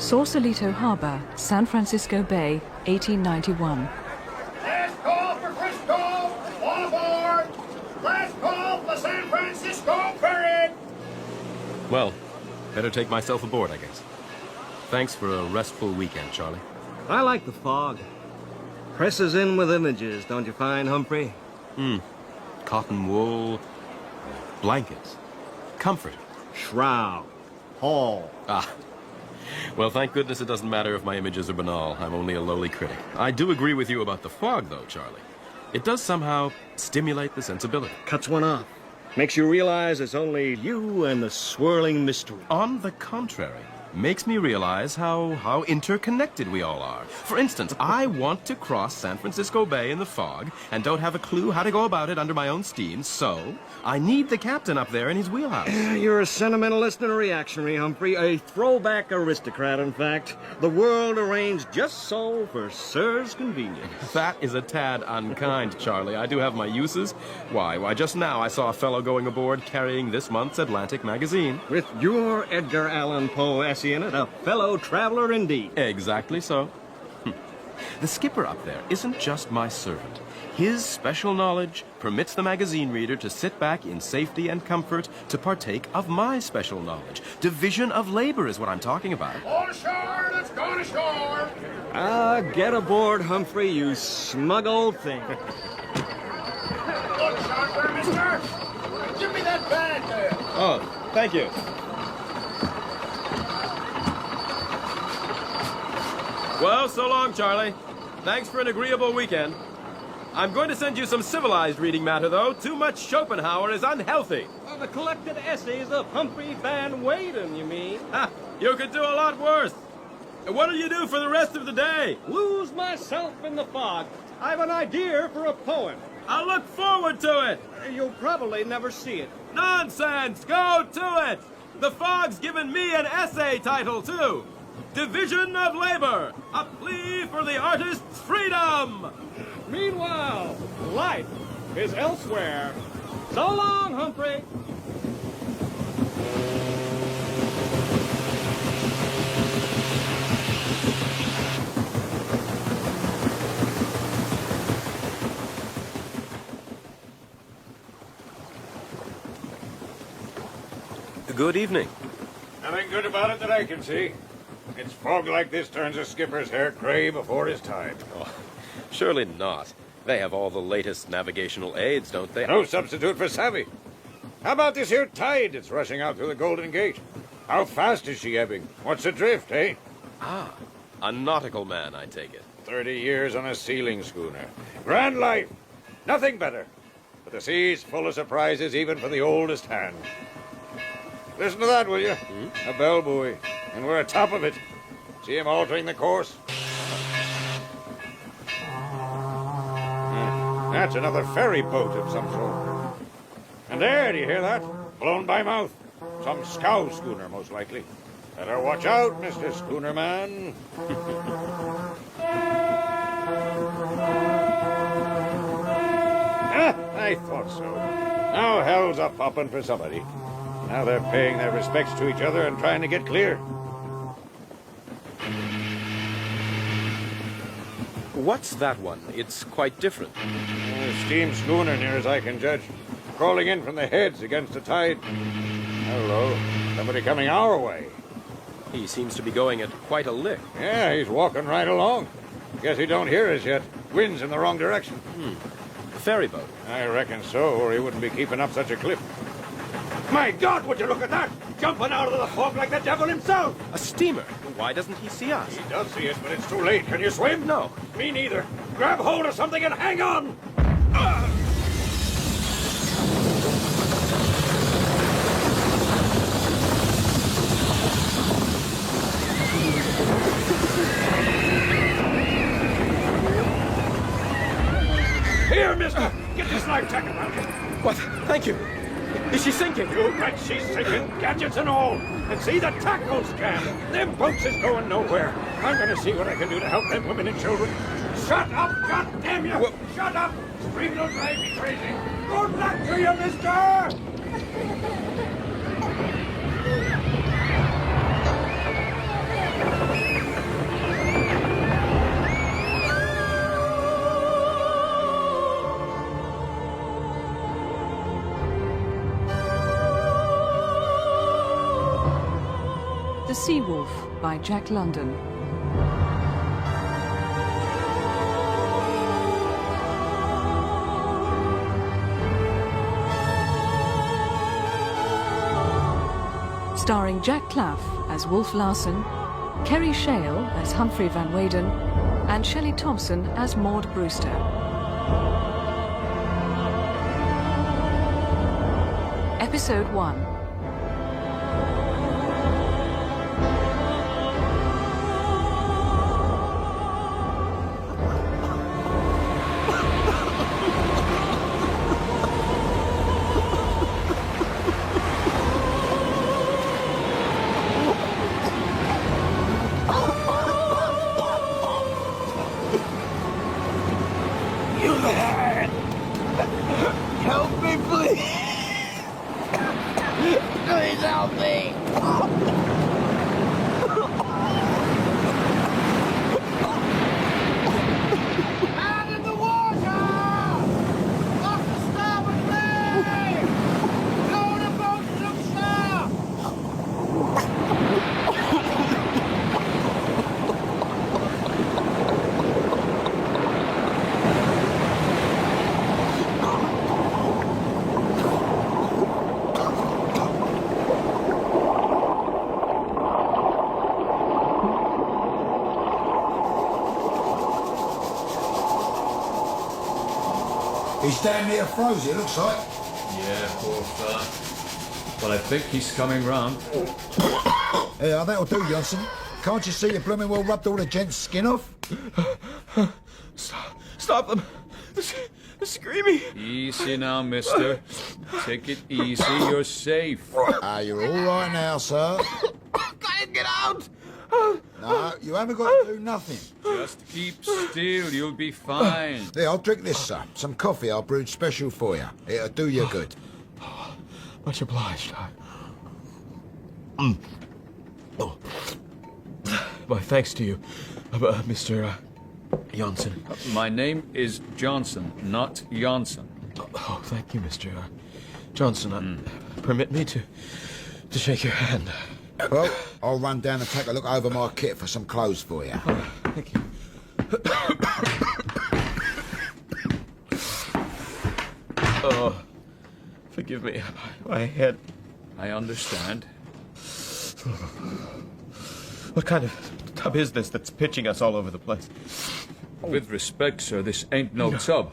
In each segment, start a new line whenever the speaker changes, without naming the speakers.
Sausalito Harbor, San Francisco Bay, 1891.
Last call for Frisco! All aboard! Last call for San Francisco Ferry!
Well, better take myself aboard, I guess. Thanks for a restful weekend, Charlie.
I like the fog. Presses in with images, don't you find, Humphrey?
Cotton wool, blankets, comfort.
Shroud. Hall.
Ah. Well, thank goodness it doesn't matter if my images are banal. I'm only a lowly critic. I do agree with you about the fog, though, Charlie. It does somehow stimulate the sensibility.
Cuts one off. Makes you realize it's only you and the swirling mystery.
On the contrary, makes me realize how interconnected we all are. For instance, I want to cross San Francisco Bay in the fog and don't have a clue how to go about it under my own steam, so I need the captain up there in his wheelhouse.
You're a sentimentalist and a reactionary, Humphrey. A throwback aristocrat, in fact. The world arranged just so for Sir's convenience.
That is a tad unkind, Charlie. I do have my uses. Why, just now I saw a fellow going aboard carrying this month's Atlantic magazine.
With your Edgar Allan Poe essay in it, a fellow traveler indeed.
Exactly so. The skipper up there isn't just my servant. His special knowledge permits the magazine reader to sit back in safety and comfort to partake of my special knowledge. Division of labor is what I'm talking about.
All ashore! Let's go ashore!
Get aboard, Humphrey, you smug old thing.
Look sharp there, mister! Give me that bag there!
Oh, thank you. Well, so long, Charlie. Thanks for an agreeable weekend. I'm going to send you some civilized reading matter, though. Too much Schopenhauer is unhealthy.
The collected essays of Humphrey Van Weyden, you mean?
Ha! You could do a lot worse. What'll you do for the rest of the day?
Lose myself in the fog. I've an idea for a poem.
I'll look forward to it.
You'll probably never see it.
Nonsense! Go to it! The fog's given me an essay title, too. Division of Labor, a plea for the artist's freedom.
Meanwhile, life is elsewhere. So long, Humphrey.
Good evening.
Nothing good about it that I can see. It's fog like this turns a skipper's hair gray before his time.
Oh, surely not. They have all the latest navigational aids, don't they?
No substitute for savvy. How about this here tide that's rushing out through the Golden Gate? How fast is she ebbing? What's the drift, eh?
Ah, a nautical man, I take it.
30 years on a sealing schooner. Grand life. Nothing better. But the sea's full of surprises even for the oldest hand. Listen to that, will you? A bell buoy. And we're atop of it. See him altering the course? That's another ferry boat of some sort. And there, do you hear that? Blown by mouth. Some scow schooner, most likely. Better watch out, Mr. Schooner Man. I thought so. Now hell's a poppin' for somebody. Now they're paying their respects to each other and trying to get clear.
What's that one? It's quite different.
A steam schooner, near as I can judge. Crawling in from the heads against the tide. Hello. Somebody coming our way.
He seems to be going at quite a lick.
Yeah, he's walking right along. Guess he don't hear us yet. Wind's in the wrong direction.
Ferry boat.
I reckon so, or he wouldn't be keeping up such a clip. My God, would you look at that? Jumping out of the fog like the devil himself.
A steamer. Why doesn't he see us?
He does see us, but it's too late. Can you swim?
No.
Me neither. Grab hold of something and hang on. Here, mister. Get this life jacket around you.
What? Thank you. Is she sinking?
You bet she's sinking, gadgets and all. And see the tackles jam. Them boats is going nowhere. I'm going to see what I can do to help them women and children. Shut up, goddamn you!
Well,
shut up! Scream will drive me crazy. Good luck to you, mister!
The Sea Wolf by Jack London. Starring Jack Claff as Wolf Larsen, Kerry Shale as Humphrey Van Weyden, and Shelley Thompson as Maud Brewster. Episode 1.
Help me, please! Please help me! Out in the water! Off the starboard leg! Lower the boat and look south!
He's damn near frozen, it looks like.
Yeah, poor fella. But I think he's coming round.
Yeah, that'll do, Johnson. Can't you see you blooming well rubbed all the gent's skin off?
Stop them! They're screaming!
Easy now, mister. Take it easy, you're safe.
You're all right now, sir.
Can't get out!
No, you haven't got to do nothing.
Just keep still, you'll be fine.
There, I'll drink this, sir. Some coffee I brewed special for you. It'll do you good.
Much obliged. Oh. My thanks to you, Mr. Janssen.
My name is Johnson, not Janssen.
Oh, thank you, Mr. Johnson. Permit me to shake your hand.
Well, I'll run down and take a look over my kit for some clothes for you.
Thank you. Oh, forgive me. My head.
I understand.
What kind of tub is this that's pitching us all over the place?
With respect, sir, this ain't no tub.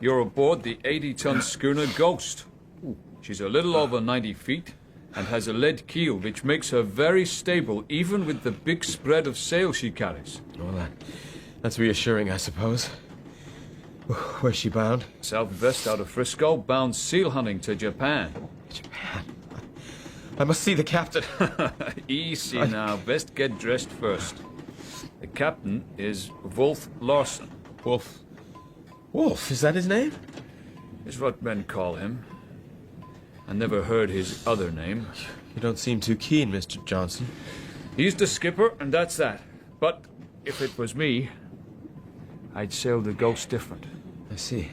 You're aboard the 80-ton schooner Ghost. She's a little over 90 feet and has a lead keel, which makes her very stable, even with the big spread of sail she carries.
Well, that's reassuring, I suppose. Where's she bound?
Southwest out of Frisco, bound seal hunting to Japan.
Japan. I must see the captain.
Easy now, best get dressed first. The captain is Wolf Larsen.
Wolf? Wolf, is that his name?
Is what men call him. I never heard his other name.
You don't seem too keen, Mr. Johnson.
He's the skipper, and that's that. But if it was me, I'd sail the Ghost different.
I see.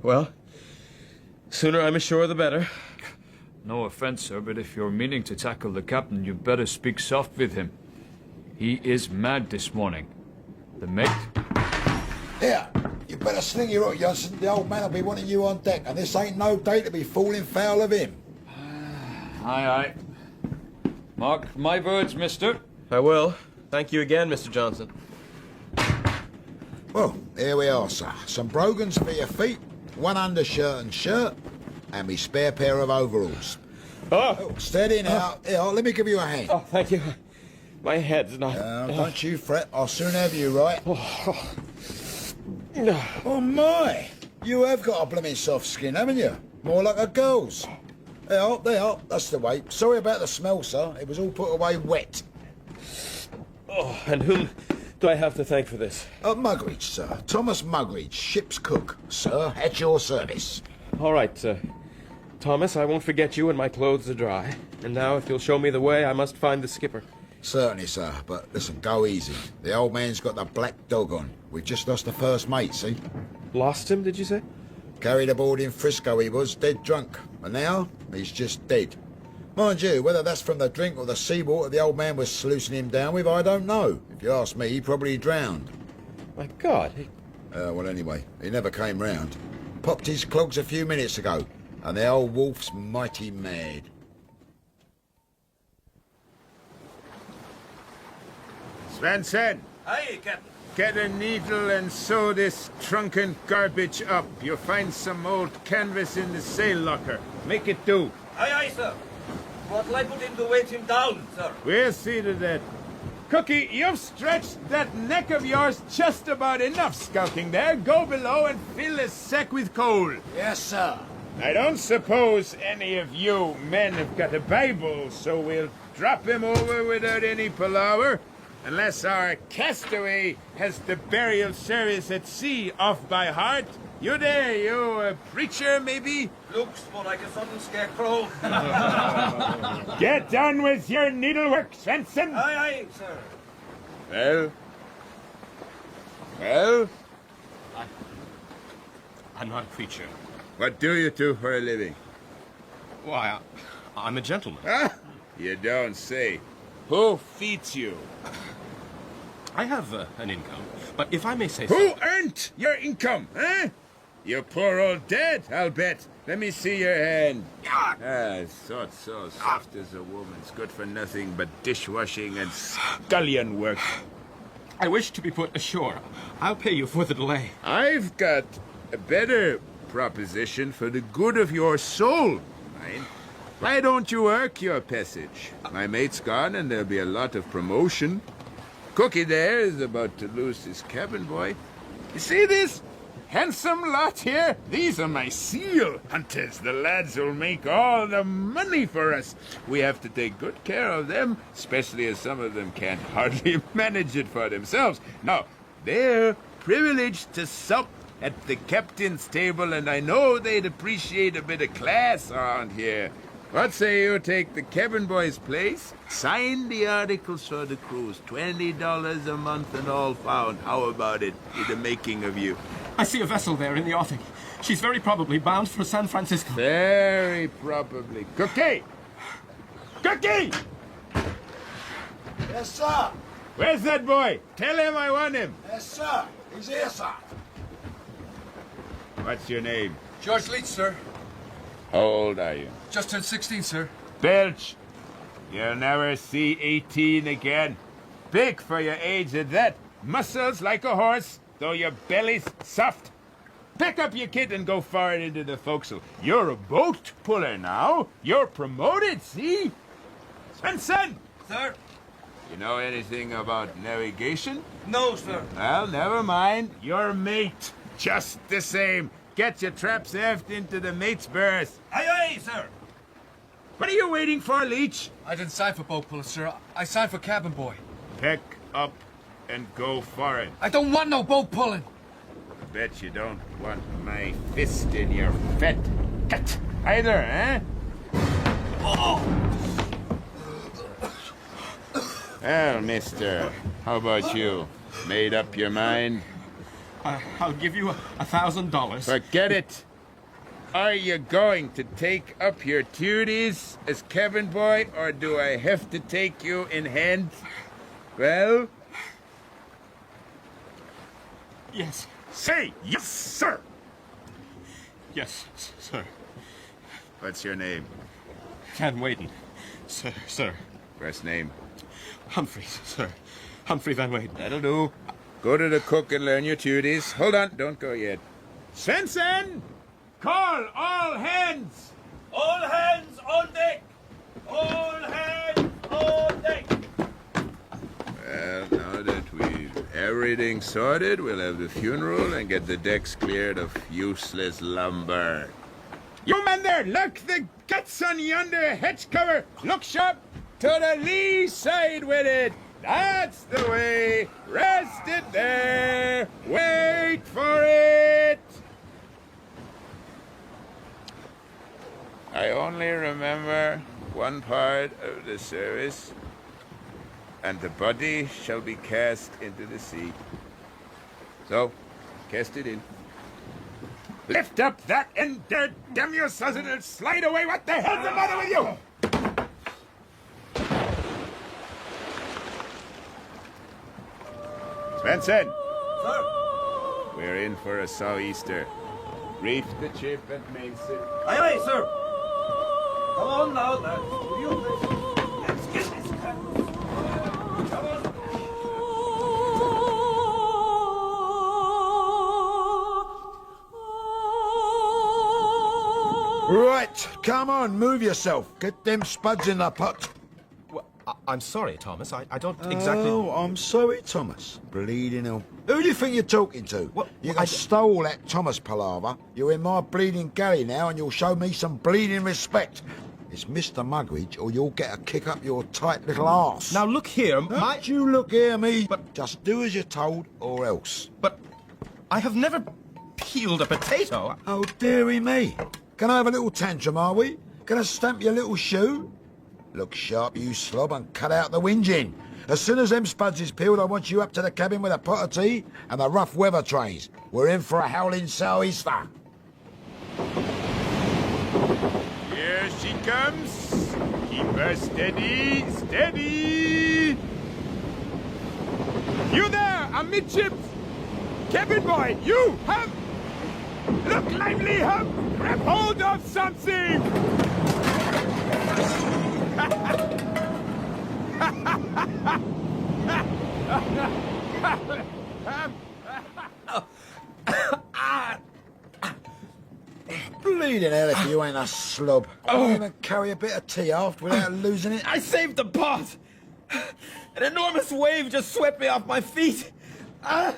Well, sooner I'm ashore, the better.
No offense, sir, but if you're meaning to tackle the captain, you better speak soft with him. He is mad this morning. The mate?
Here, you better sling your hook, Johnson. The old man will be wanting you on deck, and this ain't no day to be falling foul of him.
Aye, aye. Mark my words, mister.
I will. Thank you again, Mr. Johnson.
Well, here we are, sir. Some brogans for your feet, one undershirt and shirt, and me spare pair of overalls.
Oh!
Steady now. Here, let me give you a hand.
Oh, thank you. My head's not...
Don't you fret. I'll soon have you right. Oh, my. You have got a blooming soft skin, haven't you? More like a girl's. There. That's the way. Sorry about the smell, sir. It was all put away wet.
Oh, and whom do I have to thank for this?
Muggeridge, sir. Thomas Muggeridge, ship's cook. Sir, at your service.
All right, Thomas, I won't forget you when my clothes are dry. And now, if you'll show me the way, I must find the skipper.
Certainly, sir. But listen, go easy. The old man's got the black dog on. We've just lost the first mate, see?
Lost him, did you say?
Carried aboard in Frisco he was, dead drunk. And now, he's just dead. Mind you, whether that's from the drink or the seawater the old man was sluicing him down with, I don't know. If you ask me, he probably drowned.
My God,
Well, anyway, he never came round. Popped his clogs a few minutes ago, and the old wolf's mighty mad.
Svensson,
Aye, Captain.
get a needle and sew this trunken garbage up. You'll find some old canvas in the sail locker. Make it do.
Aye, aye, sir. What'll I put in to weight him down, sir?
We'll see to that. Cookie, you've stretched that neck of yours just about enough skulking there. Go below and fill a sack with coal.
Yes, sir.
I don't suppose any of you men have got a Bible, so we'll drop him over without any palaver. Unless our castaway has the burial service at sea off by heart. You there, you a preacher, maybe?
Looks more like a sudden scarecrow.
Get on with your needlework, Svensson!
Aye, aye, sir.
Well? Well?
I'm not a preacher.
What do you do for a living?
Why, I'm a gentleman.
Huh? You don't say. Who feeds you?
I have an income, but if I may say so...
Who earned your income, huh? You poor old dad, I'll bet. Let me see your hand. I thought so. Soft as a woman's. Good for nothing but dishwashing and scullion work.
I wish to be put ashore. I'll pay you for the delay.
I've got a better proposition for the good of your soul, mind. Why don't you work your passage? My mate's gone and there'll be a lot of promotion. Cookie there is about to lose his cabin boy. You see this handsome lot here? These are my seal hunters. The lads will make all the money for us. We have to take good care of them, especially as some of them can't hardly manage it for themselves. Now, they're privileged to sup at the captain's table, and I know they'd appreciate a bit of class around here. What say you take the cabin boy's place? Sign the articles for the cruise. $20 a month and all found. How about it? In the making of you.
I see a vessel there in the offing. She's very probably bound for San Francisco.
Very probably. Cookie! Cookie!
Yes, sir.
Where's that boy? Tell him I want him.
Yes, sir. He's here, sir.
What's your name?
George Leach, sir.
How old are you?
Just turned 16, sir.
Belch. You'll never see 18 again. Big for your age at that. Muscles like a horse, though your belly's soft. Pack up your kit and go forward into the forecastle. You're a boat puller now. You're promoted, see? Svensson!
Sir?
You know anything about navigation?
No, sir.
Well, never mind. You're mate. Just the same. Get your traps aft into the mate's berth.
Aye, aye, sir.
What are you waiting for, Leach?
I didn't sign for boat puller, sir. I signed for cabin boy.
Pick up and go for it.
I don't want no boat pulling.
I bet you don't want my fist in your fat gut either, eh? Well, mister, how about you? Made up your mind?
I'll give you $1,000.
Forget it. Are you going to take up your duties as cabin boy, or do I have to take you in hand? Well?
Yes.
Say yes, sir!
Yes, sir.
What's your name?
Van Weyden. Sir.
First name?
Humphrey, sir. Humphrey Van Weyden.
That'll do. Go to the cook and learn your duties. Hold on, don't go yet. Svensson! Call all hands!
All hands on deck! All hands on deck!
Well, now that we've everything sorted, we'll have the funeral and get the decks cleared of useless lumber. You men there, look the guts on yonder hedge cover. Look sharp to the lee side with it. That's the way. Rest it there. Wait for it. I only remember one part of the service, and the body shall be cast into the sea. So, cast it in. Lift up that end there, damn you, so it'll slide away. What the hell's the matter with you? Benson,
Sir.
we're in for a sou'easter. Reef the chip and mainsail.
Aye, aye, sir. Come on now, lads. Will you please? Let's get this cat. Come on.
Right, come on, move yourself. Get them spuds in the pot.
Well, I'm sorry, Thomas. I don't exactly...
Oh, I'm sorry, Thomas. Bleeding hell. Who do you think you're talking to?
What?
You can stole that Thomas palaver. You're in my bleeding galley now, and you'll show me some bleeding respect. It's Mr. Mugridge, or you'll get a kick up your tight little arse.
Now, look here,
Don't you look here, me. But just do as you're told, or else.
But I have never peeled a potato.
Oh, dearie me. Can I have a little tantrum, are we? Can I stamp your little shoe? Look sharp, you slob, and cut out the whinging. As soon as them spuds is peeled, I want you up to the cabin with a pot of tea and the rough weather trays. We're in for a howling sou'easter.
Here she comes. Keep her steady, steady. You there, amidships. Cabin boy, you, Hump. Look lively, Hump. Grab hold of something.
Bleeding hell if you ain't a slob. I can't even carry a bit of tea aft without losing it.
I saved the pot! An enormous wave just swept me off my feet. I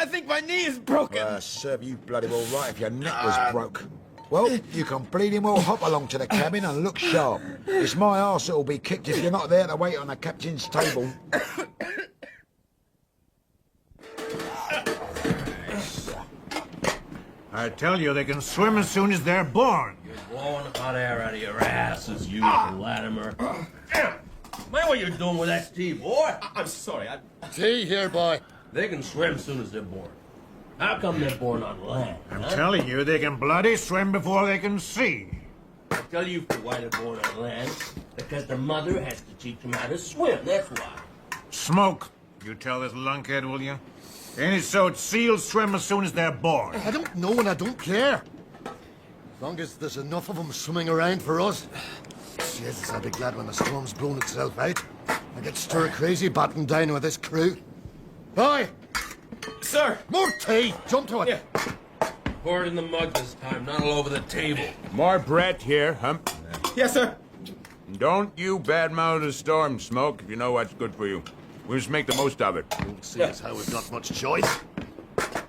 think my knee is broken.
Serve you bloody well right if your neck was broke. Well, you can bleeding well hop along to the cabin and look sharp. It's my arse that'll be kicked if you're not there to wait on the captain's table.
I tell you, they can swim as soon as they're born.
You're blowing hot air out of your ass as usual, Latimer. Mind what you're doing with that tea, boy.
I'm sorry,
Tea here, boy.
They can swim as soon as they're born. How come they're born on land?
I'm
huh?
telling you, they can bloody swim before they can see.
I tell you for why they're born on land. Because their mother has to teach them how to swim, that's why.
Smoke. You tell this lunkhead, will you? Ain't it so seals swim as soon as they're born?
I don't know and I don't care. As long as there's enough of them swimming around for us. Jesus, I'll be glad when the storm's blown itself out. I get stir crazy batting down with this crew. Boy!
Sir!
More tea! Jump to it!
Yeah. Pour it in the mug this time, not all over the table.
More Brett here, Hump.
Yes, sir.
Don't you badmouth the storm, Smoke, if you know what's good for you. We'll just make the most of it.
Don't see as how we've got much choice.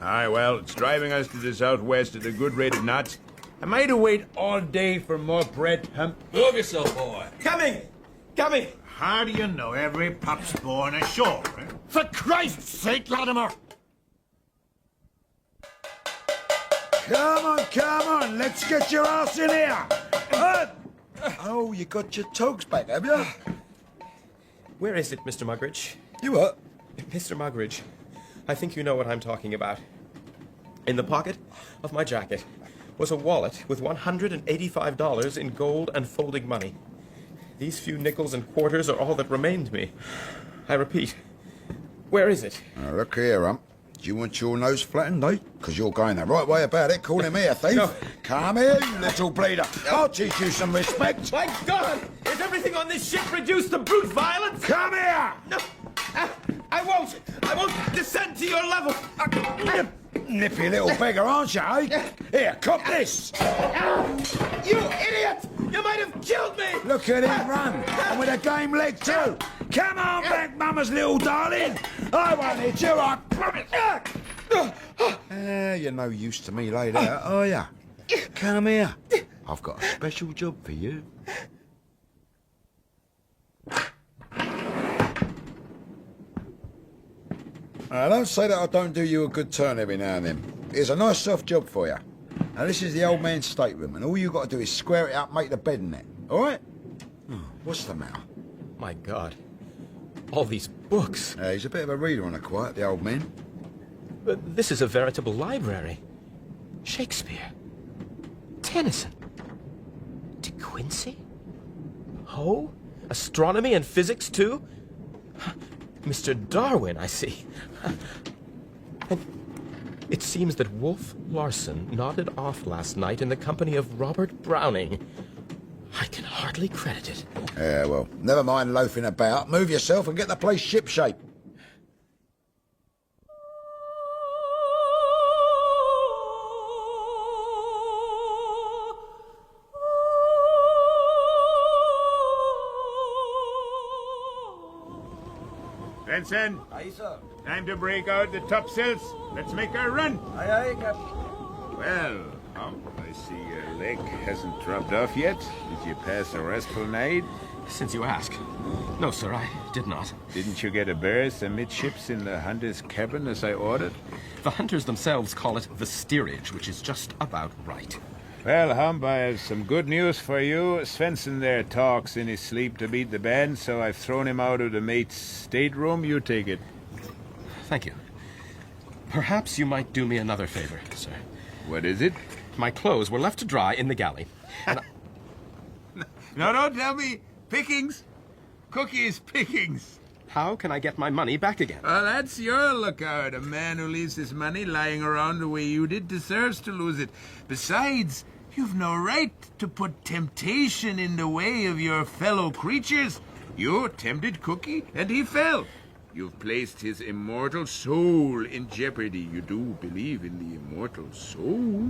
Aye, well, it's driving us to the southwest at a good rate of knots. I might have waited all day for more bread, Hump.
Move yourself, boy.
Coming! Coming!
How do you know every pup's born ashore, eh?
For Christ's sake, Latimer!
Come on, let's get your ass in here. Oh, you got your togs back, have you?
Where is it, Mr. Mugridge?
You what?
Mr. Mugridge, I think you know what I'm talking about. In the pocket of my jacket was a wallet with $185 in gold and folding money. These few nickels and quarters are all that remained me. I repeat, where is it?
Now, look here, Hump. Do you want your nose flattened, eh? Because you're going the right way about it, calling me a thief.
No.
Come here, you little bleeder. I'll teach you some respect.
My God! Is everything on this ship reduced to brute violence?
Come here!
No! I won't! I won't descend to your level!
Nippy little beggar, aren't you, eh? Here, cop this.
You idiot! You might have killed me!
Look at him run. And with a game leg, too. Come on back, Mama's little darling. I won't hit you, I promise. You're no use to me laid out, are you? Come here. I've got a special job for you. Don't say that I don't do you a good turn every now and then. Here's a nice soft job for you. Now, this is the old man's stateroom, and all you got to do is square it up, make the bed in it. All right? What's the matter?
My God. All these books.
He's a bit of a reader on the quiet, the old man.
But this is a veritable library. Shakespeare. Tennyson. De Quincey. Poe? Astronomy and physics, too? Mr. Darwin, I see. And it seems that Wolf Larsen nodded off last night in the company of Robert Browning. I can hardly credit it.
Yeah, well, never mind loafing about. Move yourself and get the place shipshape.
Benson,
Aye, sir.
time to break out the topsails. Let's make our run.
Aye, Captain.
Well, I see your leg hasn't dropped off yet. Did you pass a restful night?
Since you ask. No, sir, I did not.
Didn't you get a berth amidships in the hunter's cabin as I ordered?
The hunters themselves call it the steerage, which is just about right.
Well, Hump, I have some good news for you. Svensson there talks in his sleep to beat the band, so I've thrown him out of the mate's stateroom. You take it.
Thank you. Perhaps you might do me another favor, sir.
What is it?
My clothes were left to dry in the galley, and
No, don't tell me. Pickings. Cookies pickings.
how can I get my money back again?
Well, that's your lookout. A man who leaves his money lying around the way you did deserves to lose it. Besides, you've no right to put temptation in the way of your fellow creatures. You tempted Cookie, and he fell. You've placed his immortal soul in jeopardy. You do believe in the immortal soul,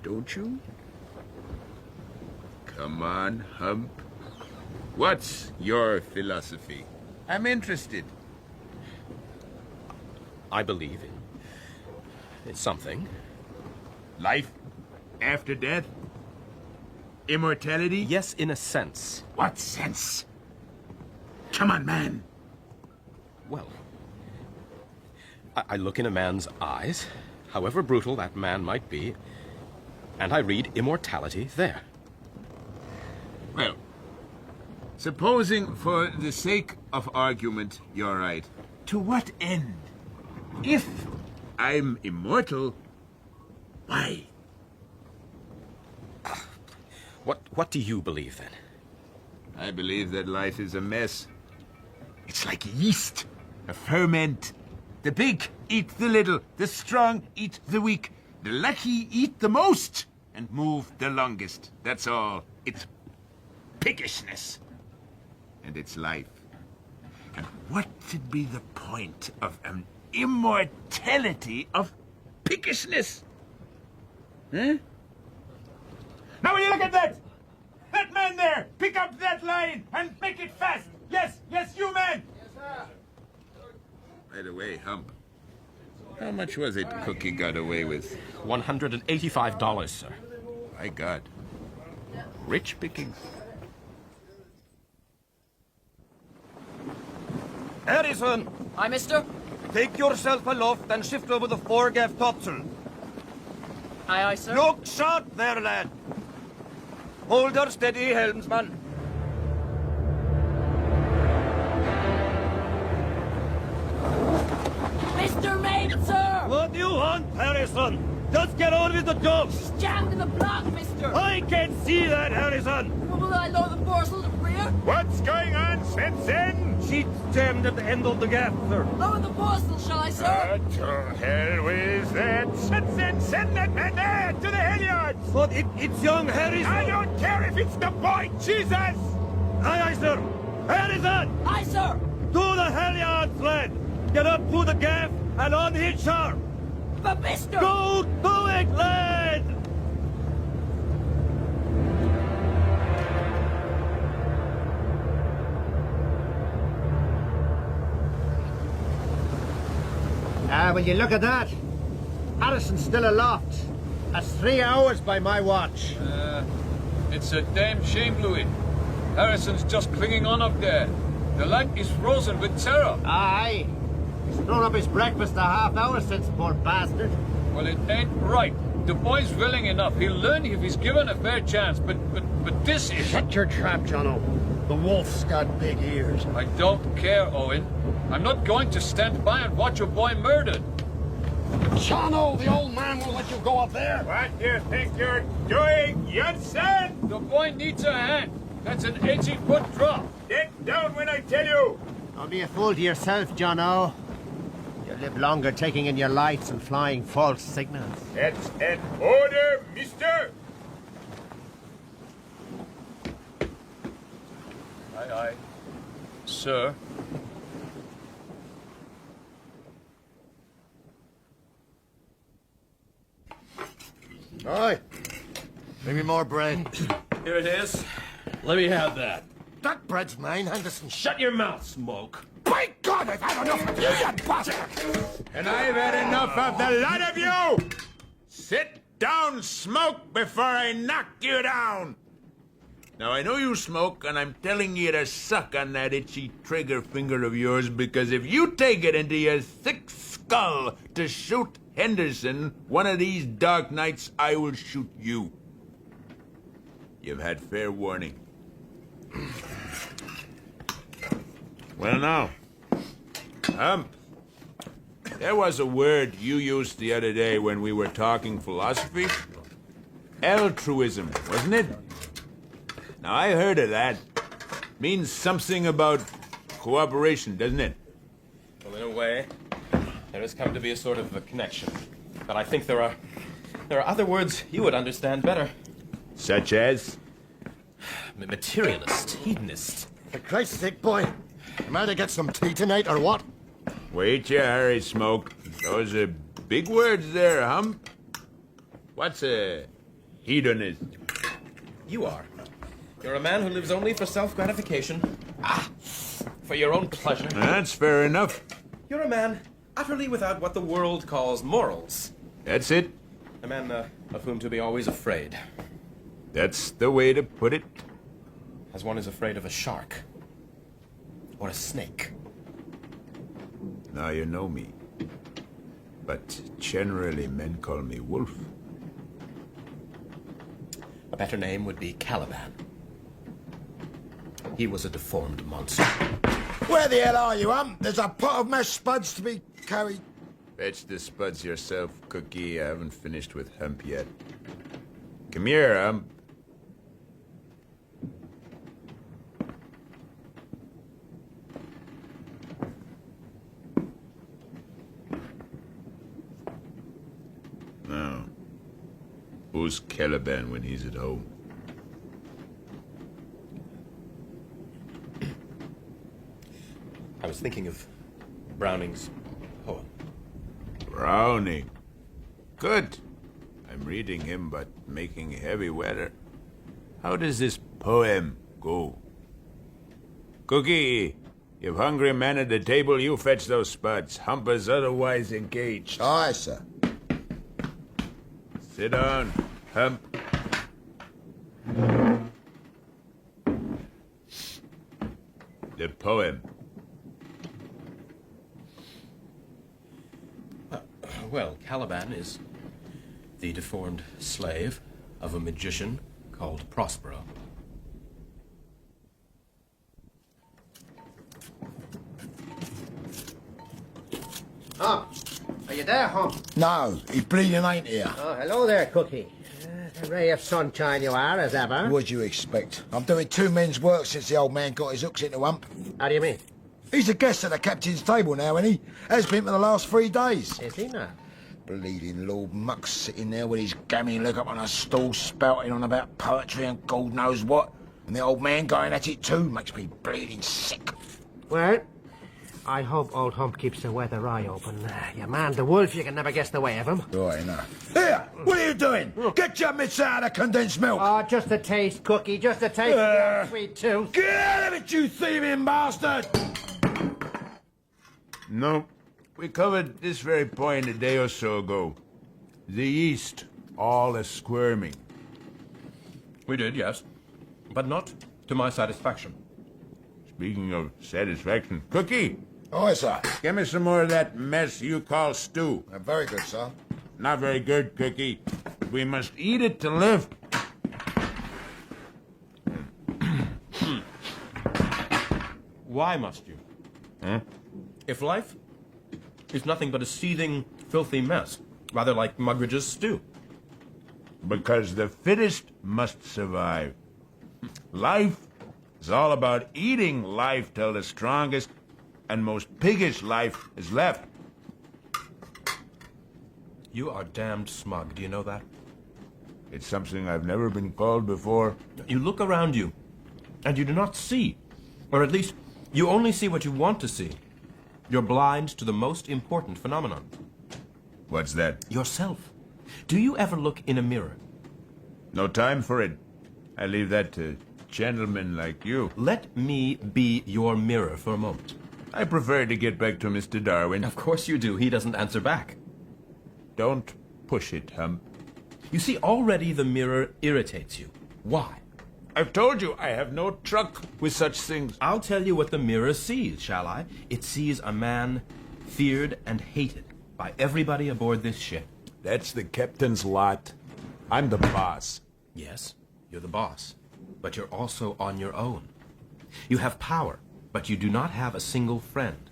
don't you? Come on, Hump. What's your philosophy? I'm interested.
I believe in something.
Life after death? Immortality?
Yes, in a sense.
What sense? Come on, man.
Well, I look in a man's eyes, however brutal that man might be, and I read immortality there.
Well, supposing for the sake of argument you're right, to what end? If I'm immortal, why?
What do you believe, then?
I believe that life is a mess. It's like yeast, a ferment. The big eat the little, the strong eat the weak, the lucky eat the most and move the longest. That's all. It's piggishness. And it's life. And what would be the point of an immortality of piggishness? Huh? Now will you look at that? That man there! Pick up that line and make it fast! Yes, yes, you man! Yes, sir. By the way, Hump, how much was it Cookie got away with?
$185, sir.
My God. Rich pickings.
Harrison,
Aye, mister?
take yourself aloft and shift over the foregaff topsail.
Aye, aye, sir.
Look sharp there, lad. Hold her steady, helmsman.
Mr. Mate, sir!
What do you want, Harrison? Just get on with the job.
She's jammed in the block, mister!
I can see that, Harrison.
Will I lower the foresail to rear?
What's going on, Svensson?
She's jammed at the end of the gaff, sir.
Lower the foresail, shall I, sir?
To hell with that. Svensson, send that man there to the halyards!
But it's young Harrison.
I don't care if it's the boy, Jesus!
Aye, aye, sir. Harrison!
Aye, sir!
To the halyards, lad. Get up to the gaff and unhitch her.
But, mister!
Go to it, lad!
Will you look at that? Harrison's still aloft. That's 3 hours by my watch.
It's a damn shame, Louis. Harrison's just clinging on up there. The lad is frozen with terror.
Aye. He's thrown up his breakfast a half hour since, poor bastard.
Well, it ain't right. The boy's willing enough. He'll learn if he's given a fair chance, but this is...
Shut your trap, Jono. The wolf's got big ears.
I don't care, Owen. I'm not going to stand by and watch a boy murdered.
Jono, the old man will let you go up there.
What do you think you're doing, Judson?
The boy needs a hand. That's an 80-foot drop.
Get down when I tell you.
Don't be a fool to yourself, Jono.
You live longer taking in your lights and flying false signals.
That's an order, mister!
Aye, aye. Sir.
Aye. Bring me more bread.
Here it is. Let me have that.
That bread's mine, Henderson.
Shut your mouth, Smoke.
By God, I've had enough of you, you bastard!
And I've had enough of the lot of you! Sit down, Smoke, before I knock you down! Now, I know you smoke, and I'm telling you to suck on that itchy trigger finger of yours, because if you take it into your thick skull to shoot Henderson, one of these dark nights I will shoot you. You've had fair warning. Well, now, there was a word you used the other day when we were talking philosophy. Altruism, wasn't it? Now, I heard of that. Means something about cooperation, doesn't it?
Well, in a way, there has come to be a sort of a connection. But I think there are other words you would understand better.
Such as?
Materialist, hedonist.
For Christ's sake, boy. Am I to get some tea tonight, or what?
Wait your hurry, Smoke. Those are big words there, Hump. What's a hedonist?
You are. You're a man who lives only for self-gratification. For your own pleasure.
That's fair enough.
You're a man utterly without what the world calls morals.
That's it.
A man of whom to be always afraid.
That's the way to put it.
As one is afraid of a shark. Or a snake.
Now you know me. But generally men call me Wolf.
A better name would be Caliban. He was a deformed monster.
Where the hell are you, There's a pot of mashed spuds to be carried.
Fetch the spuds yourself, Cookie. I haven't finished with Hump yet. Come here, Hump. Now, who's Caliban when he's at home?
I was thinking of Browning's poem.
Browning. Good. I'm reading him, but making heavy weather. How does this poem go? Cookie, you've hungry men at the table, you fetch those spuds. Hump is otherwise engaged.
Aye, sir.
Sit down, Hump. The poem.
Well, Caliban is the deformed slave of a magician called Prospero.
Oh, are you there, Hump?
No, he's bleeding ain't here.
Oh, hello there, Cookie. A ray of sunshine you are, as ever.
What'd you expect? I'm doing two men's work since the old man got his hooks into Hump.
How do you mean?
He's a guest at the captain's table now, ain't he? Has been for the last 3 days.
Is he now?
Bleeding Lord Muck sitting there with his gammy leg up on a stool spouting on about poetry and God knows what. And the old man going at it too makes me bleeding sick.
Well, I hope old Hump keeps the weather eye open. Your man, the wolf, you can never guess the way of him.
Right enough. Here, what are you doing? Get your mitts out of condensed milk.
Oh, just a taste, Cookie, just a taste of your sweet tooth.
Get out of it, you thieving bastard!
No. We covered this very point a day or so ago. The East, all a-squirming.
We did, yes. But not to my satisfaction.
Speaking of satisfaction, Cookie!
Aye, sir.
Give me some more of that mess you call stew.
Very good, sir.
Not very good, Cookie. We must eat it to live.
Why must you?
Huh?
If life is nothing but a seething, filthy mess, rather like Mugridge's stew.
Because the fittest must survive. Life is all about eating life till the strongest and most piggish life is left.
You are damned smug, do you know that?
It's something I've never been called before.
You look around you, and you do not see. Or at least, you only see what you want to see. You're blind to the most important phenomenon.
What's that?
Yourself. Do you ever look in a mirror?
No time for it. I leave that to gentlemen like you.
Let me be your mirror for a moment.
I prefer to get back to Mr. Darwin.
Of course you do. He doesn't answer back.
Don't push it, Hump.
You see, already the mirror irritates you. Why?
I've told you I have no truck with such things.
I'll tell you what the mirror sees, shall I? It sees a man feared and hated by everybody aboard this ship.
That's the captain's lot. I'm the boss.
Yes, you're the boss. But you're also on your own. You have power, but you do not have a single friend.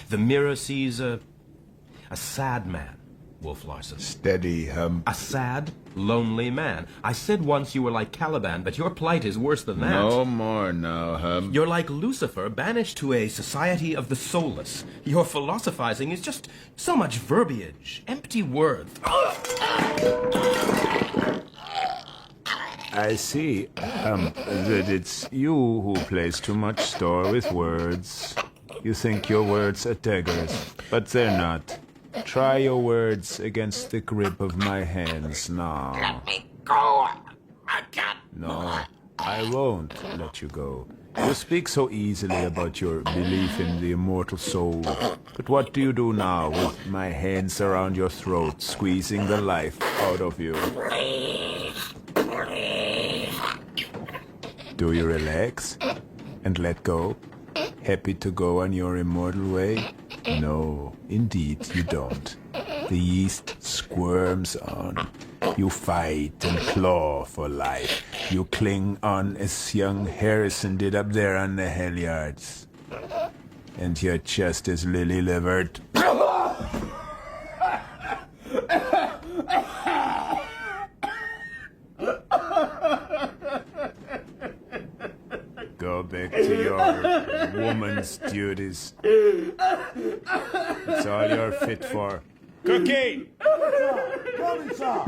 The mirror sees a sad man, Wolf Larsen.
Steady, Hump.
A sad, lonely man. I said once you were like Caliban, but your plight is worse than that.
No more now, Hump.
You're like Lucifer, banished to a society of the soulless. Your philosophizing is just so much verbiage, empty words.
I see, Hump, that it's you who place too much store with words. You think your words are daggers, but they're not. Try your words against the grip of my hands now.
Let me go. I can't.
No, I won't let you go. You speak so easily about your belief in the immortal soul. But what do you do now with my hands around your throat, squeezing the life out of you? Do you relax and let go? Happy to go on your immortal way? No, indeed you don't. The yeast squirms on. You fight and claw for life. You cling on as young Harrison did up there on the Helliards. And you're just as lily-livered. Go back to your woman's duties. It's all you're fit for. Cookie!
Coming, sir.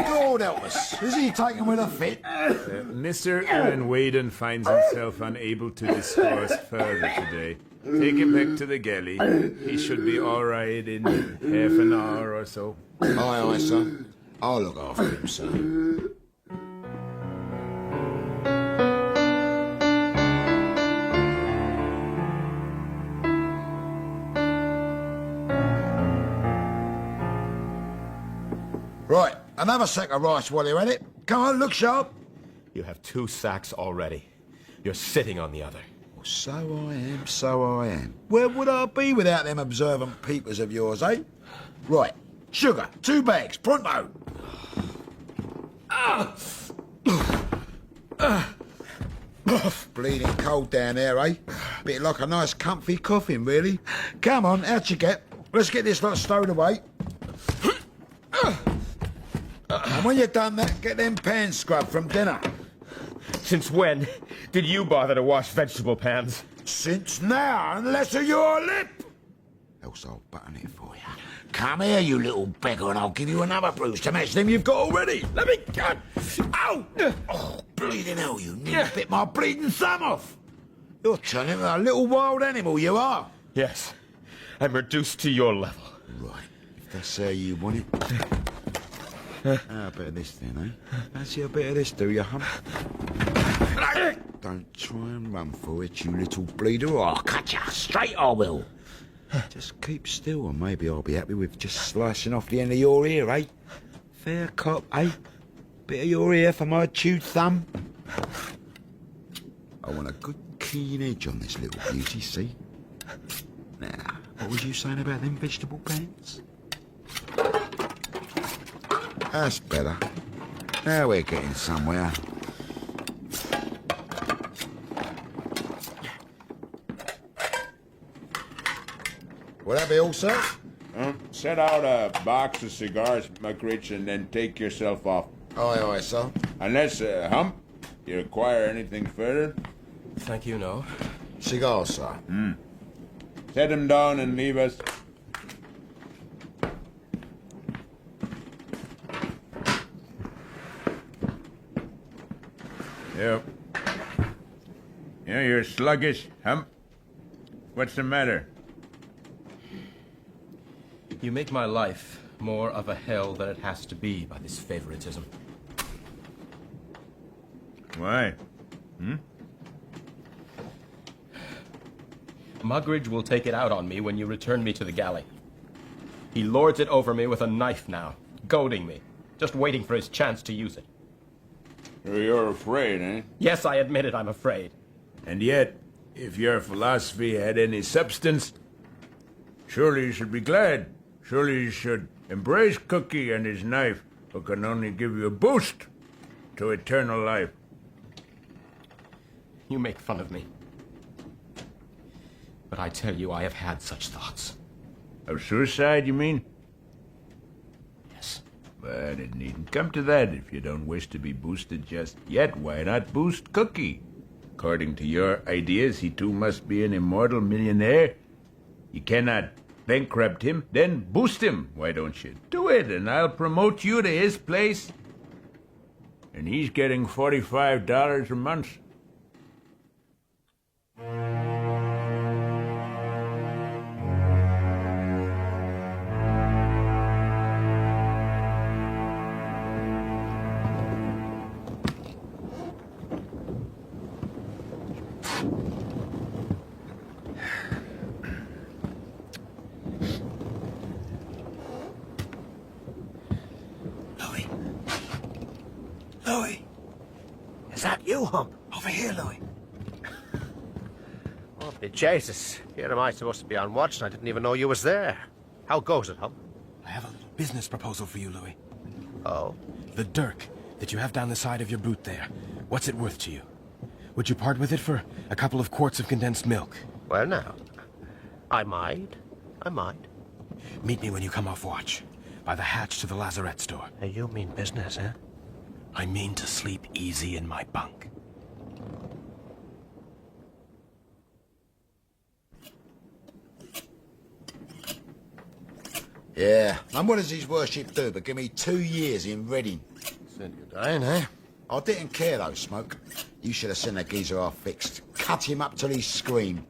God help us. Is he taken with a fit?
Mr. Van Weyden finds himself unable to discourse further today. Take him back to the galley. He should be all right in half an hour or so.
Aye, aye, sir. I'll look after him, sir. Right, another sack of rice while you're at it. Come on, look sharp.
You have 2 sacks already. You're sitting on the other.
So I am, so I am. Where would I be without them observant peepers of yours, eh? Right, sugar, 2 bags, pronto. Bleeding cold down there, eh? Bit like a nice comfy coffin, really. Come on, out you get. Let's get this lot stowed away. And when you've done that, get them pans scrubbed from dinner.
Since when did you bother to wash vegetable pans?
Since now, unless of your lip. Else I'll button it for you. Come here, you little beggar, and I'll give you another bruise to match them you've got already. Let me go. Ow! Oh, bleeding hell, you nearly bit my bleeding thumb off. You're turning into a little wild animal, you are.
Yes, I'm reduced to your level.
Right, if that's how you want it. How about this then, eh? Fancy a bit of this, do you, Hump? Don't try and run for it, you little bleeder, or I'll cut you straight, I will. Just keep still, and maybe I'll be happy with just slicing off the end of your ear, eh? Fair cop, eh? Bit of your ear for my chewed thumb. I want a good keen edge on this little beauty, see? Now, what was you saying about them vegetable pants? That's better. Now we're getting somewhere. Will that be all, sir?
Set out a box of cigars, McRitch, and then take yourself off.
Aye, aye, sir.
Unless, Hump, you require anything further?
Thank you, no.
Cigars, sir.
Set him down and leave us. Yep. Yeah, you're sluggish, Hump. What's the matter?
You make my life more of a hell than it has to be by this favoritism.
Why?
Mugridge will take it out on me when you return me to the galley. He lords it over me with a knife now, goading me, just waiting for his chance to use it.
You're afraid, eh?
Yes, I admit it, I'm afraid.
And yet, if your philosophy had any substance, surely you should be glad. Surely you should embrace Cookie and his knife, who can only give you a boost to eternal life.
You make fun of me. But I tell you, I have had such thoughts.
Of suicide, you mean?
Yes.
But it needn't come to that if you don't wish to be boosted just yet. Why not boost Cookie? According to your ideas, he too must be an immortal millionaire. You cannot bankrupt him, then boost him. Why don't you do it, and I'll promote you to his place. And he's getting $45 a month.
Louis! Is that you, Hump? Over here, Louis. Oh, Jesus. Here am I supposed to be on watch, and I didn't even know you was there. How goes it, Hump?
I have a little business proposal for you, Louis.
Oh?
The dirk that you have down the side of your boot there. What's it worth to you? Would you part with it for a couple of quarts of condensed milk?
Well, now, I might.
Meet me when you come off watch, by the hatch to the lazarette store.
You mean business, eh?
I mean to sleep easy in my bunk.
Yeah, and what does his worship do but give me 2 years in Reading?
Said you're dying, eh?
I didn't care though, Smoke. You should have seen the geezer I fixed. Cut him up till he screamed.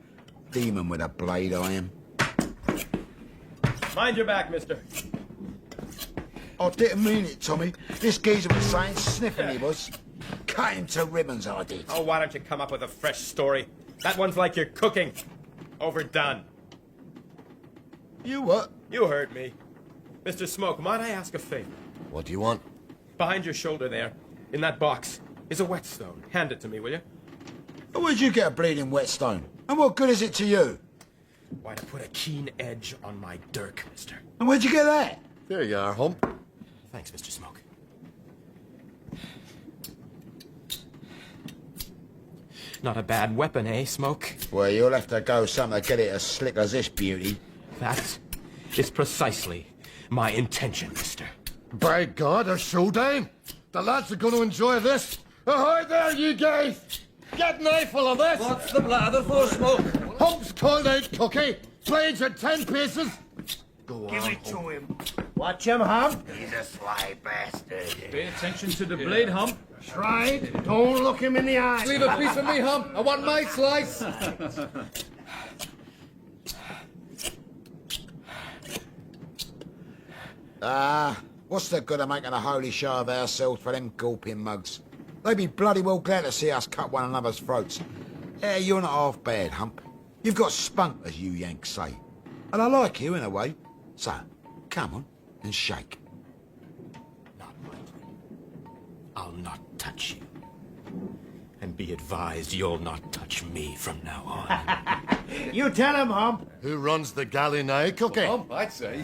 Demon with a blade, I am.
Mind your back, mister.
I didn't mean it, Tommy. This geezer was saying sniffing he was. Cut him to ribbons, I did.
Oh, why don't you come up with a fresh story? That one's like you're cooking. Overdone.
You what?
You heard me. Mr. Smoke, might I ask a favor?
What do you want?
Behind your shoulder there, in that box, is a whetstone. Hand it to me, will you?
Where'd you get a bleeding whetstone? And what good is it to you?
Why, to put a keen edge on my dirk, mister.
And where'd you get that?
There you are, Hump.
Thanks, Mr. Smoke. Not a bad weapon, eh, Smoke?
Well, you'll have to go something to get it as slick as this beauty.
That is precisely my intention, mister.
By God, a showdown! The lads are going to enjoy this. Ahoy there, you guys! Get an eyeful of this!
What's the blather for, Smoke?
Hump's called out, Cookie. Blades at 10 paces. Go
Give
on,
it to him.
Watch him, Hump.
He's a sly bastard.
Pay attention to the blade, Hump.
Tried. Don't look him in the eye.
Leave a piece for me, Hump. I want my slice.
What's the good of making a holy show of ourselves for them gulping mugs? They'd be bloody well glad to see us cut one another's throats. Yeah, you're not half bad, Hump. You've got spunk, as you Yanks say. And I like you in a way. So, come on and shake.
Not lightly. I'll not touch you. And be advised, you'll not touch me from now on.
You tell him, Hump.
Who runs the galley now, Cookie?
Hump, I'd say.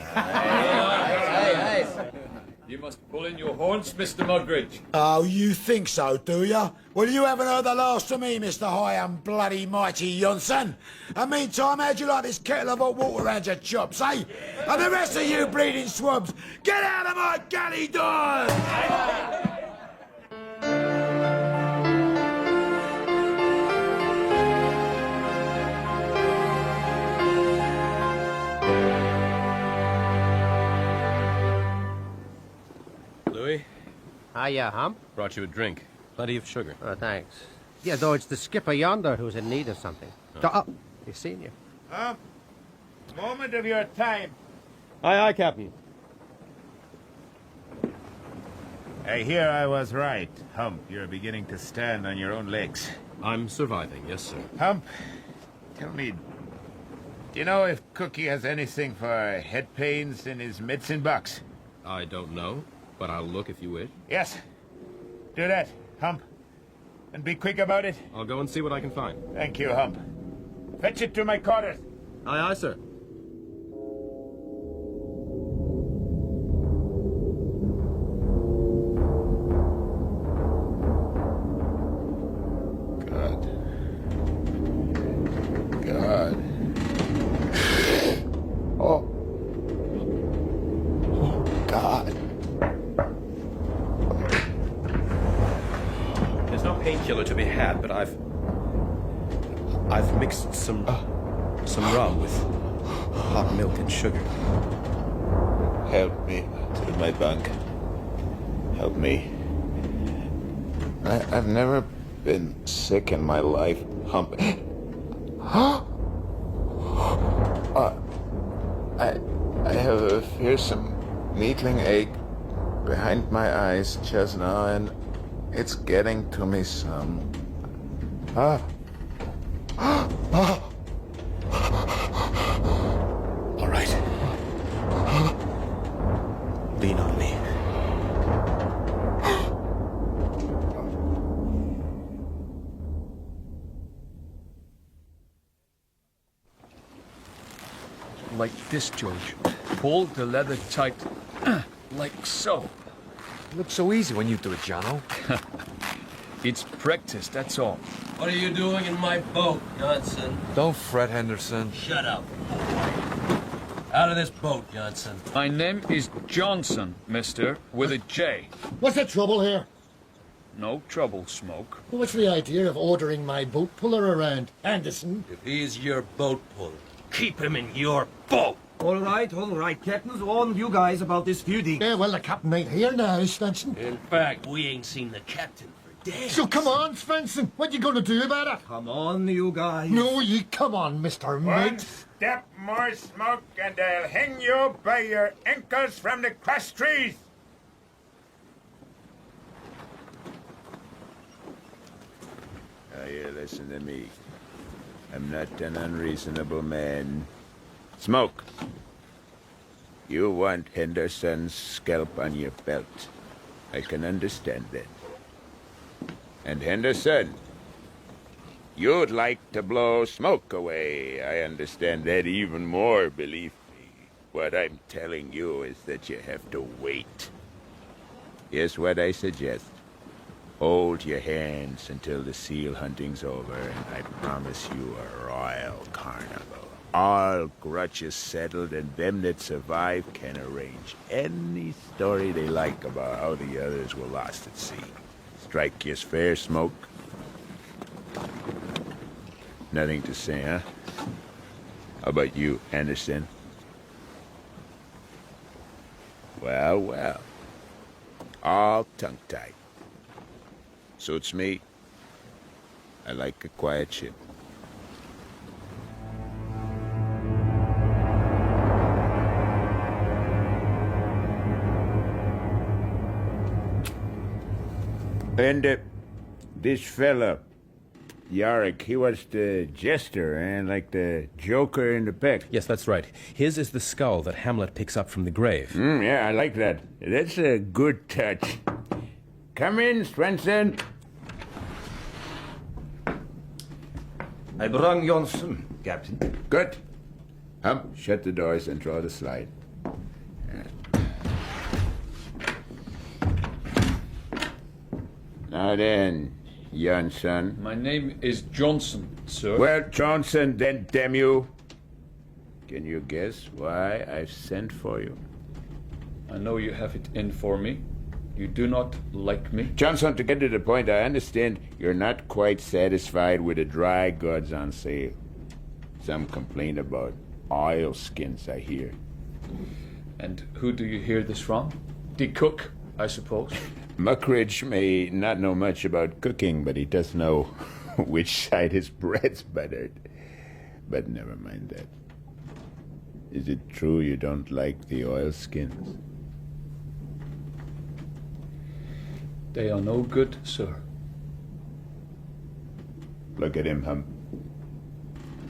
You must pull in your haunch, Mr. Mugridge.
Oh, you think so, do ya? Well, you haven't heard the last of me, Mr. High and Bloody Mighty Johnson. And meantime, how'd you like this kettle of hot water around your chops, eh? And the rest of you bleeding swabs, get out of my galley doors!
Louis?
Hiya, Hump.
Brought you a drink. Plenty of sugar.
Oh, thanks. Yeah, though it's the skipper yonder who's in need of something. Oh, he's seen you.
Moment of your time.
Aye, aye, Captain.
I hear I was right. Hump, you're beginning to stand on your own legs.
I'm surviving, yes, sir.
Hump, tell me, do you know if Cookie has anything for head pains in his medicine box?
I don't know, but I'll look if you wish.
Yes. Do that, Hump. And be quick about it.
I'll go and see what I can find.
Thank you, Hump. Fetch it to my quarters.
Aye, aye, sir.
God. Oh. Oh, God.
There's no painkiller to be had, but I've mixed some rum with hot milk and sugar.
Help me to my bunk. Help me. I've never been sick in my life, Hump. I have a fearsome needling ache behind my eyes just now, and it's getting to me some. All
right. Lean on me.
Like this, George. Pull the leather tight. Like so.
Looks so easy when you do it, Jono.
It's practice, that's all.
What are you doing in my boat, Johnson?
Don't fret, Henderson.
Shut up. Out of this boat, Johnson.
My name is Johnson, mister, with a J.
What's the trouble here?
No trouble, Smoke.
What's the idea of ordering my boat puller around, Anderson?
If he's your boat puller, keep him in your boat.
All right, Captain's warned you guys about this feuding.
Yeah, well, the captain ain't here now, Svensson.
In fact, we ain't seen the captain for days.
So come on, Svensson. What you gonna do about it?
Come on, you guys.
No, you come on, Mr.
One
Mate.
step more, Smoke, and I'll hang you by your ankles from the cross trees. Now you listen to me. I'm not an unreasonable man. Smoke. You want Henderson's scalp on your belt. I can understand that. And Henderson, you'd like to blow Smoke away. I understand that even more, believe me. What I'm telling you is that you have to wait. Here's what I suggest. Hold your hands until the seal hunting's over, and I promise you a royal carnival. All grudges settled, and them that survive can arrange any story they like about how the others were lost at sea. Strike you as fair, Smoke? Nothing to say, huh? How about you, Anderson? Well, well. All tongue-tied. Suits me. I like a quiet ship. And this fella, Yarick, he was the jester and like the joker in the pack.
Yes, that's right. His is the skull that Hamlet picks up from the grave.
Yeah, I like that. That's a good touch. Come in, Svensson.
I brung Johnson, Captain.
Good. Hump, shut the doors and draw the slide. Now then, Johnson.
My name is Johnson, sir.
Well, Johnson, then, damn you. Can you guess why I've sent for you?
I know you have it in for me. You do not like me.
Johnson, to get to the point, I understand you're not quite satisfied with the dry goods on sale. Some complain about oilskins, I hear.
And who do you hear this from? The cook? I suppose.
Muckridge may not know much about cooking, but he does know which side his bread's buttered. But never mind that. Is it true you don't like the oilskins?
They are no good, sir.
Look at him, Hump.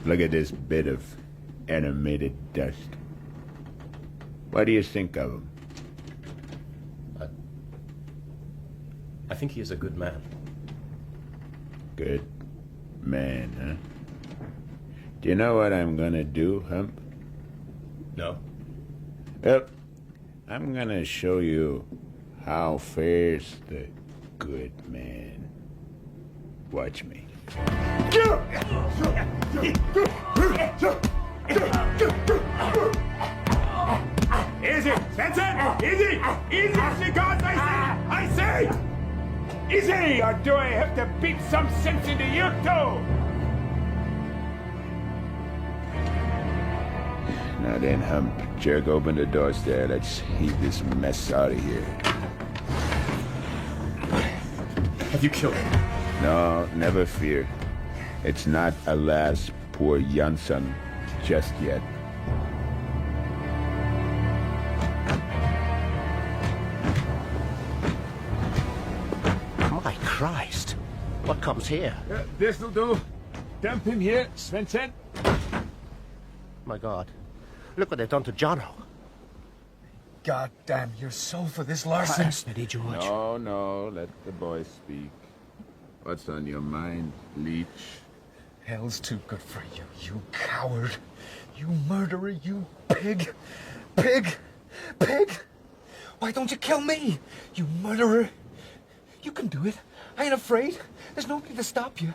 Look at this bit of animated dust. What do you think of him?
I think he is a good man.
Good man, huh? Do you know what I'm gonna do, Hump?
No.
Well, I'm gonna show you how fares the good man. Watch me.
Easy, Benson! Easy! Easy, cigars, I say! Easy, or do I have to beat some sense into you too?
Now then, Hump, jerk open the doors there. Let's heat this mess out of here.
Have you killed him?
No, never fear. It's not, alas, poor Janssen just yet.
My Christ. What comes here?
This'll do. Dump him here, Svensson.
My God. Look what they've done to Jono.
God damn your soul for this, Larsen.
Steady, George.
No, let the boy speak. What's on your mind, Leech?
Hell's too good for you, you coward. You murderer, you pig. Pig! Pig! Why don't you kill me, you murderer? You can do it. I ain't afraid. There's nobody to stop you.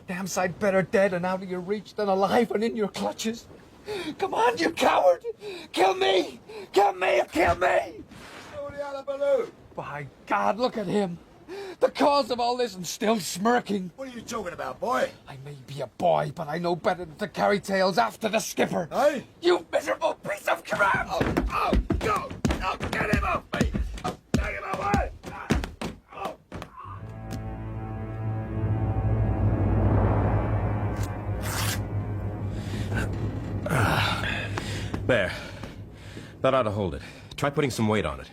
Damn sight better dead and out of your reach than alive and in your clutches. Come on, you coward! Kill me! Kill me! Kill me! By God, look at him. The cause of all this and still smirking.
What are you talking about, boy?
I may be a boy, but I know better than to carry tales after the skipper.
Hey?
You miserable piece of crap!
Go! Oh, get him off me! Oh, take him away!
There. That ought to hold it. Try putting some weight on it.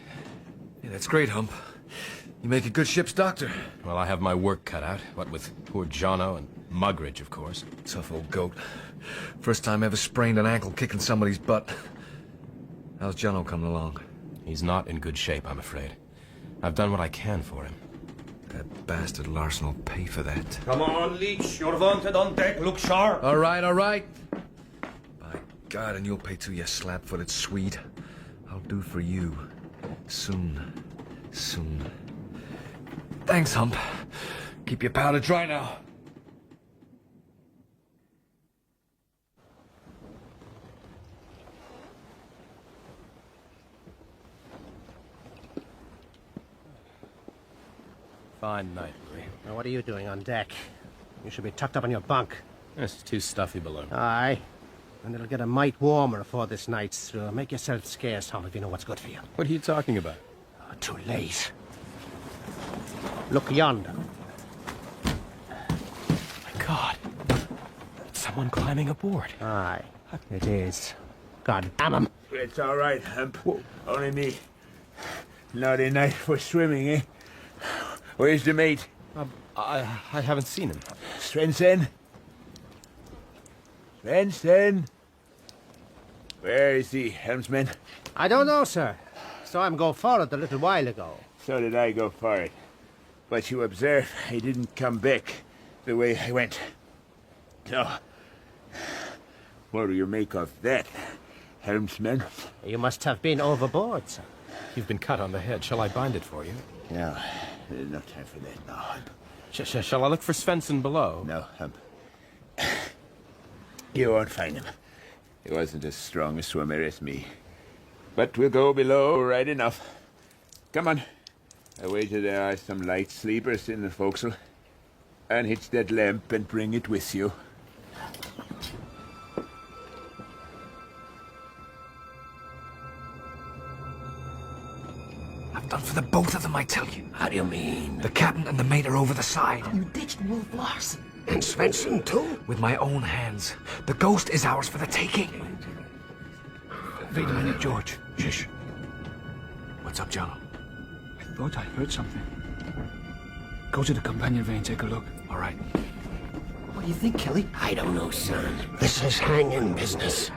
Yeah, that's great, Hump. You make a good ship's doctor.
Well, I have my work cut out. What with poor Jono and Muggridge, of course.
Tough old goat. First time ever sprained an ankle kicking somebody's butt. How's Jono coming along?
He's not in good shape, I'm afraid. I've done what I can for him.
That bastard Larsen will pay for that.
Come on, Leech. You're wanted on deck. Look sharp.
All right. By God, and you'll pay too, you slap-footed Swede. I'll do for you. Soon. Thanks, Hump. Keep your powder dry now.
Fine night, Louis.
Now, what are you doing on deck? You should be tucked up in your bunk.
It's too stuffy below.
Aye. And it'll get a mite warmer before this night's through. Make yourself scarce, Tom, if you know what's good for you.
What are you talking about?
Oh, too late. Look yonder.
My God. It's someone climbing aboard.
Aye, it is. God damn 'em.
It's all right, Hump. Only me. Naughty night for swimming, eh? Where's the mate?
I haven't seen him.
Svensson? Svensson? Where is he, helmsman?
I don't know, sir. Saw him go forward a little while ago.
So did I go for it. But you observe, I didn't come back the way I went. So, what do you make of that, helmsman?
You must have been overboard, sir.
You've been cut on the head. Shall I bind it for you?
No, there's no time for that now, Hump.
Shall I look for Svensson below?
No, Hump. You won't find him. He wasn't as strong a swimmer as me. But we'll go below right enough. Come on. I wager there are some light sleepers in the forecastle. Unhitch that lamp and bring it with you.
I've done for the both of them, I tell you.
How do you mean?
The captain and the mate are over the side.
You ditched Wolf Larsen. And Svensson, too?
With my own hands. The ghost is ours for the taking. Wait a minute, George. Shush. What's up, John?
I thought I heard something. Go to the companion way and take a look.
All right.
What do you think, Kelly? I don't know, son. This is hanging business.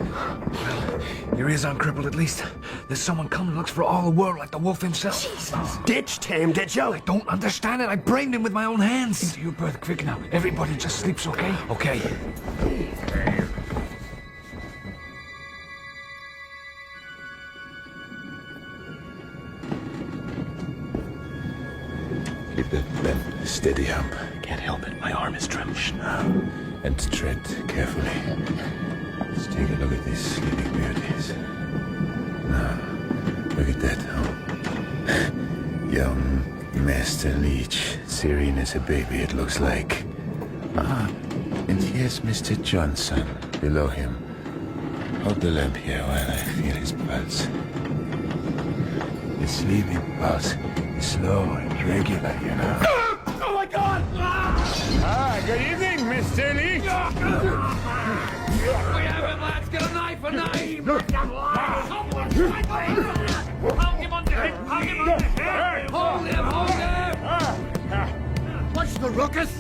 Well, your ears aren't crippled at least. There's someone coming who looks for all the world like the wolf himself.
Jesus. Ditched him, did you?
I don't understand it. I brained him with my own hands.
Into your berth, quick now. Everybody just sleeps, okay?
Okay.
Keep the bend steady, Hump.
Can't help it. My arm is trembling.
And tread carefully. Let's take a look at these sleeping beauties. Now, look at that, Hump. Young Master Leech, serene as a baby, it looks like. And here's Mr. Johnson, below him. Hold the lamp here while I feel his pulse. The sleeping pulse is slow and regular, you know.
Oh my God! Good evening, Mr. Leech.
We have him, lads. Get a knife, a knife. Hold him, hold him.
What's the ruckus?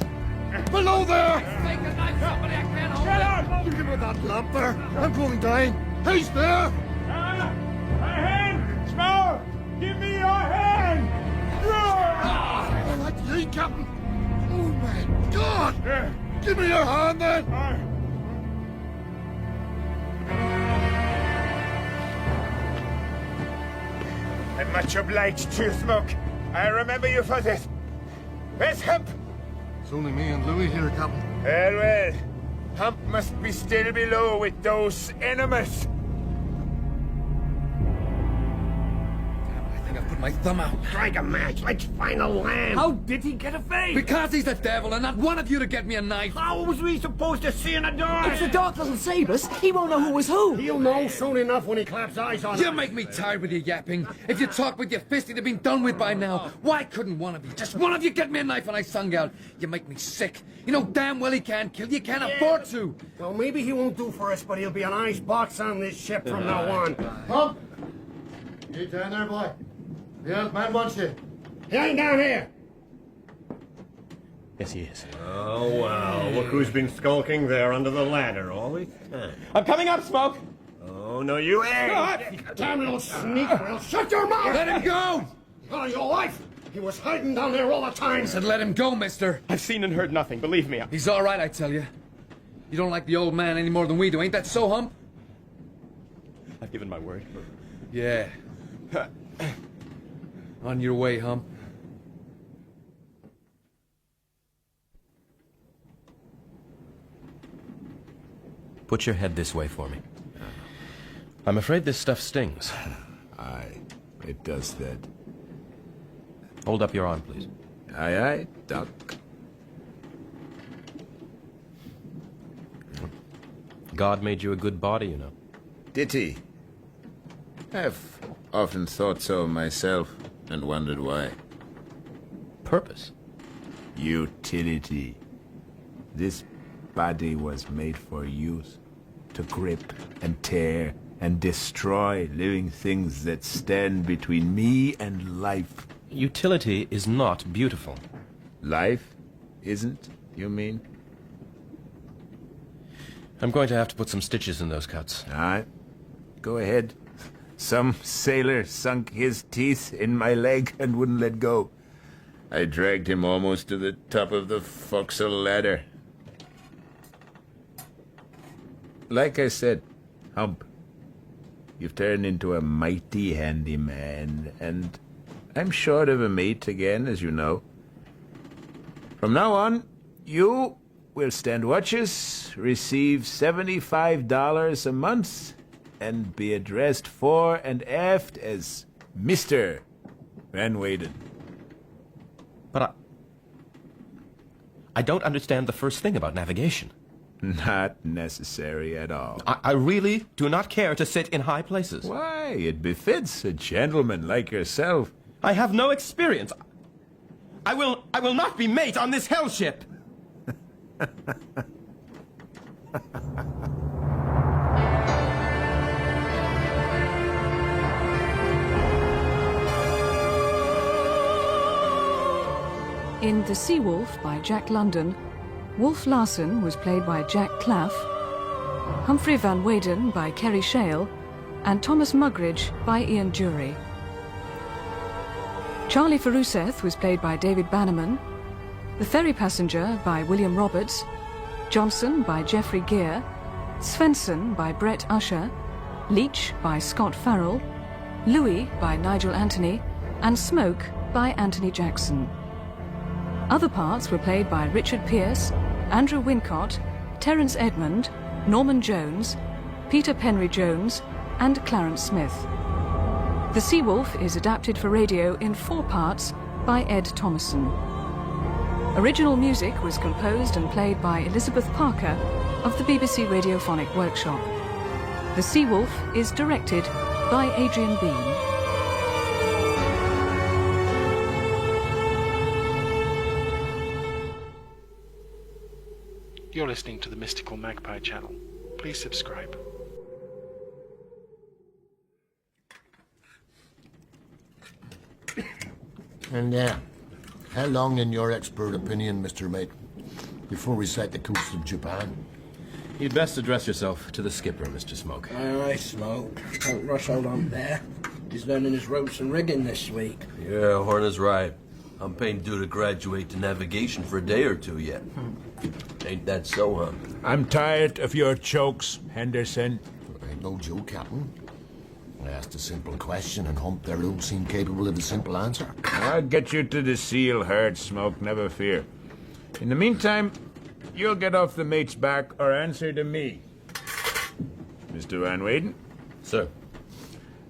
Below there!
Take a knife, somebody. I can't hold
Get
him.
up!
Give me that lamp there. I'm going down. He's there!
My hand! Smoke! Give me your hand!
Oh, that's you, Captain. Oh, my God! Give me your hand, then!
I'm much obliged to you, Smoke. I remember you for this. Where's Hump?
It's only me and Louis here, Captain.
Well. Hump must be still below with those enemies.
I put my thumb out.
Strike a match. Let's find a lamp.
How did he get a face? Because he's the devil and not one of you to get me a knife.
How was we supposed to see in the dark?
If the dark doesn't save us, he won't know who was who.
He'll know soon enough when he claps eyes on us.
You make me tired with your yapping. If you talk with your fist, you'd have been done with by now. Why couldn't one of you, just one of you, get me a knife and I sung out? You make me sick. You know damn well he can't kill. You can't afford to.
Well, maybe he won't do for us, but he'll be an ice box on this ship from now on.
Hump! You down there, boy? The old man wants you.
He ain't down here.
Yes, he is.
Oh, well, look who's been skulking there under the ladder all this time.
I'm coming up, Smoke!
Oh, no, you ain't.
Damn little sneak. Well, shut your mouth.
Let him go!
Oh, your life. He was hiding down there all the time.
I said let him go, mister.
I've seen and heard nothing, believe me.
He's all right, I tell you. You don't like the old man any more than we do, ain't that so, Hump?
I've given my word.
Yeah. On your way, Hump.
Put your head this way for me. I'm afraid this stuff stings.
Aye, it does that.
Hold up your arm, please.
Aye, aye, Doc.
God made you a good body, you know.
Did he? I've often thought so myself and wondered why.
Purpose?
Utility. This body was made for use. To grip and tear and destroy living things that stand between me and life.
Utility is not beautiful.
Life isn't, you mean?
I'm going to have to put some stitches in those cuts.
All right. Go ahead. Some sailor sunk his teeth in my leg and wouldn't let go. I dragged him almost to the top of the forecastle ladder. Like I said, Hump, you've turned into a mighty handy man, and I'm short of a mate again, as you know. From now on, you will stand watches, receive $75 a month, and be addressed fore and aft as Mr. Van Weyden.
But I don't understand the first thing about navigation.
Not necessary at all.
I really do not care to sit in high places.
Why, it befits a gentleman like yourself.
I have no experience. I will not be mate on this hell ship.
In The Sea Wolf by Jack London, Wolf Larsen was played by Jack Claff, Humphrey Van Weyden by Kerry Shale, and Thomas Mugridge by Ian Dury. Charlie Faruseth was played by David Bannerman, The Ferry Passenger by William Roberts, Johnson by Geoffrey Gear, Svensson by Brett Usher, Leach by Scott Farrell, Louis by Nigel Anthony, and Smoke by Anthony Jackson. Other parts were played by Richard Pearce, Andrew Wincott, Terence Edmond, Norman Jones, Peter Penry Jones, and Clarence Smith. The Sea Wolf is adapted for radio in 4 parts by Ed Thomason. Original music was composed and played by Elizabeth Parker of the BBC Radiophonic Workshop. The Sea Wolf is directed by Adrian Bean.
You're listening to the Mystical Magpie channel. Please subscribe.
And how long, in your expert opinion, Mr. Mate, before we sight the coast of Japan?
You'd best address yourself to the skipper, Mr. Smoke.
Aye, Smoke. Don't rush old on there. He's learning his ropes and rigging this week.
Yeah, Horner's right. I'm paying due to graduate to navigation for a day or two yet. Ain't that so, huh?
I'm tired of your chokes, Henderson.
Ain't no joke, Captain. I asked a simple question, and Hump there don't seem capable of a simple answer.
I'll get you to the seal herd, Smoke, never fear. In the meantime, you'll get off the mate's back or answer to me. Mr. Van Weyden?
Sir.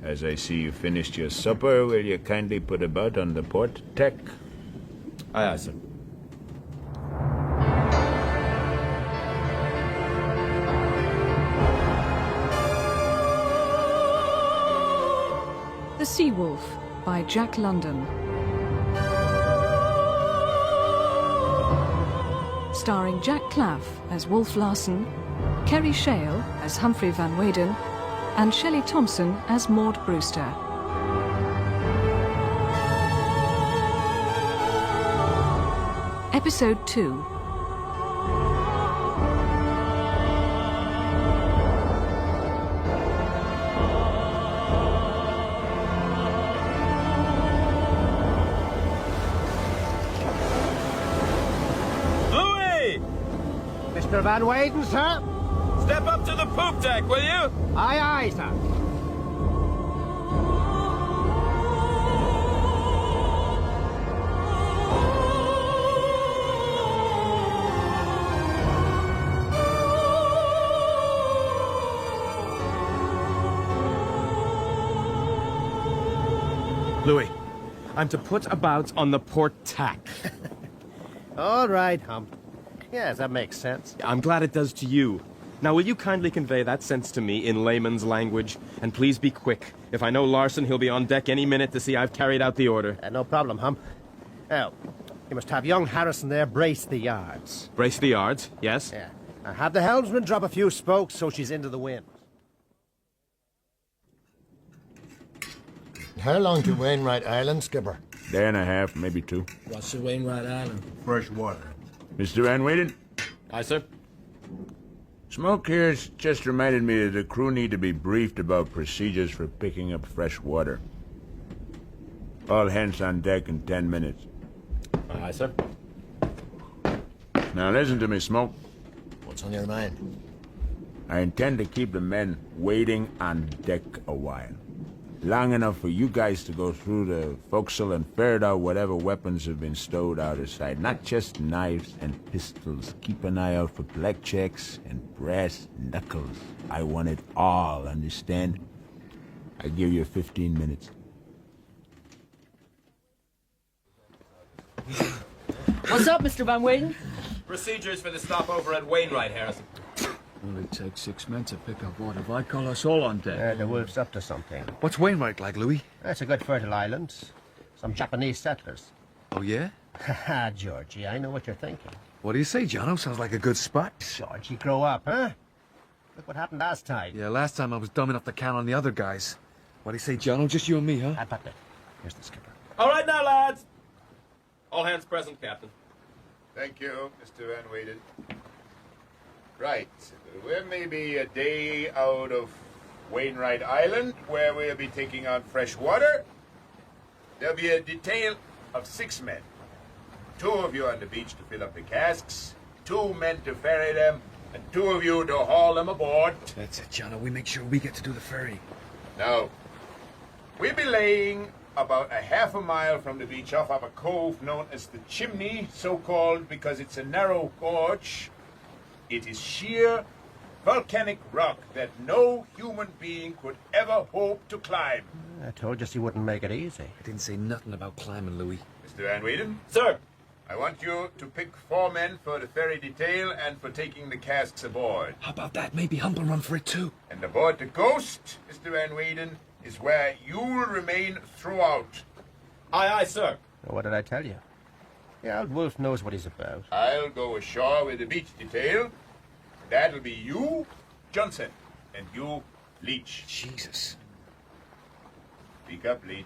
As I see you finished your supper, will you kindly put about on the port deck?
Aye, aye, sir.
The Sea Wolf by Jack London. Starring Jack Claff as Wolf Larsen, Kerry Shale as Humphrey Van Weyden, and Shelley Thompson as Maud Brewster. Episode 2.
Mr. Van Weyden, sir?
Step up to the poop deck, will you?
Aye, aye, sir.
Louis, I'm to put about on the port tack.
All right, Hump. Yes, that makes sense.
I'm glad it does to you. Now, will you kindly convey that sense to me in layman's language? And please be quick. If I know Larsen, he'll be on deck any minute to see I've carried out the order.
No problem, Hump. Now, you must have young Harrison there brace the yards.
Brace the yards, yes?
Yeah. Now, have the helmsman drop a few spokes so she's into the wind.
How long to Wainwright Island, Skipper?
Day and a half, maybe 2.
What's the Wainwright Island?
Fresh water.
Mr. Van Weyden?
Aye, sir.
Smoke here's just reminded me that the crew need to be briefed about procedures for picking up fresh water. All hands on deck in 10 minutes.
Aye, sir.
Now listen to me, Smoke.
What's on your mind?
I intend to keep the men waiting on deck a while. Long enough for you guys to go through the forecastle and ferret out whatever weapons have been stowed out of sight. Not just knives and pistols. Keep an eye out for blackjacks and brass knuckles. I want it all, understand? I give you 15 minutes.
What's up, Mr. Van Weyden?
Procedures for the stopover at Wainwright, Harrison.
Only takes 6 men to pick up what if I call us all on deck.
The Wolf's up to something.
What's Wainwright like, Louis?
That's a good fertile island. Some Japanese settlers.
Oh, yeah?
Haha, Georgie, I know what you're thinking.
What do you say, Jono? Sounds like a good spot.
Georgie, grow up, huh? Look what happened last time.
Yeah, last time I was dumb enough to count on the other guys. What do you say, Jono? Just you and me, huh?
Here's the skipper.
All right now, lads. All hands present, Captain.
Thank you, Mr. Van Weyden. Right. We're maybe a day out of Wainwright Island, where we'll be taking out fresh water. There'll be a detail of 6 men. 2 of you on the beach to fill up the casks, 2 men to ferry them, and 2 of you to haul them aboard.
That's it, Jono. We make sure we get to do the ferry.
Now, we'll be laying about a half a mile from the beach off of a cove known as the Chimney, so called because it's a narrow gorge. It is sheer volcanic rock that no human being could ever hope to climb.
I told you she wouldn't make it easy.
I didn't say nothing about climbing, Louis.
Mr. Van Weyden?
Sir.
I want you to pick 4 men for the ferry detail and for taking the casks aboard.
How about that? Maybe Hump will run for it, too.
And aboard the Ghost, Mr. Van Weyden, is where you'll remain throughout.
Aye, aye, sir.
What did I tell you? The old Wolf knows what he's about.
I'll go ashore with the beach detail. That'll be you, Johnson, and you, Leach.
Jesus.
Speak up, Leach.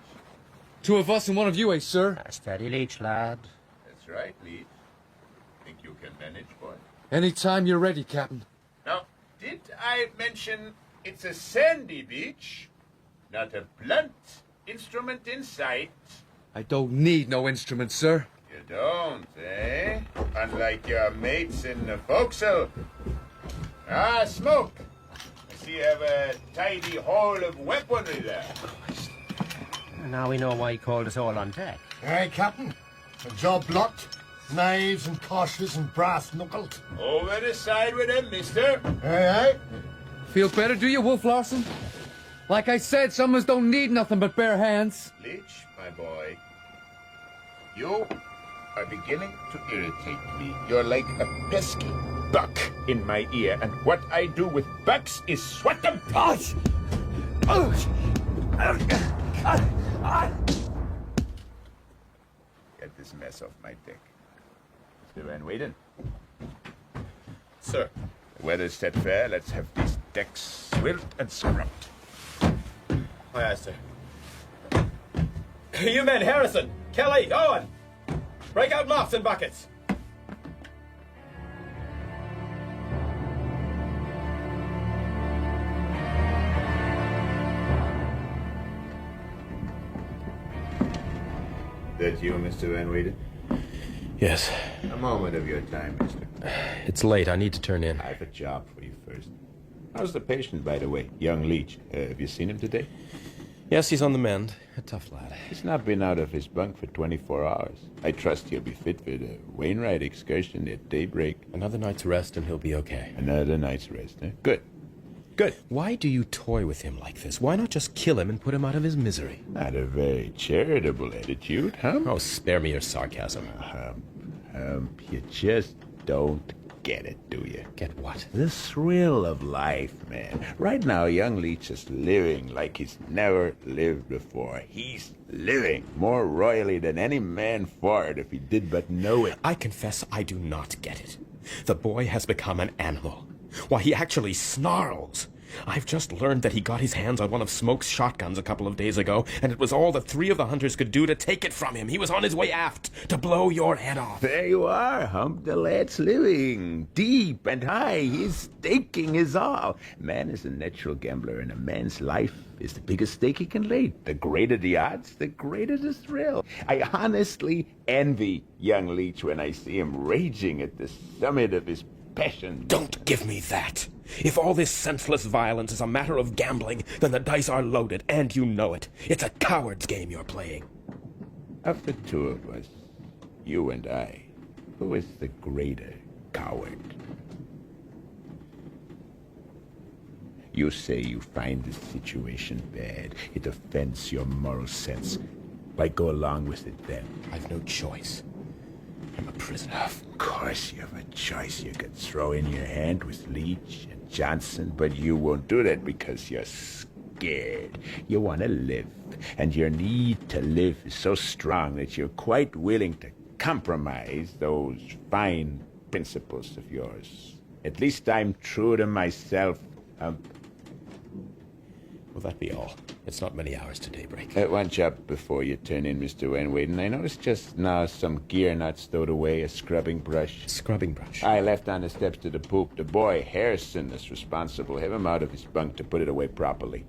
2 of us and 1 of you, sir?
Steady, Leach, lad.
That's right, Leach. Think you can manage, boy?
Anytime you're ready, Captain.
Now, did I mention it's a sandy beach? Not a blunt instrument in sight.
I don't need no instrument, sir.
You don't, eh? Unlike your mates in the forecastle. Ah, Smoke. I see you have a tidy haul of weaponry there.
Now we know why he called us all on deck.
Aye, Captain. The job blocked. Knives and cautious and brass knuckled.
Over the side with him, mister.
Aye, aye.
Feel better, do you, Wolf Larsen? Like I said, some of us don't need nothing but bare hands.
Leach, my boy, you are beginning to irritate me. You're like a pesky buck in my ear, and what I do with bucks is swat them. Get this mess off my deck. Mr. Van Weyden.
Sir.
The weather's set fair. Let's have these decks swilt and scrubbed.
Aye, aye, sir. You men, Harrison, Kelly, Owen! Break out mops and buckets!
That you, Mr. Van Weyden?
Yes.
A moment of your time, mister.
It's late. I need to turn in.
I have a job for you first. How's the patient, by the way? Young Leach. Have you seen him today?
Yes, he's on the mend. A tough lad.
He's not been out of his bunk for 24 hours. I trust he'll be fit for the Wainwright excursion at daybreak.
Another night's rest and he'll be okay.
Another night's rest, eh? Good. Good.
Why do you toy with him like this? Why not just kill him and put him out of his misery?
Not a very charitable attitude, Hump.
Oh, spare me your sarcasm.
Hump, you just don't get it, do you?
Get what?
The thrill of life, man. Right now, young Leach is living like he's never lived before. He's living more royally than any man for it if he did but know it.
I confess I do not get it. The boy has become an animal. Why, he actually snarls. I've just learned that he got his hands on one of Smoke's shotguns a couple of days ago, and it was all the 3 of the hunters could do to take it from him. He was on his way aft to blow your head off.
There you are, Hump. The lad's living deep and high. He's staking his all. Man is a natural gambler, and a man's life is the biggest stake he can lay. The greater the odds, the greater the thrill. I honestly envy young Leach when I see him raging at the summit of his passion.
Don't give me that. If all this senseless violence is a matter of gambling, then the dice are loaded, and you know it. It's a coward's game you're playing.
Of the 2 of us, you and I, who is the greater coward? You say you find the situation bad. It offends your moral sense. Why go along with it then?
I've no choice. I'm a prisoner.
Of course you have a choice. You could throw in your hand with Leach and Johnson, but you won't do that because you're scared. You want to live, and your need to live is so strong that you're quite willing to compromise those fine principles of yours. At least I'm true to myself.
Will that be all? It's not many hours to daybreak.
One job before you turn in, Mr. Van Weyden. I noticed just now some gear not stowed away, a scrubbing brush.
Scrubbing brush?
I left on the steps to the poop. The boy, Harrison, is responsible. Have him out of his bunk to put it away properly.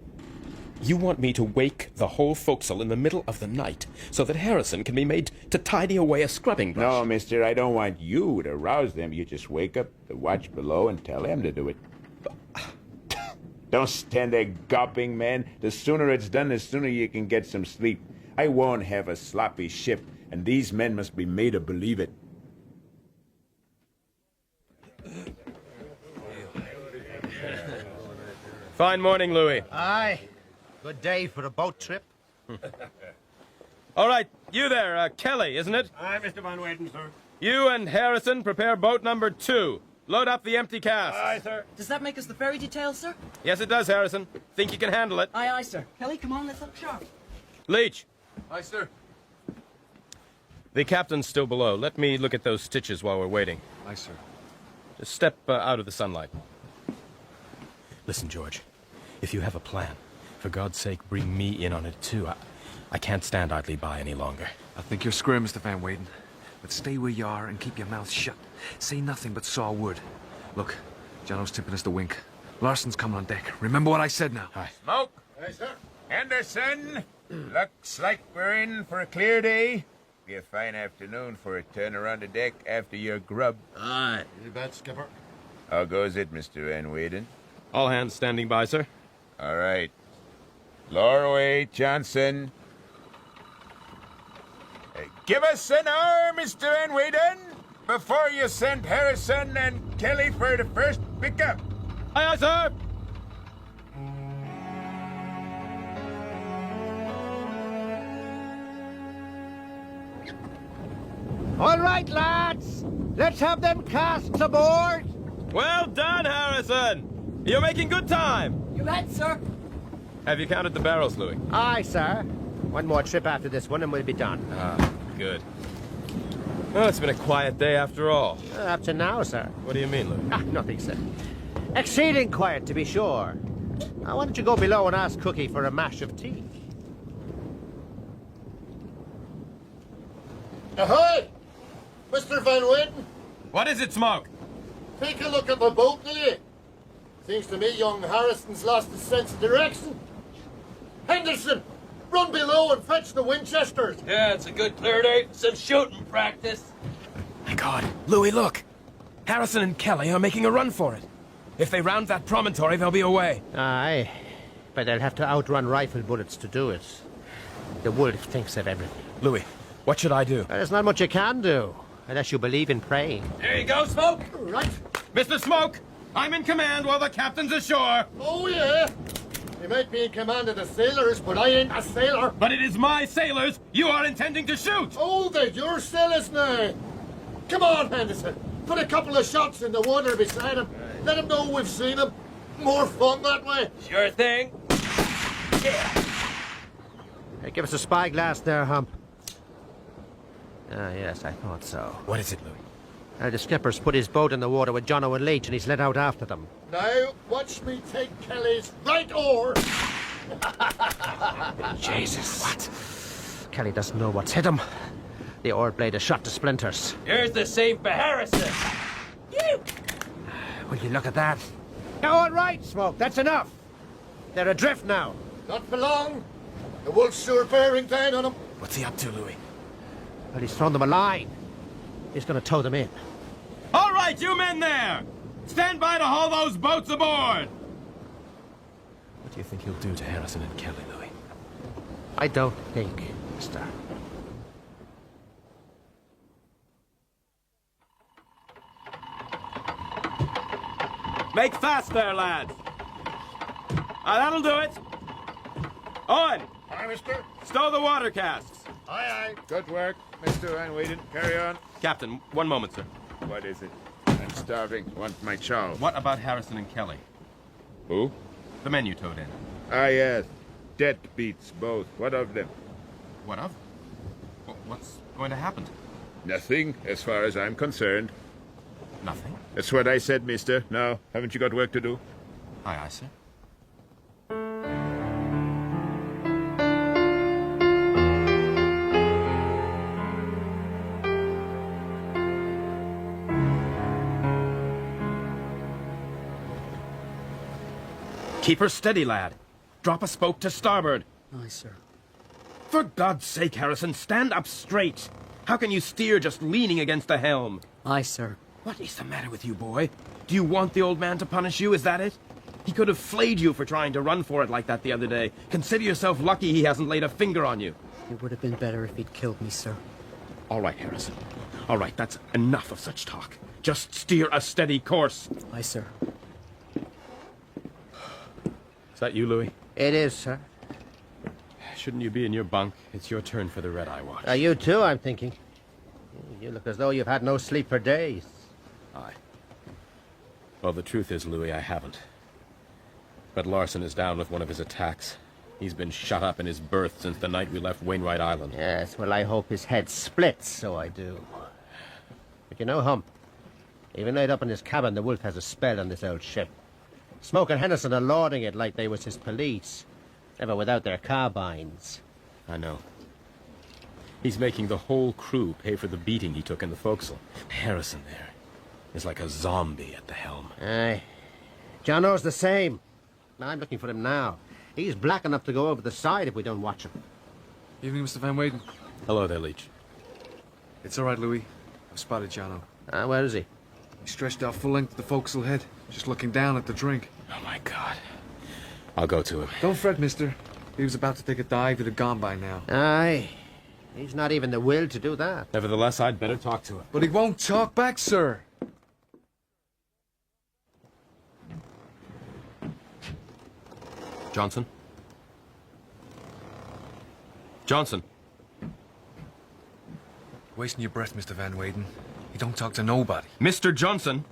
You want me to wake the whole forecastle in the middle of the night so that Harrison can be made to tidy away a scrubbing brush?
No, mister, I don't want you to rouse them. You just wake up the watch below and tell them to do it. Don't stand there gawping, man. The sooner it's done, the sooner you can get some sleep. I won't have a sloppy ship, and these men must be made to believe it.
Fine morning, Louis.
Aye. Good day for a boat trip.
All right, you there, Kelly, isn't it?
Aye, Mr. Van Weyden, sir.
You and Harrison prepare boat number 2. Load up the empty casks.
Aye, sir.
Does that make us the ferry detail, sir?
Yes, it does, Harrison. Think you can handle it?
Aye, aye, sir. Kelly, come on, let's look sharp.
Leach.
Aye, sir.
The captain's still below. Let me look at those stitches while we're waiting.
Aye, sir.
Just step out of the sunlight. Listen, George. If you have a plan, for God's sake, bring me in on it, too. I can't stand idly by any longer.
I think you're square, Mr. Van Weyden. But stay where you are and keep your mouth shut. Say nothing but saw wood. Look, Jono's tipping us the wink. Larson's coming on deck. Remember what I said now.
Aye.
Smoke!
Aye, sir.
Anderson! Looks like we're in for a clear day. Be a fine afternoon for a turn around the deck after your grub.
Aye. You bet, Skipper.
How goes it, Mr. Van Weyden?
All hands standing by, sir.
All right. Lower away, Johnson. Give us an hour, Mr. Van Weyden, before you send Harrison and Kelly for the first pickup.
Aye, aye, sir.
All right, lads. Let's have them casks aboard.
Well done, Harrison. You're making good time.
You bet, sir.
Have you counted the barrels, Louis?
Aye, sir. One more trip after this one and we'll be done.
Ah, good. Well, it's been a quiet day after all.
Up to now, sir.
What do you mean, Louis?
Nothing, sir. Exceeding quiet, to be sure. Now, why don't you go below and ask Cookie for a mash of tea?
Ahoy! Mr. Van Weyden,
What is it, Smoke?
take a look at the boat, will you? Seems to me young Harrison's lost his sense of direction. Henderson, run below and fetch the Winchesters.
Yeah, it's a good clear day. Some shooting practice.
My God. Louis, look. Harrison and Kelly are making a run for it. If they round that promontory, they'll be away.
Aye, but they'll have to outrun rifle bullets to do it. The wolf thinks of everything.
Louis, what should I do?
There's not much you can do, unless you believe in praying.
There you go, Smoke.
Right.
Mr. Smoke, I'm in command while the captain's ashore.
Oh, yeah. You might be in command of the sailors, but I ain't a sailor.
But it is my sailors you are intending to shoot.
Oh, they're your sailors now. Come on, Henderson. Put a couple of shots in the water beside him. Let them know we've seen him. More fun that way.
Sure thing. Yeah.
Hey, give us a spyglass there, Hump. Ah, yes, I thought so.
What is it, Louis?
The skipper's put his boat in the water with Jono and Leach, and he's let out after them.
Now, watch me take Kelly's right oar.
Jesus. What? Kelly doesn't know what's hit him. The oar blade is shot to splinters.
Here's the same for Harrison. You.
Will you look at that? All right, Smoke, that's enough. They're adrift now.
Not for long. The wolf's sure bearing down on him.
What's he up to, Louis?
Well, he's thrown them a line. He's going to tow them in.
All right, you men there! Stand by to haul those boats aboard! What do you think he'll do to Harrison and Kelly, Louis?
I don't think, mister.
Make fast there, lads. That'll do it. On!
Aye, mister.
Stow the water casks.
Aye, aye.
Good work, Mr. Van Weyden. Carry on.
Captain, one moment, sir.
What is it? I'm starving. Want my chow.
What about Harrison and Kelly?
Who?
The men you towed in.
Ah, yes. Deadbeats, both. What of them?
What of? What's going to happen?
Nothing, as far as I'm concerned.
Nothing?
That's what I said, mister. Now, haven't you got work to do?
Aye, aye, sir. Keep her steady, lad. Drop a spoke to starboard.
Aye, sir.
For God's sake, Harrison, stand up straight. How can you steer just leaning against the helm?
Aye, sir.
What is the matter with you, boy? Do you want the old man to punish you, is that it? He could have flayed you for trying to run for it like that the other day. Consider yourself lucky he hasn't laid a finger on you.
It would have been better if he'd killed me, sir.
All right, Harrison. All right, that's enough of such talk. Just steer a steady course.
Aye, sir.
Is that you, Louis?
It is, sir.
Shouldn't you be in your bunk? It's your turn for the red-eye watch.
You too, I'm thinking. You look as though you've had no sleep for days.
Aye. Well, the truth is, Louis, I haven't. But Larsen is down with one of his attacks. He's been shut up in his berth since the night we left Wainwright Island.
Yes, well, I hope his head splits, so I do. But you know, Hump, even laid up in his cabin, the Wolf has a spell on this old ship. Smoke and Henderson are lauding it like they was his police. Never without their carbines.
I know. He's making the whole crew pay for the beating he took in the forecastle. Harrison there is like a zombie at the helm.
Aye. Jono's the same. I'm looking for him now. He's black enough to go over the side if we don't watch him.
Evening, Mr. Van Weyden.
Hello there, Leach.
It's all right, Louis. I've spotted Jono.
Where is he?
He's stretched out full length of the forecastle head, just looking down at the drink.
Oh, my God. I'll go to him.
Don't fret, mister. He was about to take a dive, he'd have gone by now.
Aye. He's not even the will to do that.
Nevertheless, I'd better talk to him.
But he won't talk back, sir.
Johnson? Johnson?
Wasting your breath, Mr. Van Weyden. You don't talk to nobody.
Mr. Johnson?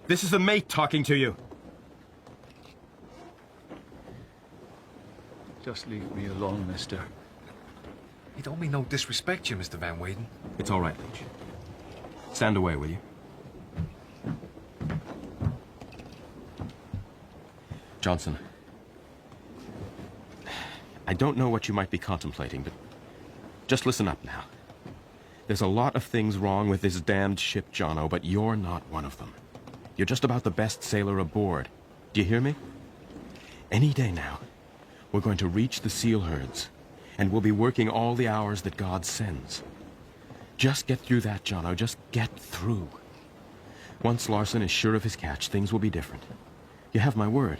This is the mate talking to you.
Just leave me alone, mister.
He don't mean no disrespect to you, Mr. Van Weyden.
It's all right, Leach. Stand away, will you? Johnson. I don't know what you might be contemplating, but just listen up now. There's a lot of things wrong with this damned ship, Jono, but you're not one of them. You're just about the best sailor aboard. Do you hear me? Any day now, we're going to reach the seal herds, and we'll be working all the hours that God sends. Just get through that, Jono. Just get through. Once Larsen is sure of his catch, things will be different. You have my word.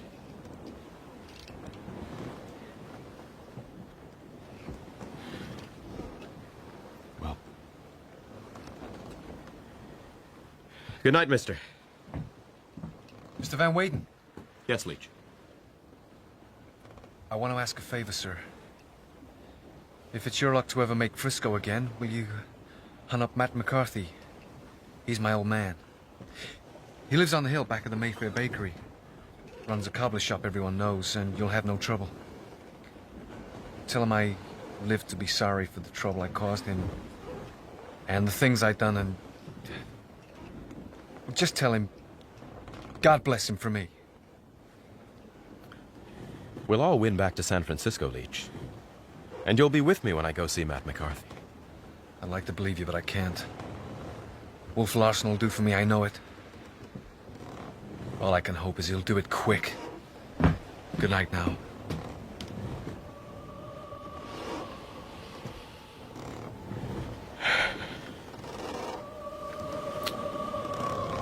Well. Good night, mister.
Mr. Van Weyden.
Yes, Leach.
I want to ask a favor, sir. If it's your luck to ever make Frisco again, will you hunt up Matt McCarthy? He's my old man. He lives on the hill back of the Mayfair Bakery. Runs a cobbler shop everyone knows, and you'll have no trouble. Tell him I lived to be sorry for the trouble I caused him, and the things I done, and just tell him, God bless him for me.
We'll all win back to San Francisco, Leach. And you'll be with me when I go see Matt McCarthy.
I'd like to believe you, but I can't. Wolf Larsen will do for me, I know it. All I can hope is he'll do it quick. Good night now.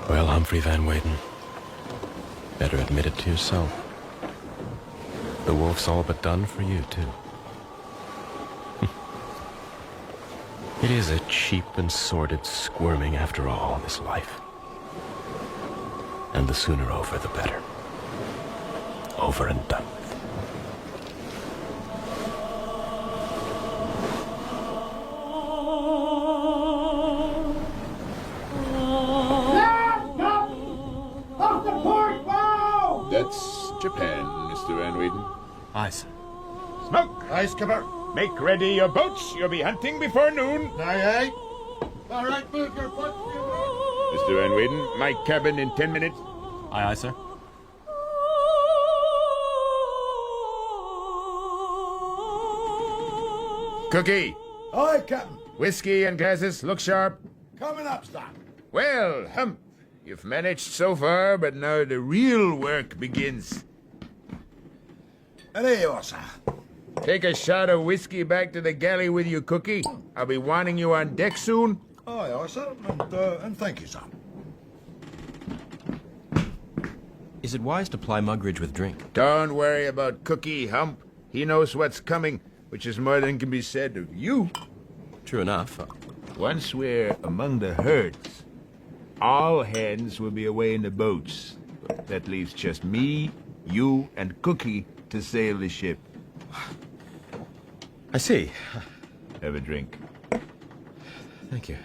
Well, Humphrey Van Weyden, better admit it to yourself. The wolf's all but done for you, too. It is a cheap and sordid squirming after all, this life. And the sooner over, the better. Over and done with.
Oh
Aye, sir.
Smoke!
Aye, skipper.
Make ready your boats. You'll be hunting before noon.
Aye, aye. All right, move your butt.
Mr. Van Weyden, my cabin in 10 minutes.
Aye, aye, sir.
Cookie,
Aye, Captain.
whiskey and glasses. Look sharp.
Coming up, sir.
Well, Hump, you've managed so far, but now the real work begins.
And here you are, sir.
Take a shot of whiskey back to the galley with you, Cookie. I'll be wanting you on deck soon.
Aye, aye, sir. And thank you, sir.
Is it wise to ply Mugridge with drink?
Don't worry about Cookie, Hump. He knows what's coming, which is more than can be said of you.
True enough.
Once we're among the herds, all hands will be away in the boats. That leaves just me, you, and Cookie to sail the ship.
I see.
Have a drink.
Thank you.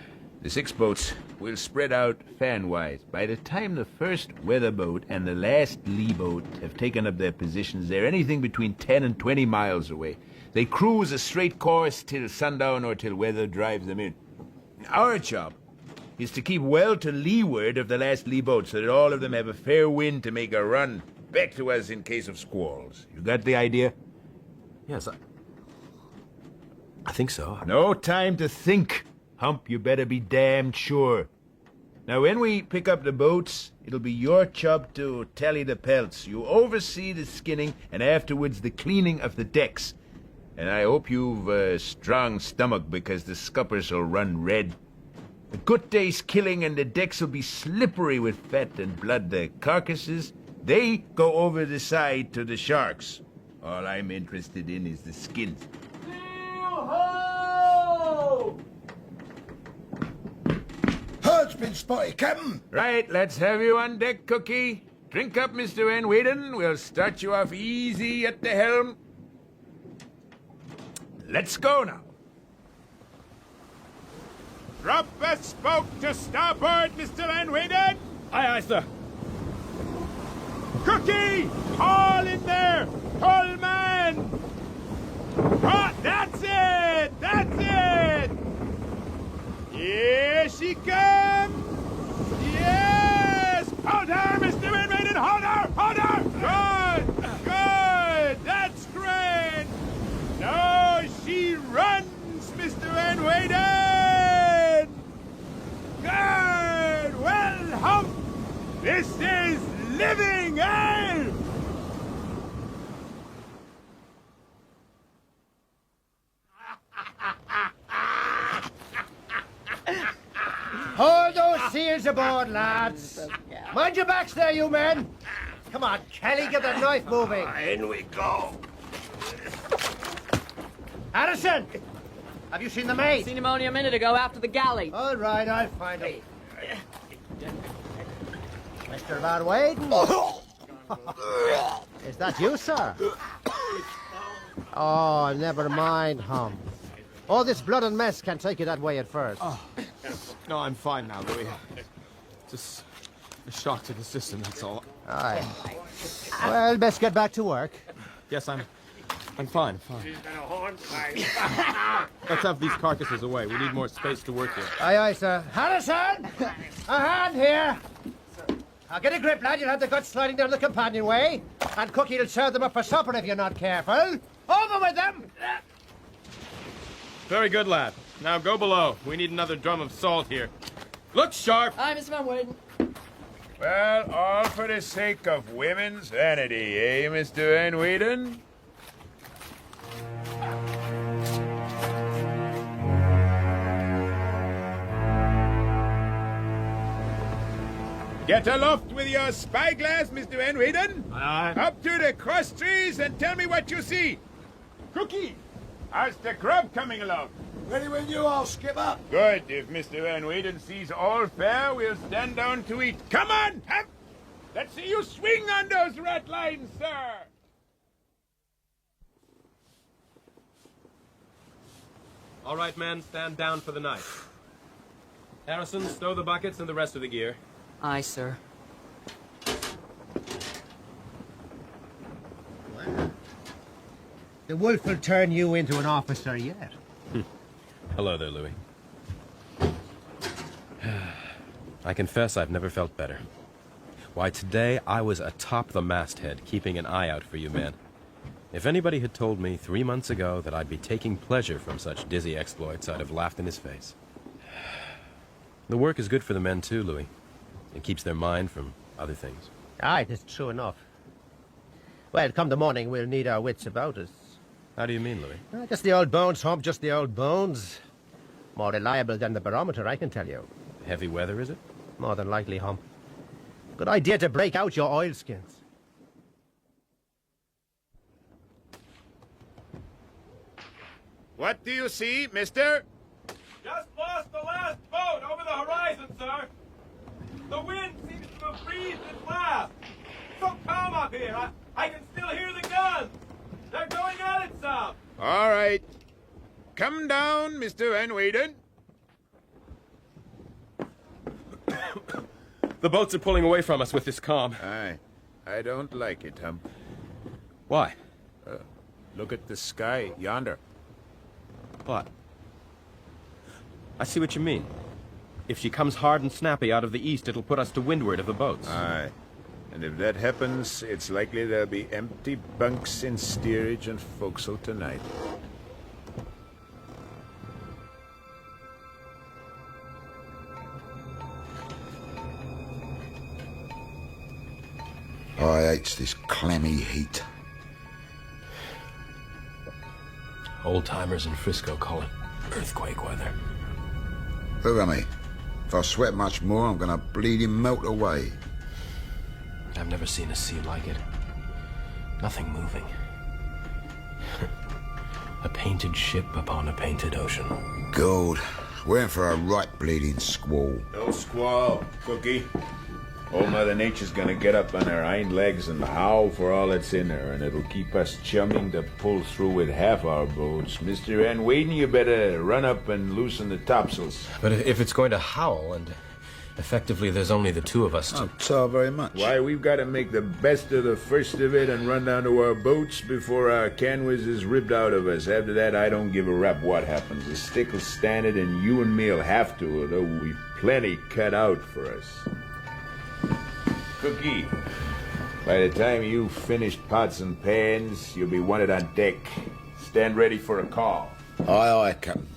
The 6 boats will spread out fan-wise. By the time the first weather boat and the last lee boat have taken up their positions, they're anything between 10 and 20 miles away. They cruise a straight course till sundown or till weather drives them in. Our job is to keep well to leeward of the last lee boat so that all of them have a fair wind to make a run back to us in case of squalls. You got the idea?
Yes, I think so.
No time to think. Hump, you better be damned sure. Now, when we pick up the boats, it'll be your job to tally the pelts. You oversee the skinning and afterwards the cleaning of the decks. And I hope you've a strong stomach because the scuppers will run red. A good day's killing and the decks will be slippery with fat and blood. The carcasses, they go over the side to the sharks. All I'm interested in is the skins.
Herd's been spotted, Captain.
Right, let's have you on deck, Cookie. Drink up, Mr. Van Weyden. We'll start you off easy at the helm. Let's go now.
Drop a spoke to starboard, Mr. Van Weyden.
Aye, aye, sir.
Cookie! All in there! Pull man! Oh, that's it! That's it! Here she comes! Yes! Hold her, Mr. Van Weyden! Hold her! Hold her! Good! Good! That's great! Now she runs, Mr. Van Weyden! Good! Well, Hump! This is living, eh?
Hold those seals aboard, lads. Mind your backs there, you men. Come on, Kelly, get that knife moving.
In we go.
Harrison, have you seen the mate?
Seen him only a minute ago after the galley.
All right, I'll find him. Mr. Van Weyden. Is that you, sir? Oh, never mind, Hum. All this blood and mess can't take you that way at first.
Oh. No, I'm fine now, Louis. Just a shock to the system, that's all.
Aye. Well, best get back to work.
Yes, I'm fine, fine. Let's have these carcasses away. We need more space to work here.
Aye, aye, sir. Harrison! A hand here! Now get a grip, lad. You'll have the guts sliding down the companionway. And Cookie will serve them up for supper if you're not careful. Over with them!
Very good, lad. Now go below. We need another drum of salt here. Look sharp!
Aye, Mr. Van Weyden.
Well, all for the sake of women's vanity, eh, Mr. Van Weyden? Get aloft with your spyglass, Mr. Van Weyden.
Aye.
Up to the cross trees and tell me what you see.
Cookie, how's the grub coming along?
Ready when you are, skipper.
Good. If Mr. Van Weyden sees all fair, we'll stand down to eat. Come on, Hap! Let's see you swing on those rat lines, sir!
All right, men, stand down for the night. Harrison, stow the buckets and the rest of the gear.
Aye, sir.
The wolf will turn you into an officer yet.
Hello there, Louis. I confess I've never felt better. Why, today I was atop the masthead, keeping an eye out for you men. If anybody had told me 3 months ago that I'd be taking pleasure from such dizzy exploits, I'd have laughed in his face. The work is good for the men too, Louis. It keeps their mind from other things.
Aye, that's true enough. Well, come the morning, we'll need our wits about us.
How do you mean, Louis?
Just the old bones, Hump, just the old bones. More reliable than the barometer, I can tell you.
Heavy weather, is it?
More than likely, Hump. Good idea to break out your oilskins.
What do you see, mister?
Just lost the last boat over the horizon, sir. The wind seems to have breathed its last. So calm up here. I can still hear the guns. They're going at it some.
All right. Come down, Mr. Van Weyden.
The boats are pulling away from us with this calm.
Aye. I don't like it, Hump.
Why?
Look at the sky yonder.
What? I see what you mean. If she comes hard and snappy out of the east, it'll put us to windward of the boats.
Aye. And if that happens, it's likely there'll be empty bunks in steerage and forecastle tonight.
I hates this clammy heat.
Old-timers in Frisco call it earthquake weather.
Look at me. If I sweat much more, I'm gonna bleeding melt away.
I've never seen a sea like it. Nothing moving. A painted ship upon a painted ocean.
God, we're in for a right bleeding squall.
No squall, Cookie. Old Mother Nature's gonna get up on her hind legs and howl for all that's in her, and it'll keep us chumming to pull through with half our boats. Mr. Van Weyden, you better run up and loosen the topsails.
But if it's going to howl, and effectively there's only the two of us to...
So very much.
Why, we've got to make the best of the first of it and run down to our boats before our canvas is ripped out of us. After that, I don't give a rap what happens. The stick will stand it, and you and me'll have to, although we've plenty cut out for us. Cookie, by the time you've finished pots and pans, you'll be wanted on deck. Stand ready for a call.
Aye, aye, Captain.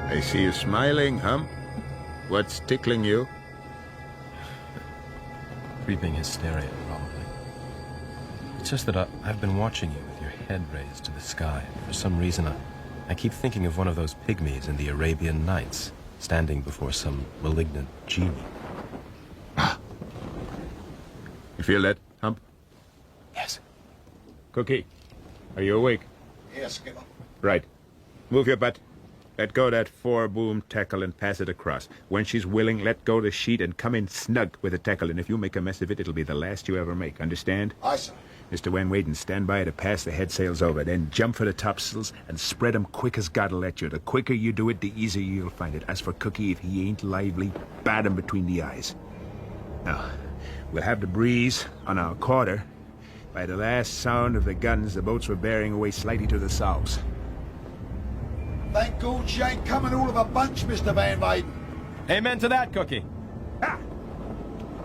I see you smiling, Hump. What's tickling you?
Creeping hysteria, probably. It's just that I've been watching you with your head raised to the sky. For some reason, I keep thinking of one of those pygmies in the Arabian Nights, standing before some malignant genie.
You feel that, Hump?
Yes.
Cookie, are you awake?
Yes, Skipper.
Right. Move your butt. Let go that fore-boom tackle and pass it across. When she's willing, let go the sheet and come in snug with the tackle, and if you make a mess of it, it'll be the last you ever make. Understand?
Aye, sir.
Mr. Van Weyden, stand by to pass the head sails over, then jump for the topsails and spread 'em quick as God'll let you. The quicker you do it, the easier you'll find it. As for Cookie, if he ain't lively, bat him between the eyes. Now, we'll have the breeze on our quarter. By the last sound of the guns, the boats were bearing away slightly to the south.
Thank God she ain't coming all of a bunch, Mr. Van Weyden.
Amen to that, Cookie.
Ah!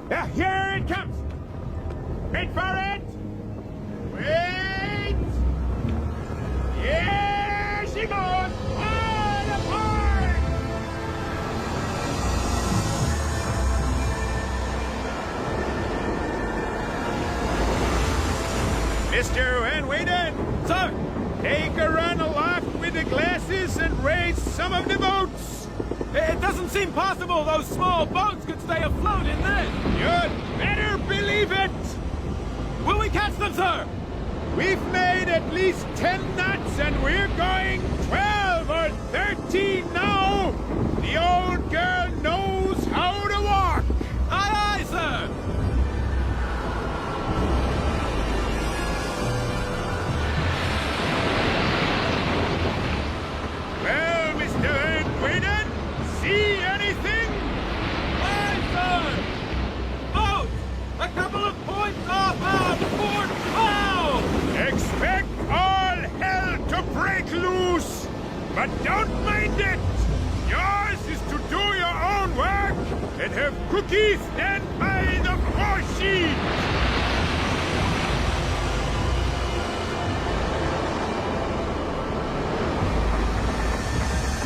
Yeah, here it comes! Wait for it! Wait! Here she goes! All apart! Mr. Van Weyden!
Sir!
Take a run aloft with the glasses and raise some of the boats!
It doesn't seem possible those small boats could stay afloat in this!
You'd better believe it!
Will we catch them, sir?
We've made at least 10 knots, and we're going 12 or 13 now! The old girl knows how to walk!
Aye, aye, sir!
Well, Mr. Van have cookies. Stand by the foresheet.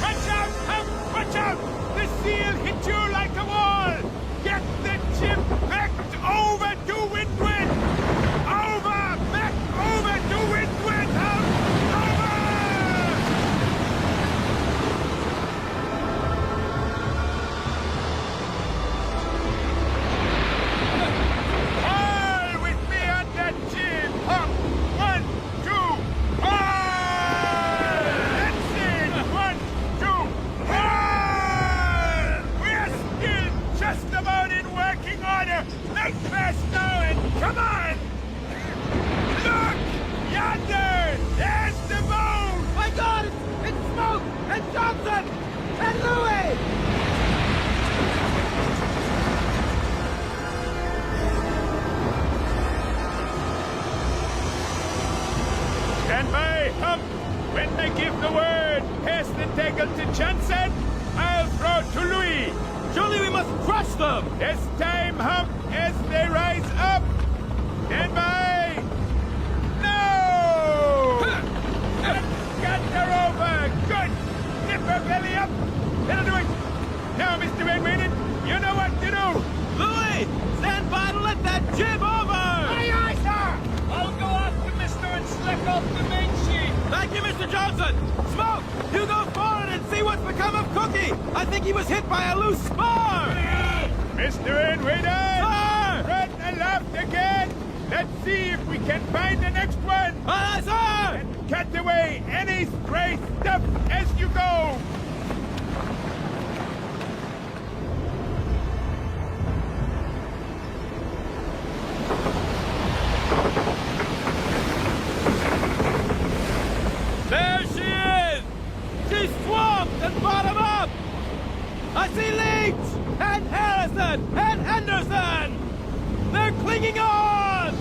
Watch out, Hump! Watch out! The seal hit you like a wall. Get the chip back over to windward. Over! Back over to windward, Hump! All with me on that jib! Up! 1, 2, all! That's it! 1, 2, all! We're still just about in working order! Make fast now and come on! Look! Yonder! There's the boat!
My God! It's Smoke! And Johnson! And Louis!
Stand by, Hump! When they give the word, pass the tackle to Johnson. I'll throw to Louis. Surely we must crush them! This time, Hump, as they rise up. Stand by! No! Got her over! Good! Nip her belly up! That'll do it! Now, Mr. Van Weyden, you know what to do! Louis! Stand by to let that jib over! Aye, aye, sir! I'll go after Mr. and slick off the main sheet! Thank you, Mr. Johnson! Smoke! You go forward and see what's become of Cookie! I think he was hit by a loose spar! Mr. Van Weyden! Sir! Run aloft again! Let's see if we can find the next one! Aye, sir! And cut away any stray stuff as you go! There she is! She's swamped and bottom up! I see Leach! And Harrison! And Henderson! They're clinging on!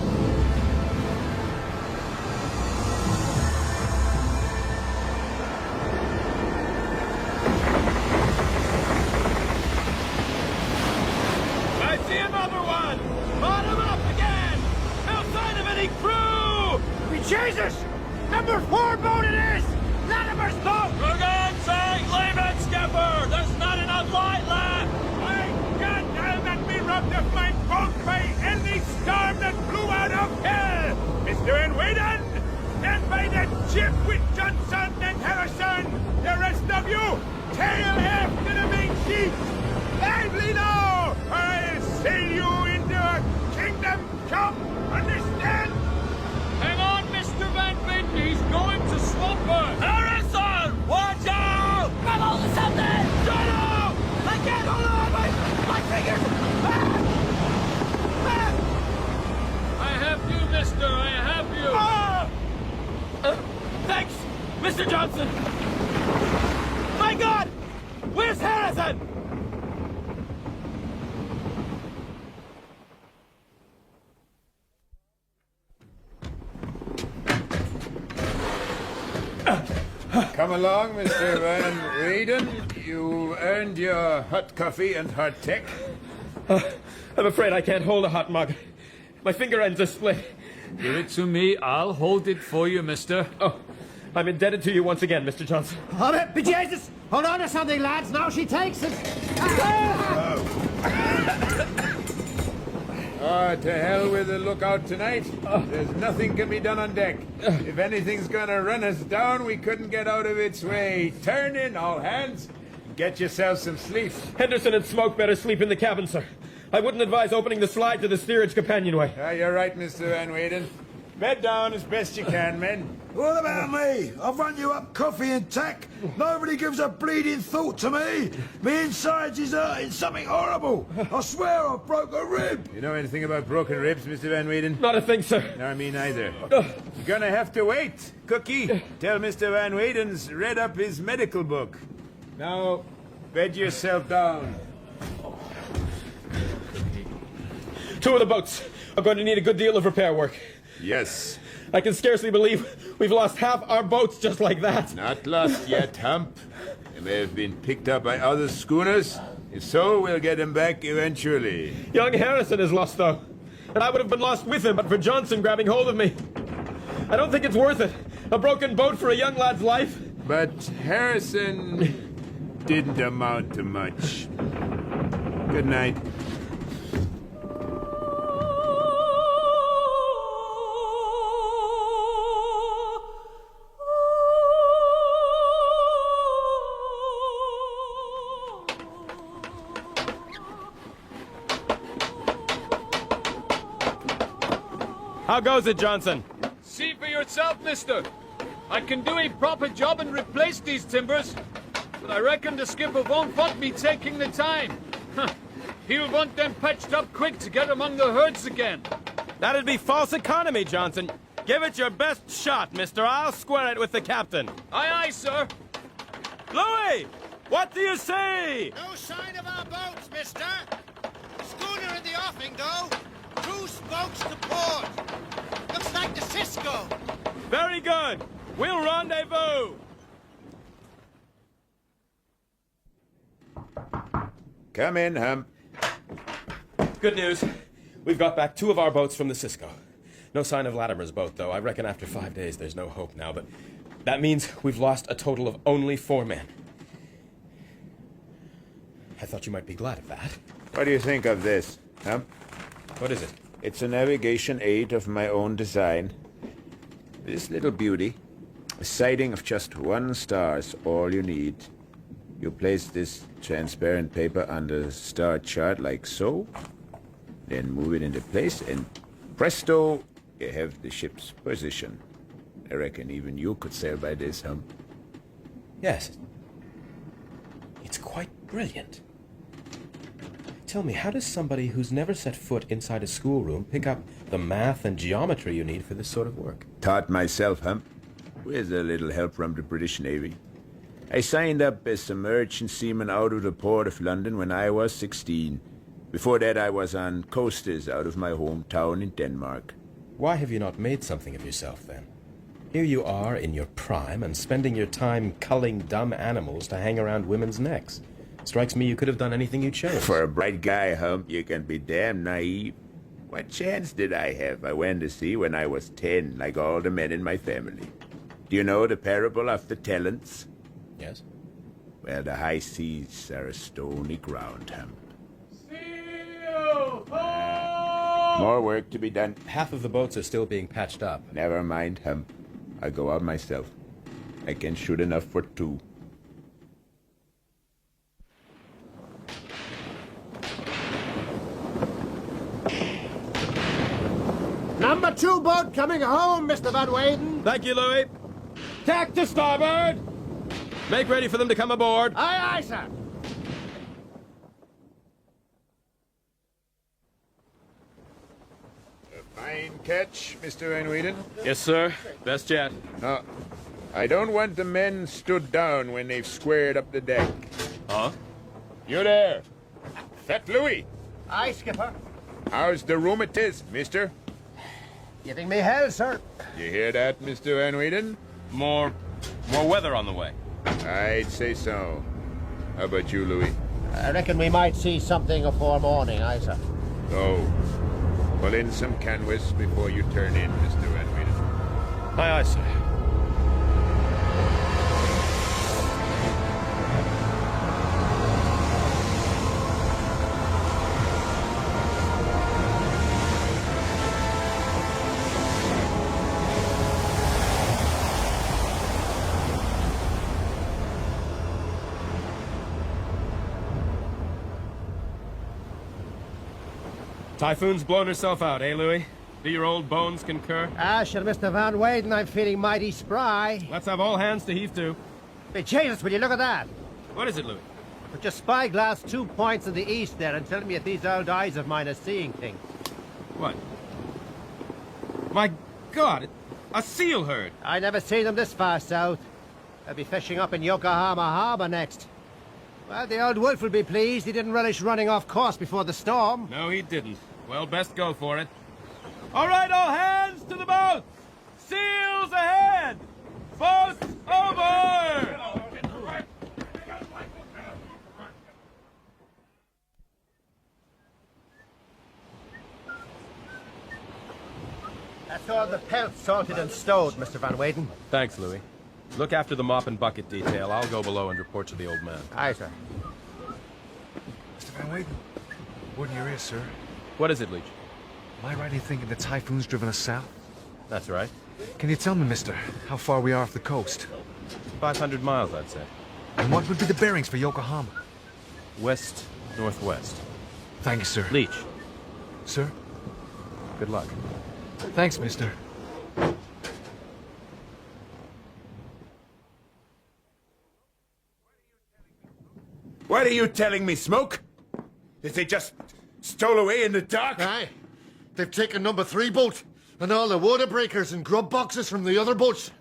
I see another one! Bottom up again! No sign of any crew! Jesus! Number 4 boat it is! Latimer's boat! For God's sake, leave it, skipper! There's not enough light left! My God, I'll not be robbed of my boat by any storm that blew out of hell! Mr. Van Weyden, stand by that ship with Johnson and Harrison! The rest of you, tail after the main sheet! Lively now, or I'll sail you into a kingdom come! Understand? Hang on, Mr. Van Weyden, he's going to swamp us! Harrison! Watch out! Grab hold of something! Jono! I can't hold on! My fingers! I have you, mister, I have you! Thanks, Mr. Johnson! My God! Where's Harrison?
Come along, Mr. Van Weyden. You earned your hot coffee and hot tech.
I'm afraid I can't hold a hot mug. My finger ends are split.
Give it to me. I'll hold it for you, mister.
Oh, I'm indebted to you once again, Mr. Johnson.
Hold it, bejesus! Hold on to something, lads. Now she takes it.
To hell with the lookout tonight. There's nothing can be done on deck. If anything's gonna run us down, we couldn't get out of its way. Turn in, all hands. Get yourself some sleep.
Henderson and Smoke better sleep in the cabin, sir. I wouldn't advise opening the slide to the steerage companionway.
You're right, Mr. Van Weyden. Bed down as best you can, men.
What about me? I've run you up coffee and tack. Nobody gives a bleeding thought to me. Me insides is hurting something horrible. I swear I've broke a rib.
You know anything about broken ribs, Mr. Van Weyden?
Not a thing, sir.
Nor me neither. You're gonna have to wait. Cookie, tell Mr. Van Weyden's read up his medical book. Now, bed yourself down.
2 of the boats are going to need a good deal of repair work.
Yes.
I can scarcely believe we've lost half our boats just like that.
Not lost yet, Hump. They may have been picked up by other schooners, So we'll get him back eventually.
Young Harrison is lost, though. And I would have been lost with him, but for Johnson grabbing hold of me. I don't think it's worth it. A broken boat for a young lad's life.
But Harrison didn't amount to much. Good night.
How goes it, Johnson?
See for yourself, mister. I can do a proper job and replace these timbers, but I reckon the skipper won't want me taking the time. He'll want them patched up quick to get among the herds again.
That'd be false economy, Johnson. Give it your best shot, mister. I'll square it with the captain.
Aye, aye, sir.
Louis! What do you say?
No sign of our boats, mister. Schooner in the offing, though. 2 spokes to port. Looks like the Cisco.
Very good. We'll rendezvous.
Come in, Hump.
Good news. We've got back 2 of our boats from the Cisco. No sign of Latimer's boat, though. I reckon after 5 days there's no hope now, but that means we've lost a total of only 4 men. I thought you might be glad of that.
What do you think of this, Hump?
What is it?
It's a navigation aid of my own design. This little beauty, a sighting of just 1 star is all you need. You place this transparent paper on the star chart like so, then move it into place, and presto, you have the ship's position. I reckon even you could sail by this, Hump.
Yes. It's quite brilliant. Tell me, how does somebody who's never set foot inside a schoolroom pick up the math and geometry you need for this sort of work?
Taught myself, Hump, with a little help from the British Navy. I signed up as a merchant seaman out of the port of London when I was 16. Before that, I was on coasters out of my hometown in Denmark.
Why have you not made something of yourself, then? Here you are in your prime and spending your time culling dumb animals to hang around women's necks. Strikes me you could have done anything you chose.
For a bright guy, Hump, you can be damn naive. What chance did I have? I went to sea when I was 10, like all the men in my family. Do you know the parable of the talents?
Yes.
Well, the high seas are a stony ground, Hump. More work to be done.
Half of the boats are still being patched up.
Never mind, Hump. I'll go out myself. I can shoot enough for 2.
Number 2 boat coming home, Mr. Van Weyden.
Thank you, Louis.
Tack to starboard.
Make ready for them to come aboard.
Aye, aye, sir.
A fine catch, Mr. Van Weyden.
Yes, sir. Best yet.
No, I don't want the men stood down when they've squared up the deck.
Huh?
You there, Fat Louis.
Aye, skipper.
How's the rheumatiz, mister?
Giving me hell, sir.
You hear that, Mr. Van Weyden?
More weather on the way.
I'd say so. How about you, Louis?
I reckon we might see something afore morning, aye, sir.
Oh, pull in some canvas before you turn in, Mr. Van Weyden.
Aye, aye, sir. Typhoon's blown herself out, eh, Louis? Do your old bones concur?
Ah, sure, Mr. Van Weyden, I'm feeling mighty spry.
Let's have all hands to heave to.
Hey, Jesus, will you look at that?
What is it, Louis?
Put your spyglass 2 points in the east there and tell me if these old eyes of mine are seeing things.
What? My God, a seal herd.
I never seen them this far south. They'll be fishing up in Yokohama Harbor next. Well, the old wolf will be pleased. He didn't relish running off course before the storm.
No, he didn't. Well, best go for it. All right, all hands to the boats! Seals ahead! Boats over!
That's all the pelt salted and stowed, Mr. Van Weyden.
Thanks, Louis. Look after the mop and bucket detail. I'll go below and report to the old man.
Aye, sir.
Mr. Van Weyden, word in your ear, sir.
What is it, Leach?
Am I right in thinking the typhoon's driven us south?
That's right.
Can you tell me, mister, how far we are off the coast?
500 miles, I'd say.
And what would be the bearings for Yokohama?
West-northwest.
Thank you, sir.
Leach.
Sir?
Good luck.
Thanks, mister.
What are you telling me, Smoke? That they just stole away in the dark?
Aye. They've taken number 3 boat and all the water breakers and grub boxes from the other boats.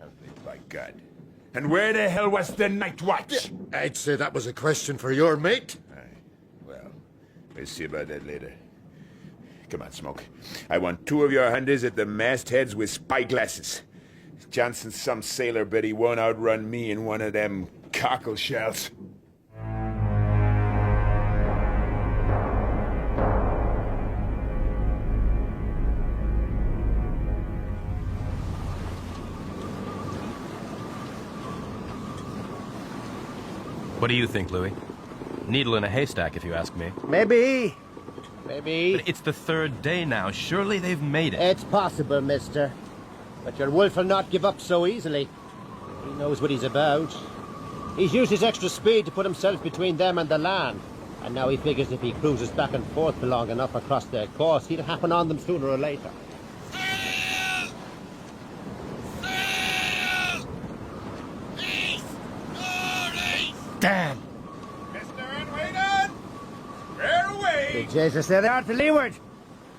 By God. And where the hell was the night watch?
I'd say that was a question for your mate.
Aye. Well, we'll see about that later. Come on, Smoke. I want 2 of your hunters at the mastheads with spyglasses. Johnson's some sailor, but he won't outrun me in one of them cockle shells.
What do you think, Louis? Needle in a haystack, if you ask me.
Maybe.
But it's the 3rd day now. Surely they've made it.
It's possible, mister. But your wolf will not give up so easily. He knows what he's about. He's used his extra speed to put himself between them and the land. And now he figures if he cruises back and forth long enough across their course, he'll happen on them sooner or later. Damn!
Mr. Van Weyden! Bear away!
Jesus, there they are to leeward.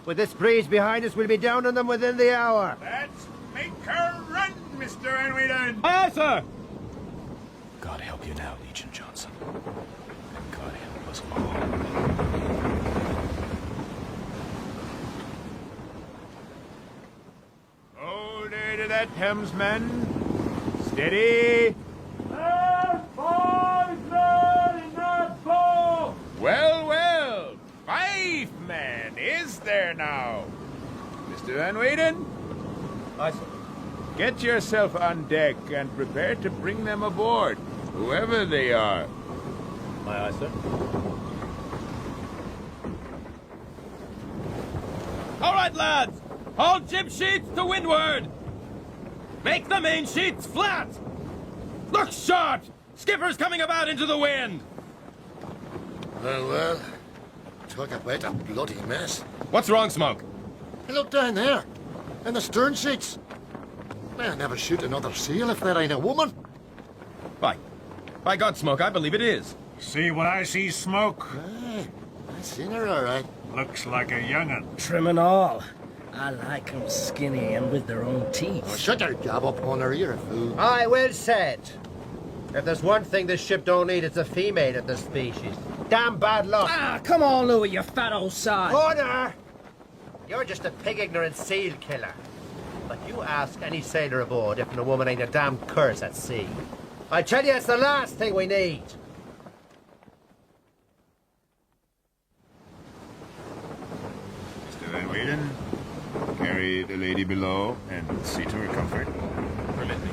With this breeze behind us, we'll be down on them within the hour.
Let's make her run, Mr. Van Weyden!
Aye, sir! God help you now, Leach and Johnson. And God help us all.
Hold her to that helmsman. Steady. Well, well, 5 men, is there now? Mr. Van Weyden?
Aye, sir.
Get yourself on deck and prepare to bring them aboard, whoever they are.
Aye, aye, sir. All right, lads! Hold jib sheets to windward! Make the main sheets flat! Look sharp! Skipper's coming about into the wind!
Well, talk about a bloody mess.
What's wrong, Smoke?
Hey, look down there, in the stern sheets. I'll never shoot another seal if that ain't a woman.
By God, Smoke, I believe it is.
See what I see, Smoke?
Aye, I seen her all right.
Looks like a young'un.
Trim and all. I like 'em skinny and with their own teeth.
Oh, shut your gab up on her ear, fool.
Aye, well said. If there's one thing this ship don't need, it's a female of the species. Damn bad luck.
Ah, come on, Louis, you fat old sod.
Order! You're just a pig-ignorant seal killer. But you ask any sailor aboard if a woman ain't a damn curse at sea. I tell you, it's the last thing we need.
Mr. Van Weyden, carry the lady below and see to her comfort.
Permit me.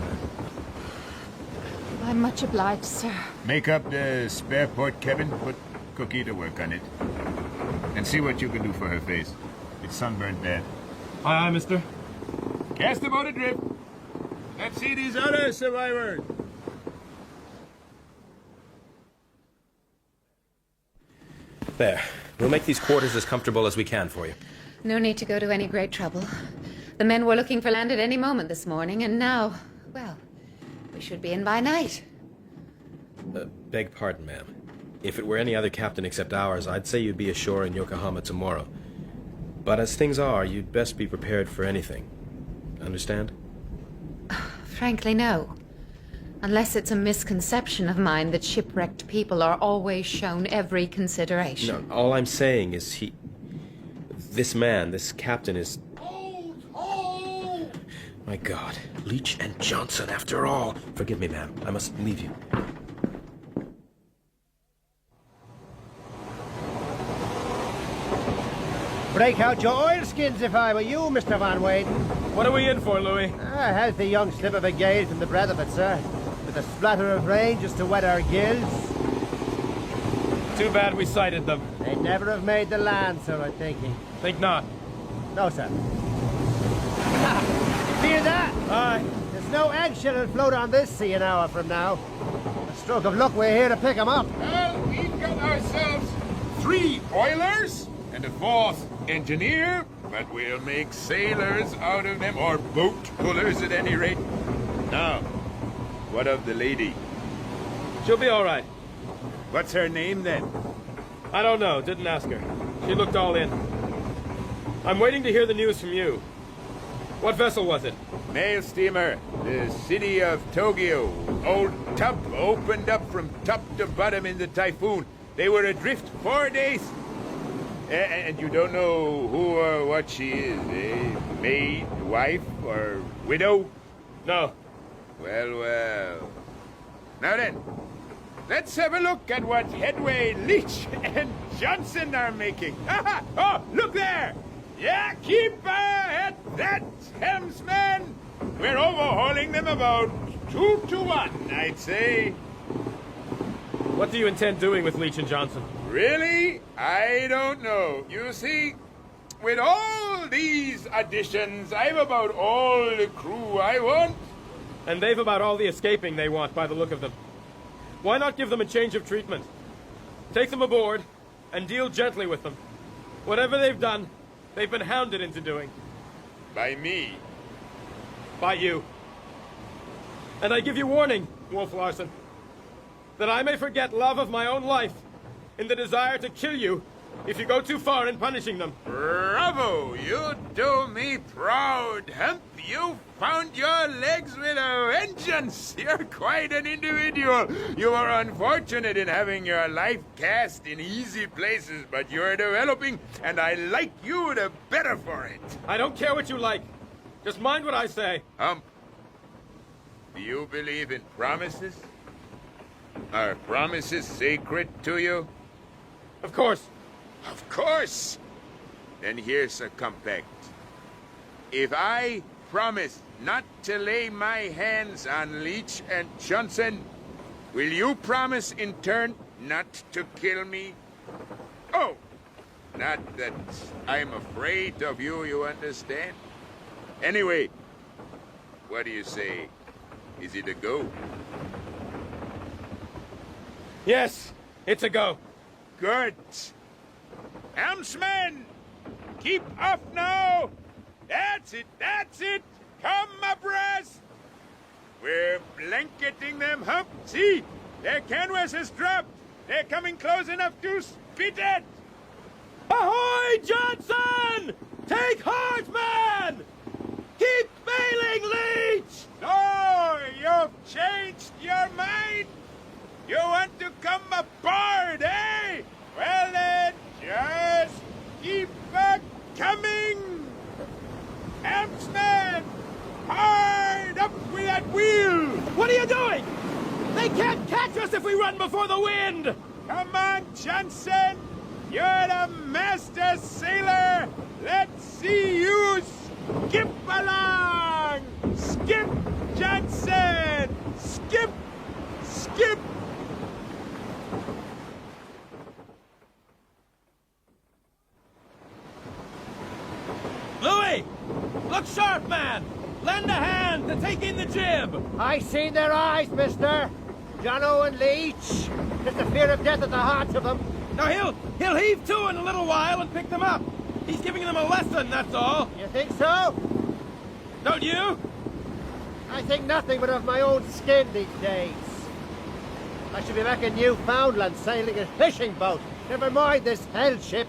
I'm much obliged, sir.
Make up the spare port cabin, put Cookie to work on it. And see what you can do for her face. It's sunburned bad.
Aye, aye, mister.
Cast the boat adrift. Let's see these other survivors.
There. We'll make these quarters as comfortable as we can for you.
No need to go to any great trouble. The men were looking for land at any moment this morning, and now, well, we should be in by night.
Beg pardon, ma'am. If it were any other captain except ours, I'd say you'd be ashore in Yokohama tomorrow. But as things are, you'd best be prepared for anything. Understand?
Frankly, no. Unless it's a misconception of mine that shipwrecked people are always shown every consideration.
No, all I'm saying is this man, this captain is... My God. Leach and Johnson, after all. Forgive me, ma'am. I must leave you.
Break out your oilskins if I were you, Mr. Van Weyden.
What are we in for, Louis?
A healthy young slip of a gale from the breath of it, sir. With a splatter of rain just to wet our gills.
Too bad we sighted them.
They'd never have made the land, sir, I'm thinking.
Think not.
No, sir. Hear that?
Aye.
There's no eggshell will float on this sea an hour from now. A stroke of luck we're here to pick 'em up.
Well, we've got ourselves 3 oilers and a 4th engineer, but we'll make sailors out of them, or boat pullers at any rate. Now, what of the lady?
She'll be all right.
What's her name, then?
I don't know. Didn't ask her. She looked all in. I'm waiting to hear the news from you. What vessel was it?
Mail steamer, the city of Tokyo. Old tub opened up from top to bottom in the typhoon. They were adrift 4 days. And you don't know who or what she is, eh? Maid, wife, or widow?
No.
Well, well. Now then, let's have a look at what headway Leach and Johnson are making. Oh, look there! Yeah, keep at that, helmsman! We're overhauling them about 2 to 1, I'd say.
What do you intend doing with Leach and Johnson?
Really? I don't know. You see, with all these additions, I've about all the crew I want.
And they've about all the escaping they want, by the look of them. Why not give them a change of treatment? Take them aboard, and deal gently with them. Whatever they've done, they've been hounded into doing.
By me?
By you. And I give you warning, Wolf Larsen, that I may forget love of my own life in the desire to kill you if you go too far in punishing them.
Bravo! You do me proud, Hump. You found your legs with a vengeance. You're quite an individual. You were unfortunate in having your life cast in easy places, but you're developing, and I like you the better for it.
I don't care what you like. Just mind what I say.
Hump, do you believe in promises? Are promises sacred to you?
Of course.
Of course! Then here's a compact. If I promise not to lay my hands on Leach and Johnson, will you promise in turn not to kill me? Oh, not that I'm afraid of you, you understand? Anyway, what do you say? Is it a go?
Yes, it's a go.
Good. Helmsman, keep off now. That's it, that's it. Come abreast. We're blanketing them, Hump. See, their canvas has dropped. They're coming close enough to spit it.
Ahoy, Johnson! Take heart, man! Keep bailing, Leach!
No, you've changed your mind. You want to come aboard, eh? Well then, just keep coming. Helmsman, hard up with that wheel.
What are you doing? They can't catch us if we run before the wind.
Come on, Johnson. You're the master sailor. Let's see you skip along. Skip, Johnson. Skip, skip.
Louis! Look sharp, man! Lend a hand to take in the jib!
I seen their eyes, mister. Jono and Leach. There's the fear of death at the hearts of them.
Now he'll heave to in a little while and pick them up. He's giving them a lesson, that's all.
You think so?
Don't you?
I think nothing but of my own skin these days. I should be back in Newfoundland sailing a fishing boat. Never mind this hell ship.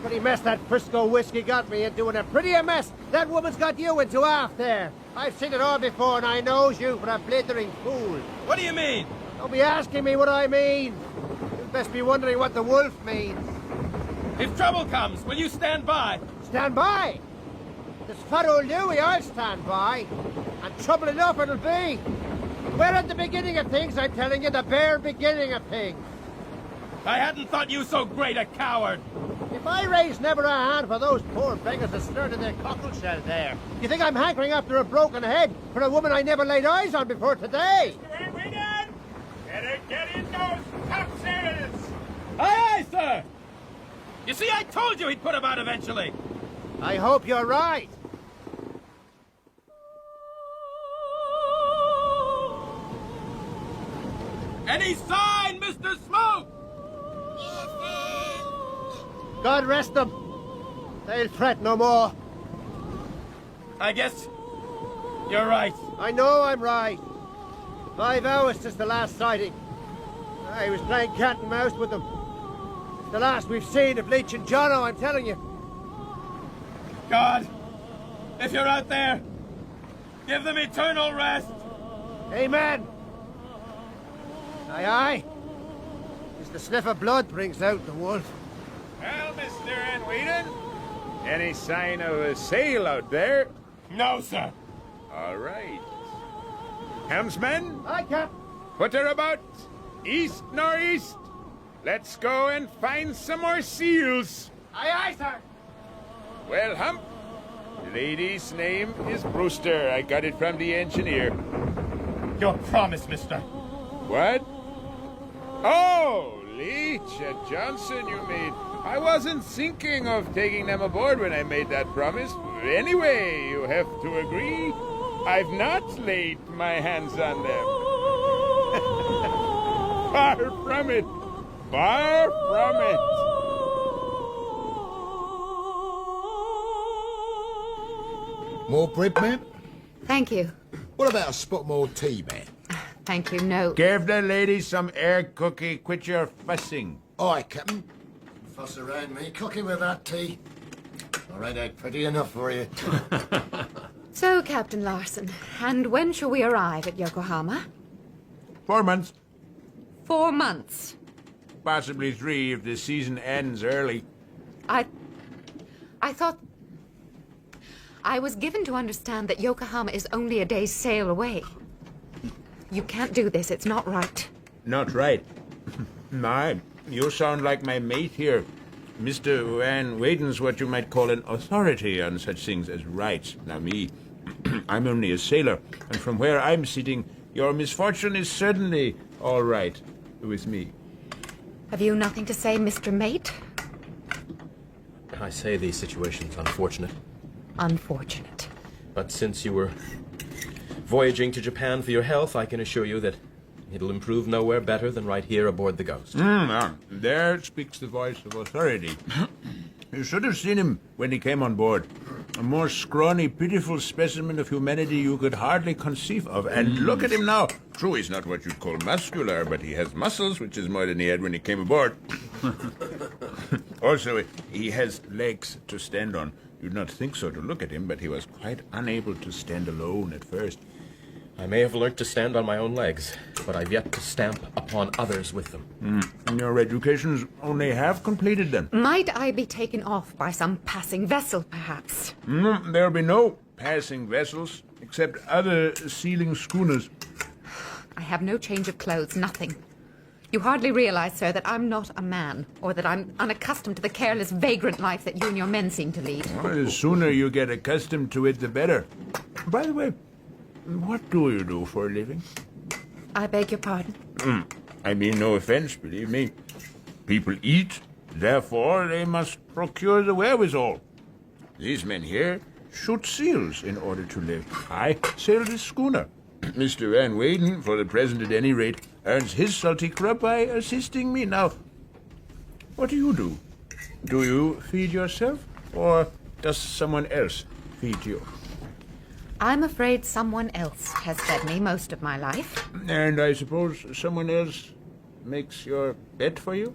Pretty mess that Frisco whiskey got me into, and a prettier mess that woman's got you into aft there. I've seen it all before, and I knows you for a blithering fool.
What do you mean?
Don't be asking me what I mean. You'd best be wondering what the wolf means.
If trouble comes, will you stand by?
Stand by? This fat old Louis, I'll stand by. And trouble enough it'll be. We're at the beginning of things, I'm telling you, the bare beginning of things.
I hadn't thought you so great a coward.
If I raise never a hand for those poor beggars that stirred in their cockle shell there, you think I'm hankering after a broken head for a woman I never laid eyes on before today?
Mr. Van Weyden! Better get in those topsails!
Aye, aye, sir! You see, I told you he'd put him out eventually!
I hope you're right.
Any sign, Mr. Smoke?
God rest them. They'll fret no more.
I guess you're right.
I know I'm right. 5 hours since the last sighting. I was playing cat and mouse with them. It's the last we've seen of Leach and Jono, I'm telling you.
God, if you're out there, give them eternal rest.
Amen. Aye, aye. It's the sniff of blood brings out the wolf.
Well, Mr. Van Weyden, any sign of a sail out there?
No, sir.
All right. Helmsman?
Aye, Cap.
Put her about. East, northeast. Let's go and find some more seals.
Aye, aye, sir.
Well, Hump, the lady's name is Brewster. I got it from the engineer.
Your promise, mister.
What? Oh, Leach and Johnson you made. I wasn't thinking of taking them aboard when I made that promise. Anyway, you have to agree. I've not laid my hands on them. Far from it. Far from it.
More bread, man?
Thank you.
What about a spot more tea, man?
Thank you, no.
Give the lady some egg cookie. Quit your fussing.
Aye, Captain.
Fuss around me, cooking with that tea. All right, egg, pretty enough for you.
So, Captain Larsen, and when shall we arrive at Yokohama?
4 months.
4 months.
Possibly 3 if the season ends early.
I thought... I was given to understand that Yokohama is only a day's sail away. You can't do this. It's not right.
Not right. My, you sound like my mate here. Mr. Van Weyden's what you might call an authority on such things as rights. Now me, I'm only a sailor, and from where I'm sitting, your misfortune is certainly all right with me.
Have you nothing to say, Mr. Mate?
I say these situations unfortunate.
Unfortunate.
But since you were voyaging to Japan for your health, I can assure you that it'll improve nowhere better than right here aboard the Ghost.
There speaks the voice of authority. You should have seen him when he came on board. A more scrawny, pitiful specimen of humanity you could hardly conceive of. And look at him now. True, he's not what you'd call muscular, but he has muscles, which is more than he had when he came aboard. Also, he has legs to stand on. You'd not think so to look at him, but he was quite unable to stand alone at first.
I may have learnt to stand on my own legs, but I've yet to stamp upon others with them.
Your education's only half completed, then.
Might I be taken off by some passing vessel, perhaps?
There'll be no passing vessels, except other sealing schooners.
I have no change of clothes, nothing. You hardly realize, sir, that I'm not a man, or that I'm unaccustomed to the careless, vagrant life that you and your men seem to lead.
Well, the sooner you get accustomed to it, the better. By the way, what do you do for a living?
I beg your pardon?
I mean no offense, believe me. People eat, therefore they must procure the wherewithal. These men here shoot seals in order to live. I sail this schooner. Mr. Van Weyden, for the present at any rate, earns his salty crop by assisting me. Now, what do you do? Do you feed yourself, or does someone else feed you?
I'm afraid someone else has fed me most of my life.
And I suppose someone else makes your bed for you?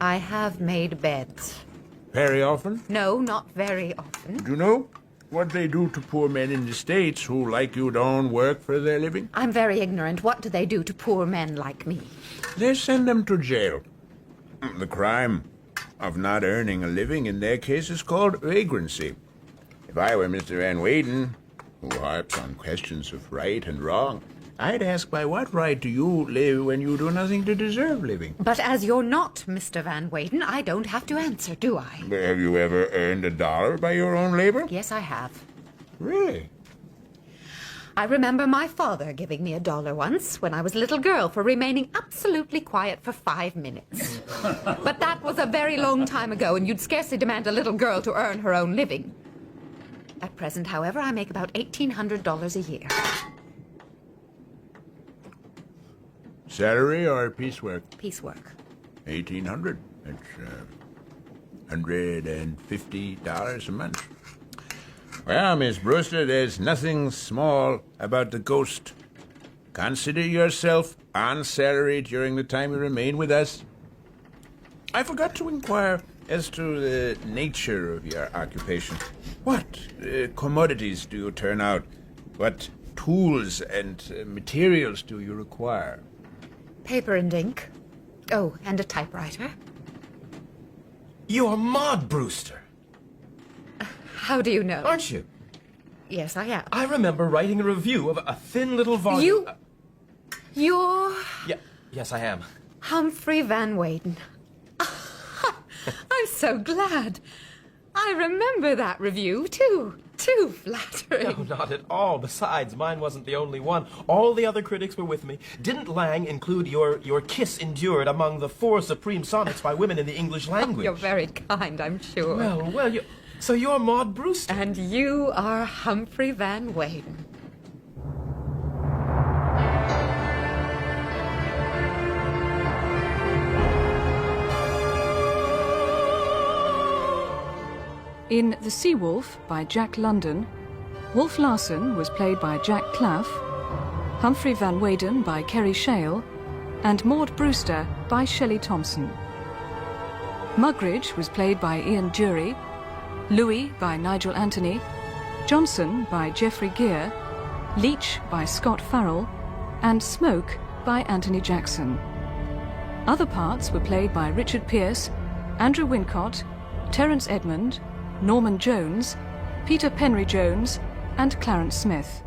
I have made beds.
Very often?
No, not very often.
Do you know what they do to poor men in the States who, like you, don't work for their living?
I'm very ignorant. What do they do to poor men like me?
They send them to jail. The crime of not earning a living in their case is called vagrancy. If I were Mr. Van Weyden, who harps on questions of right and wrong, I'd ask by what right do you live when you do nothing to deserve living?
But as you're not Mr. Van Weyden, I don't have to answer, do I?
Have you ever earned $1 by your own labor?
Yes, I have.
Really?
I remember my father giving me $1 once when I was a little girl for remaining absolutely quiet for 5 minutes. But that was a very long time ago, and you'd scarcely demand a little girl to earn her own living. At present, however, I make about $1,800 a year.
Salary or piecework?
Piecework.
1,800. That's $150 a month. Well, Miss Brewster, there's nothing small about the ghost. Consider yourself on salary during the time you remain with us. I forgot to inquire as to the nature of your occupation. What commodities do you turn out? What tools and materials do you require?
Paper and ink. Oh, and a typewriter.
You're Maud Brewster.
How do you know?
Aren't you?
Yes, I am.
I remember writing a review of a thin little volume.
You're...
Yes, I am.
Humphrey Van Weyden. I'm so glad. I remember that review, too. Too flattering.
No, not at all. Besides, mine wasn't the only one. All the other critics were with me. Didn't Lang include your kiss endured among the 4 supreme sonnets by women in the English language?
You're very kind, I'm sure.
Well, so you're Maud Brewster.
And you are Humphrey Van Weyden.
In The Sea Wolf by Jack London, Wolf Larsen was played by Jack Claff, Humphrey Van Weyden by Kerry Shale, and Maud Brewster by Shelley Thompson. Mugridge was played by Ian Dury, Louis by Nigel Anthony, Johnson by Geoffrey Geer, Leach by Scott Farrell, and Smoke by Anthony Jackson. Other parts were played by Richard Pearce, Andrew Wincott, Terence Edmond, Norman Jones, Peter Penry Jones, and Clarence Smith.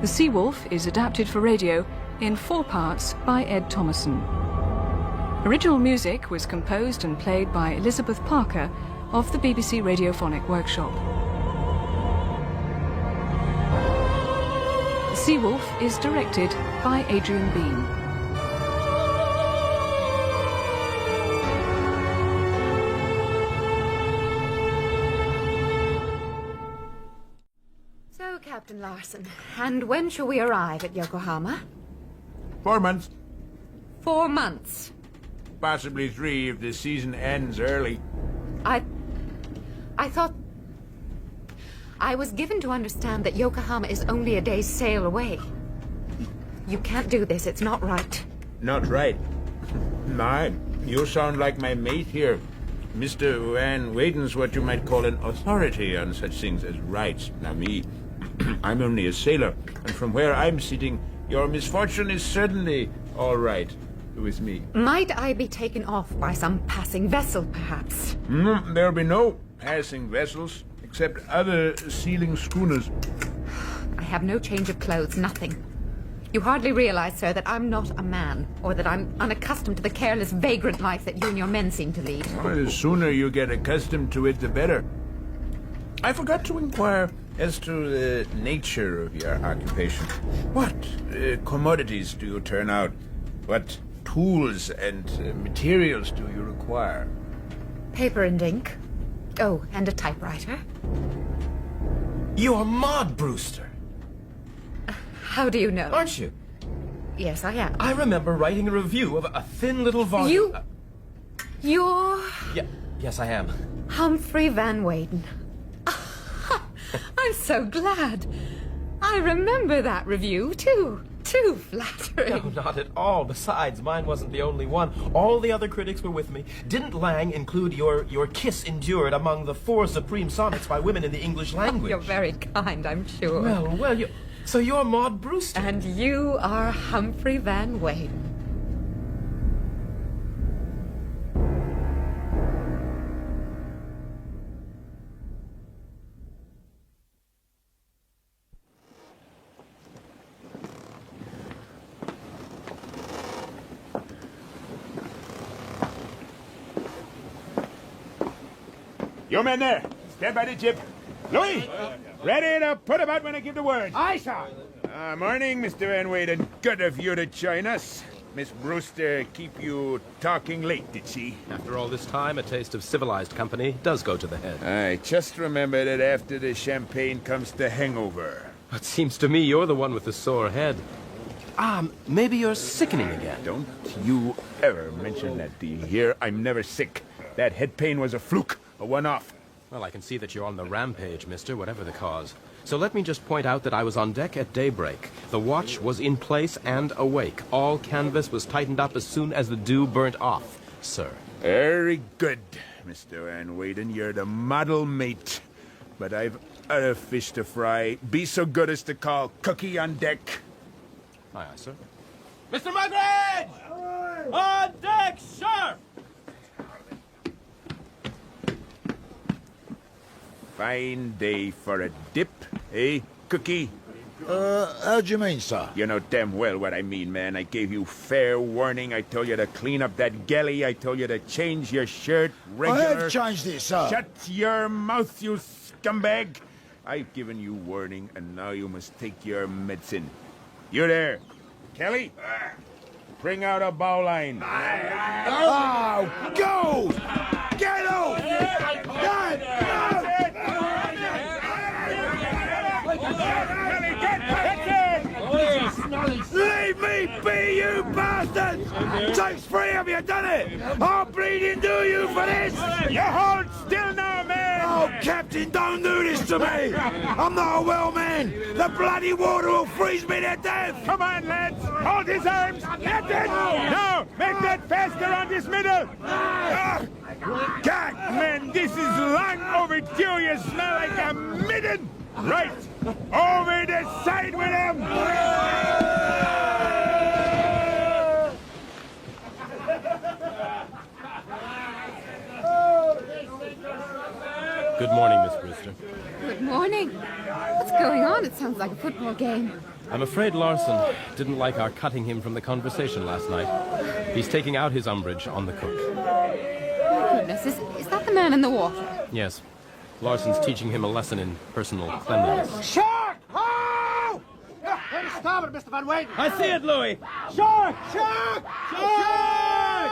The Sea Wolf is adapted for radio in 4 parts by Ed Thomason. Original music was composed and played by Elizabeth Parker of the BBC Radiophonic Workshop. The Sea Wolf is directed by Adrian Bean.
So, Captain Larsen, and when shall we arrive at Yokohama?
4 months.
4 months.
Possibly 3 if the season ends early.
I thought... I was given to understand that Yokohama is only a day's sail away. You can't do this. It's not right.
Not right. My, you sound like my mate here. Mr. Van Weyden's what you might call an authority on such things as rights. Now me, I'm only a sailor, and from where I'm sitting, your misfortune is certainly all right with me.
Might I be taken off by some passing vessel, perhaps?
There'll be no passing vessels, except other sealing schooners.
I have no change of clothes, nothing. You hardly realize, sir, that I'm not a man, or that I'm unaccustomed to the careless, vagrant life that you and your men seem to lead.
Well, the sooner you get accustomed to it, the better. I forgot to inquire as to the nature of your occupation. What commodities do you turn out? What tools and materials do you require?
Paper and ink. Oh, and a typewriter.
You're Maud Brewster.
How do you know?
Aren't you?
Yes, I am.
I remember writing a review of a thin little volume.
You're...
Yes, I am.
Humphrey Van Weyden. I'm so glad. I remember that review, too. Too flattering.
No, not at all. Besides, mine wasn't the only one. All the other critics were with me. Didn't Lang include your kiss endured among the 4 supreme sonnets by women in the English language?
You're very kind, I'm sure.
Well, so you're Maud Brewster.
And you are Humphrey Van Weyden.
You men there, stand by the jib. Louis, ready to put about when I give the word.
Aye, sir.
Morning, Mr. Van Weyden. Good of you to join us. Miss Brewster keep you talking late, did she?
After all this time, a taste of civilized company does go to the head.
I just remember that after the champagne comes the hangover.
It seems to me you're the one with the sore head. Maybe you're sickening again.
Don't you ever mention that, do you hear? I'm never sick. That head pain was a fluke, a one-off.
Well, I can see that you're on the rampage, mister, whatever the cause. So let me just point out that I was on deck at daybreak. The watch was in place and awake. All canvas was tightened up as soon as the dew burnt off, sir.
Very good, Mr. Van Weyden. You're the model mate. But I've other fish to fry. Be so good as to call Cookie on deck.
Aye, aye, sir.
Mr. Mugridge! On deck, sharp!
Fine day for a dip, eh, Cookie?
How do you mean, sir?
You know damn well what I mean, man. I gave you fair warning. I told you to clean up that galley. I told you to change your shirt regular.
I have changed it, sir.
Shut your mouth, you scumbag. I've given you warning, and now you must take your medicine. You there, Kelly? Bring out a bowline.
Oh, go! Get off! Leave me be, you bastards! Takes three of you, done it! I'll bleeding do you for this!
You hold still now, man!
Oh, Captain, don't do this to me! I'm not a well man! The bloody water will freeze me to death!
Come on, lads! Hold his arms! Get it! Now, make that faster on this middle! God, man, this is long overdue! You smell like a midden! Right! Over the side with him!
Good morning, Miss Brewster.
Good morning. What's going on? It sounds like a football game.
I'm afraid Larsen didn't like our cutting him from the conversation last night. He's taking out his umbrage on the cook.
Oh, goodness, is that the man in the water?
Yes. Larsen's teaching him a lesson in personal cleanliness.
Shark! Oh! Where to starboard, Mr. Van Weyden?
I see it, Louis!
Shark! Shark!
Shark!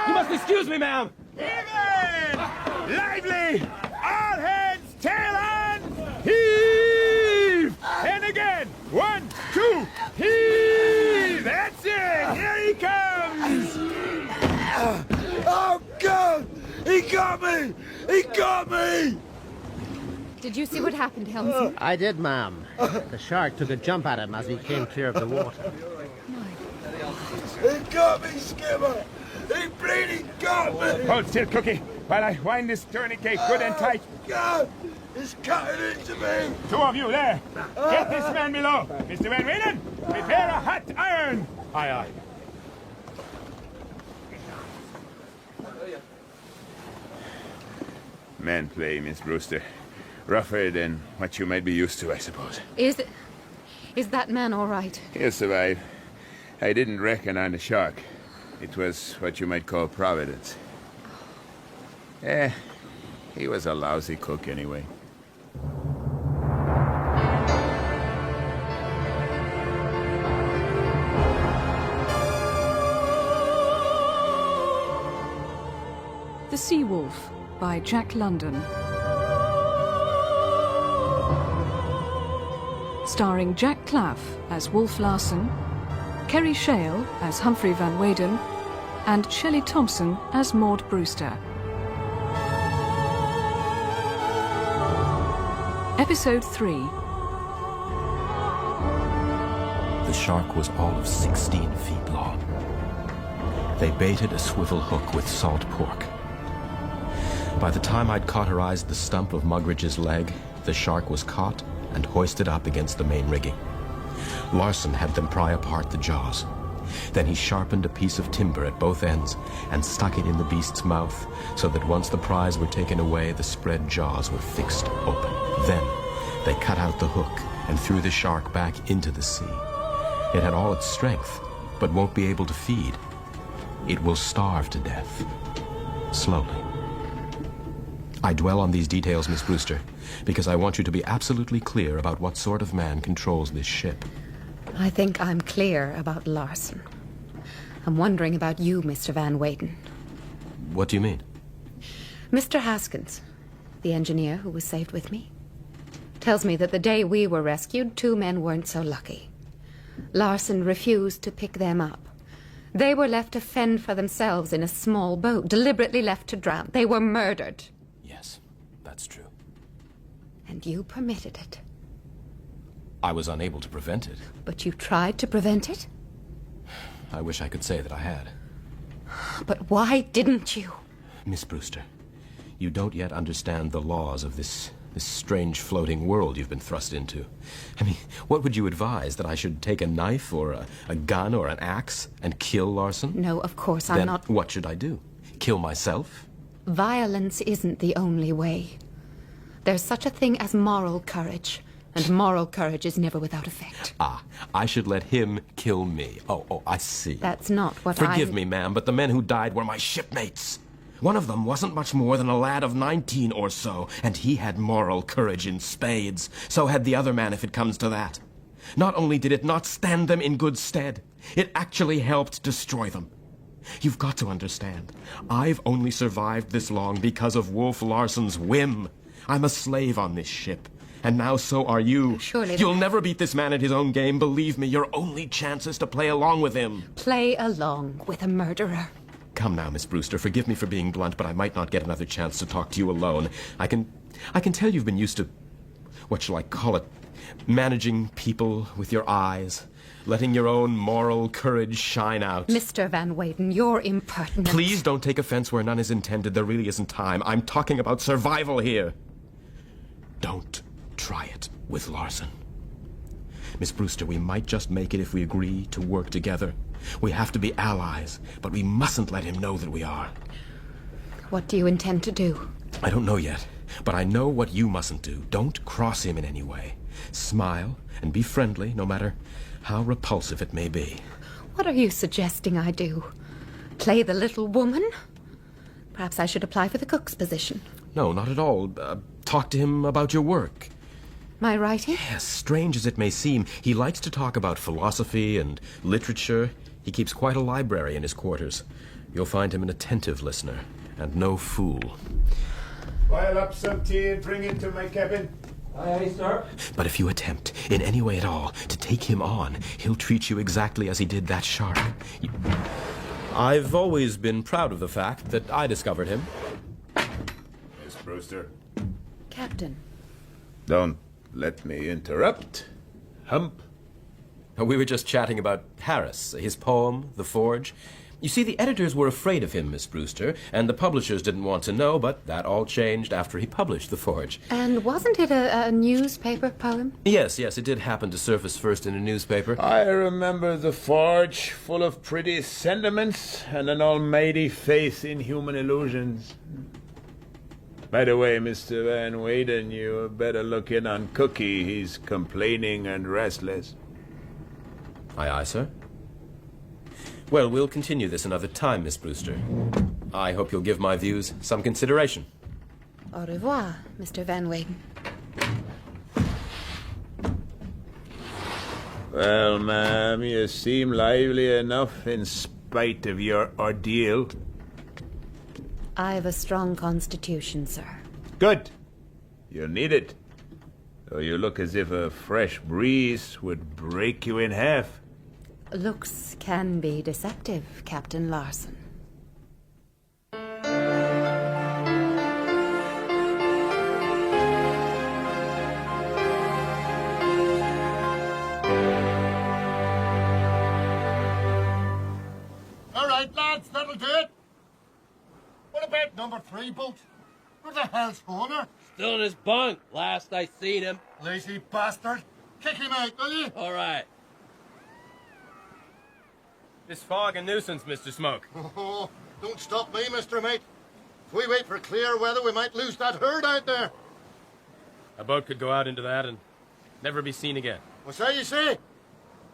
You must excuse me, ma'am!
Even! Lively! All hands, tail on! Heave! And again! 1, 2, heave! That's it! Here he comes!
Oh, God! He got me! He got me!
Did you see what happened, Helmsman?
I did, ma'am. The shark took a jump at him as he came clear of the water.
He got me, Skipper! He bleeding got me!
Hold still, Cookie, while I wind this tourniquet good and tight.
God! It's cutting into me!
Two of you there! Get this man below! Mr. Van Weyden, prepare a hot iron!
Aye, aye.
Man play, Miss Brewster. Rougher than what you might be used to, I suppose.
Is that man all right?
He'll survive. I didn't reckon on the shark. It was what you might call providence. He was a lousy cook anyway.
The Sea Wolf by Jack London. Starring Jack Claff as Wolf Larsen, Kerry Shale as Humphrey Van Weyden, and Shelley Thompson as Maud Brewster. Episode 3.
The shark was all of 16 feet long. They baited a swivel hook with salt pork. By the time I'd cauterized the stump of Mugridge's leg, the shark was caught and hoisted up against the main rigging. Larsen had them pry apart the jaws. Then he sharpened a piece of timber at both ends and stuck it in the beast's mouth so that once the prize were taken away, the spread jaws were fixed open. Then they cut out the hook and threw the shark back into the sea. It had all its strength, but won't be able to feed. It will starve to death, slowly. I dwell on these details, Miss Brewster, because I want you to be absolutely clear about what sort of man controls this ship.
I think I'm clear about Larsen. I'm wondering about you, Mr. Van Weyden.
What do you mean?
Mr. Haskins, the engineer who was saved with me, tells me that the day we were rescued, 2 men weren't so lucky. Larsen refused to pick them up. They were left to fend for themselves in a small boat, deliberately left to drown. They were murdered.
Yes, that's true.
And you permitted it.
I was unable to prevent it.
But you tried to prevent it?
I wish I could say that I had.
But why didn't you?
Miss Brewster, you don't yet understand the laws of this strange floating world you've been thrust into. I mean, what would you advise? That I should take a knife or a gun or an axe and kill Larsen?
No, of course I'm
then
not.
What should I do? Kill myself?
Violence isn't the only way. There's such a thing as moral courage, and moral courage is never without effect.
Ah, I should let him kill me. Oh, I see.
That's not what
Forgive me, ma'am, but the men who died were my shipmates. One of them wasn't much more than a lad of 19 or so, and he had moral courage in spades. So had the other man, if it comes to that. Not only did it not stand them in good stead, it actually helped destroy them. You've got to understand, I've only survived this long because of Wolf Larsen's whim. I'm a slave on this ship, and now so are you.
Surely
You'll never beat this man at his own game. Believe me, your only chance is to play along with him.
Play along with a murderer.
Come now, Miss Brewster, forgive me for being blunt, but I might not get another chance to talk to you alone. I can tell you've been used to, what shall I call it, managing people with your eyes, letting your own moral courage shine out.
Mr. Van Weyden, you're impertinent.
Please don't take offense where none is intended. There really isn't time. I'm talking about survival here. Don't try it with Larsen. Miss Brewster, we might just make it if we agree to work together. We have to be allies, but we mustn't let him know that we are.
What do you intend to do?
I don't know yet, but I know what you mustn't do. Don't cross him in any way. Smile and be friendly, no matter how repulsive it may be.
What are you suggesting I do? Play the little woman? Perhaps I should apply for the cook's position.
No, not at all. Talk to him about your work.
My writing?
Yes, strange as it may seem, he likes to talk about philosophy and literature. He keeps quite a library in his quarters. You'll find him an attentive listener, and no fool.
Boil up some tea and bring it to my cabin.
Aye, sir.
But if you attempt, in any way at all, to take him on, he'll treat you exactly as he did that shark. I've always been proud of the fact that I discovered him.
Miss Brewster.
Captain.
Don't let me interrupt. Hump.
We were just chatting about Harris, his poem, The Forge. You see, the editors were afraid of him, Miss Brewster, and the publishers didn't want to know, but that all changed after he published The Forge.
And wasn't it a newspaper poem?
Yes, it did happen to surface first in a newspaper.
I remember The Forge, full of pretty sentiments and an almighty faith in human illusions. By the way, Mr. Van Weyden, you better look in on Cookie. He's complaining and restless.
Aye, aye, sir. Well, we'll continue this another time, Miss Brewster. I hope you'll give my views some consideration.
Au revoir, Mr. Van Weyden.
Well, ma'am, you seem lively enough in spite of your ordeal.
I've a strong constitution, sir.
Good. You'll need it. Though you look as if a fresh breeze would break you in half.
Looks can be deceptive, Captain Larsen.
All right, lads, that'll do it. What about number 3 boat? Where the hell's Schooner?
Still in his bunk. Last I seen him.
Lazy bastard. Kick him out, will you?
All right.
This fog a nuisance, Mr. Smoke.
Oh, don't stop me, Mr. Mate. If we wait for clear weather, we might lose that herd out there.
A boat could go out into that and never be seen again.
What's that you say?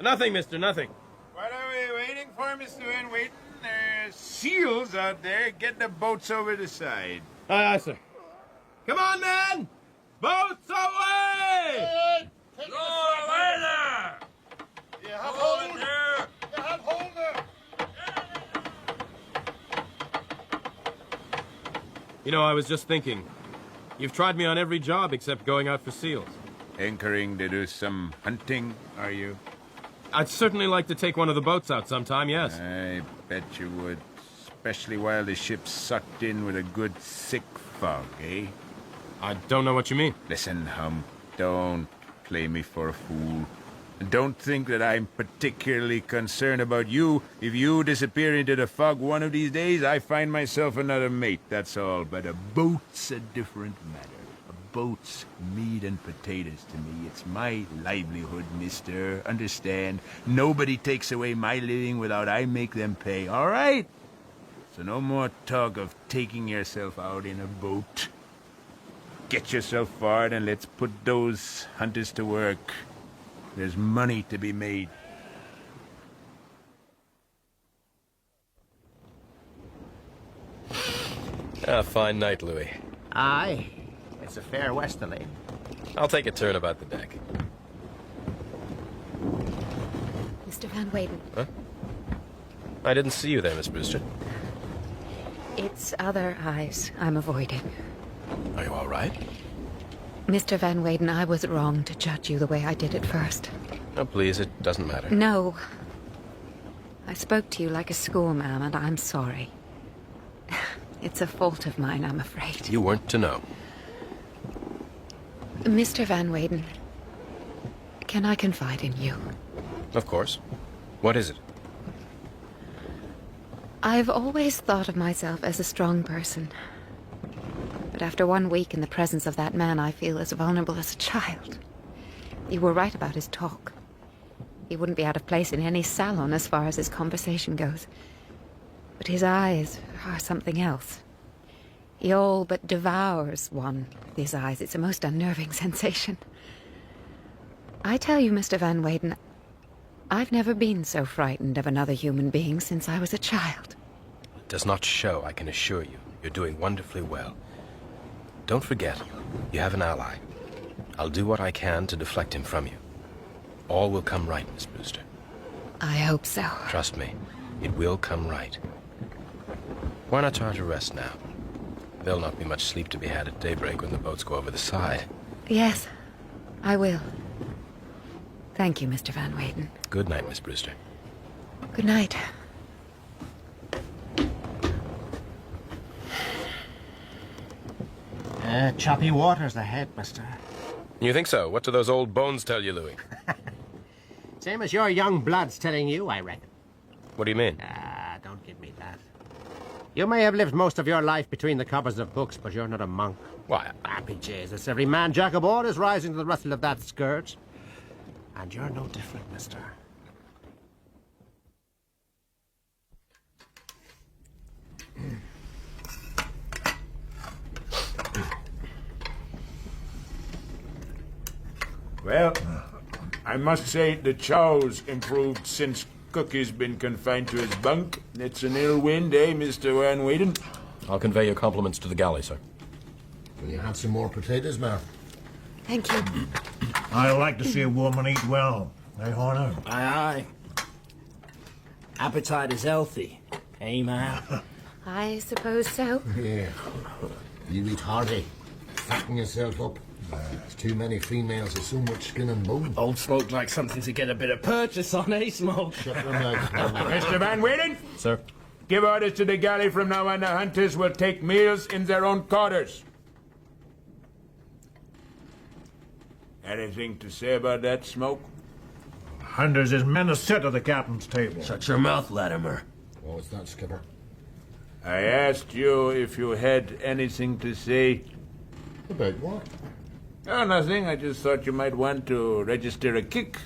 Nothing, mister, nothing.
What are we waiting for, Mr. Van Weyden? There's seals out there. Get the boats over the side.
Aye, aye, sir.
Come on, men! Boats away!
Away there!
You have hold! You have hold there!
You know, I was just thinking. You've tried me on every job except going out for seals.
Anchoring to do some hunting, are you?
I'd certainly like to take one of the boats out sometime, yes.
I bet you would. Especially while the ship's sucked in with a good thick fog, eh?
I don't know what you mean.
Listen, Hum, don't play me for a fool. And don't think that I'm particularly concerned about you. If you disappear into the fog one of these days, I find myself another mate, that's all. But a boat's a different matter. A boat's meat and potatoes to me. It's my livelihood, mister. Understand? Nobody takes away my living without I make them pay, all right? So no more talk of taking yourself out in a boat. Get yourself forward and let's put those hunters to work. There's money to be made.
A fine night, Louis.
Aye. It's a fair westerly.
I'll take a turn about the deck.
Mr. Van Weyden.
Huh? I didn't see you there, Miss Brewster.
It's other eyes I'm avoiding.
Are you all right?
Mr. Van Weyden, I was wrong to judge you the way I did at first.
Oh, please, it doesn't matter.
No. I spoke to you like a schoolma'am, and I'm sorry. It's a fault of mine, I'm afraid.
You weren't to know.
Mr. Van Weyden, can I confide in you?
Of course. What is it?
I've always thought of myself as a strong person. But after 1 week in the presence of that man, I feel as vulnerable as a child. You were right about his talk. He wouldn't be out of place in any salon as far as his conversation goes. But his eyes are something else. He all but devours one with his eyes. It's a most unnerving sensation. I tell you, Mr. Van Weyden, I've never been so frightened of another human being since I was a child.
It does not show, I can assure you. You're doing wonderfully well. Don't forget, you have an ally. I'll do what I can to deflect him from you. All will come right, Miss Brewster.
I hope so.
Trust me, it will come right. Why not try to rest now? There'll not be much sleep to be had at daybreak when the boats go over the side.
Yes, I will. Thank you, Mr. Van Weyden.
Good night, Miss Brewster.
Good night.
Choppy waters ahead, mister.
You think so? What do those old bones tell you, Louis?
Same as your young blood's telling you, I reckon.
What do you mean?
Don't give me that. You may have lived most of your life between the covers of books, but you're not a monk.
Why?
Happy Jesus, every man jack aboard is rising to the rustle of that scourge. And you're no different, mister.
Well, I must say the chow's improved since Cookie's been confined to his bunk. It's an ill wind, eh, Mr. Van Weyden?
I'll convey your compliments to the galley, sir.
Will you have some more potatoes, Mel?
Thank you.
I like to see a woman eat well. Eh, Horner?
Aye, aye. Appetite is healthy. Eh, man?
I suppose so.
Yeah. You eat hearty. Fatten yourself up. There's too many females with so much skin and bone.
Old Smoke like something to get a bit of purchase on, eh, Smoke?
Shut your mouth.
Mr. Van Weyden?
Sir?
Give orders to the galley from now on. The hunters will take meals in their own quarters. Anything to say about that, Smoke?
Hunters is men to sit at the captain's table.
Shut your mouth, Latimer.
What's that, Skipper?
I asked you if you had anything to say.
About what?
Oh, nothing. I just thought you might want to register a kick.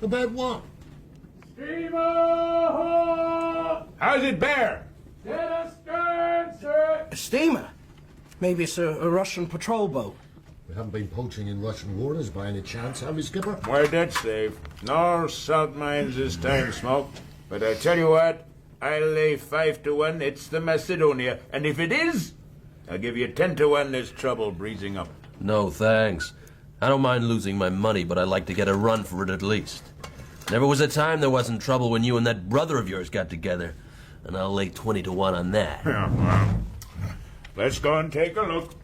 About what?
Steamer!
How's it bear?
Dead astern, sir!
A steamer? Maybe it's a Russian patrol boat.
We haven't been poaching in Russian waters by any chance, have we, Skipper?
Why, that's safe. No salt mines this time, Smoke. But I tell you what, I'll lay 5 to 1 it's the Macedonia. And if it is, I'll give you 10 to 1 there's trouble breezing up.
No, thanks. I don't mind losing my money, but I like to get a run for it at least. Never was a time there wasn't trouble when you and that brother of yours got together. And I'll lay 20 to 1 on that.
Yeah, well, let's go and take a look.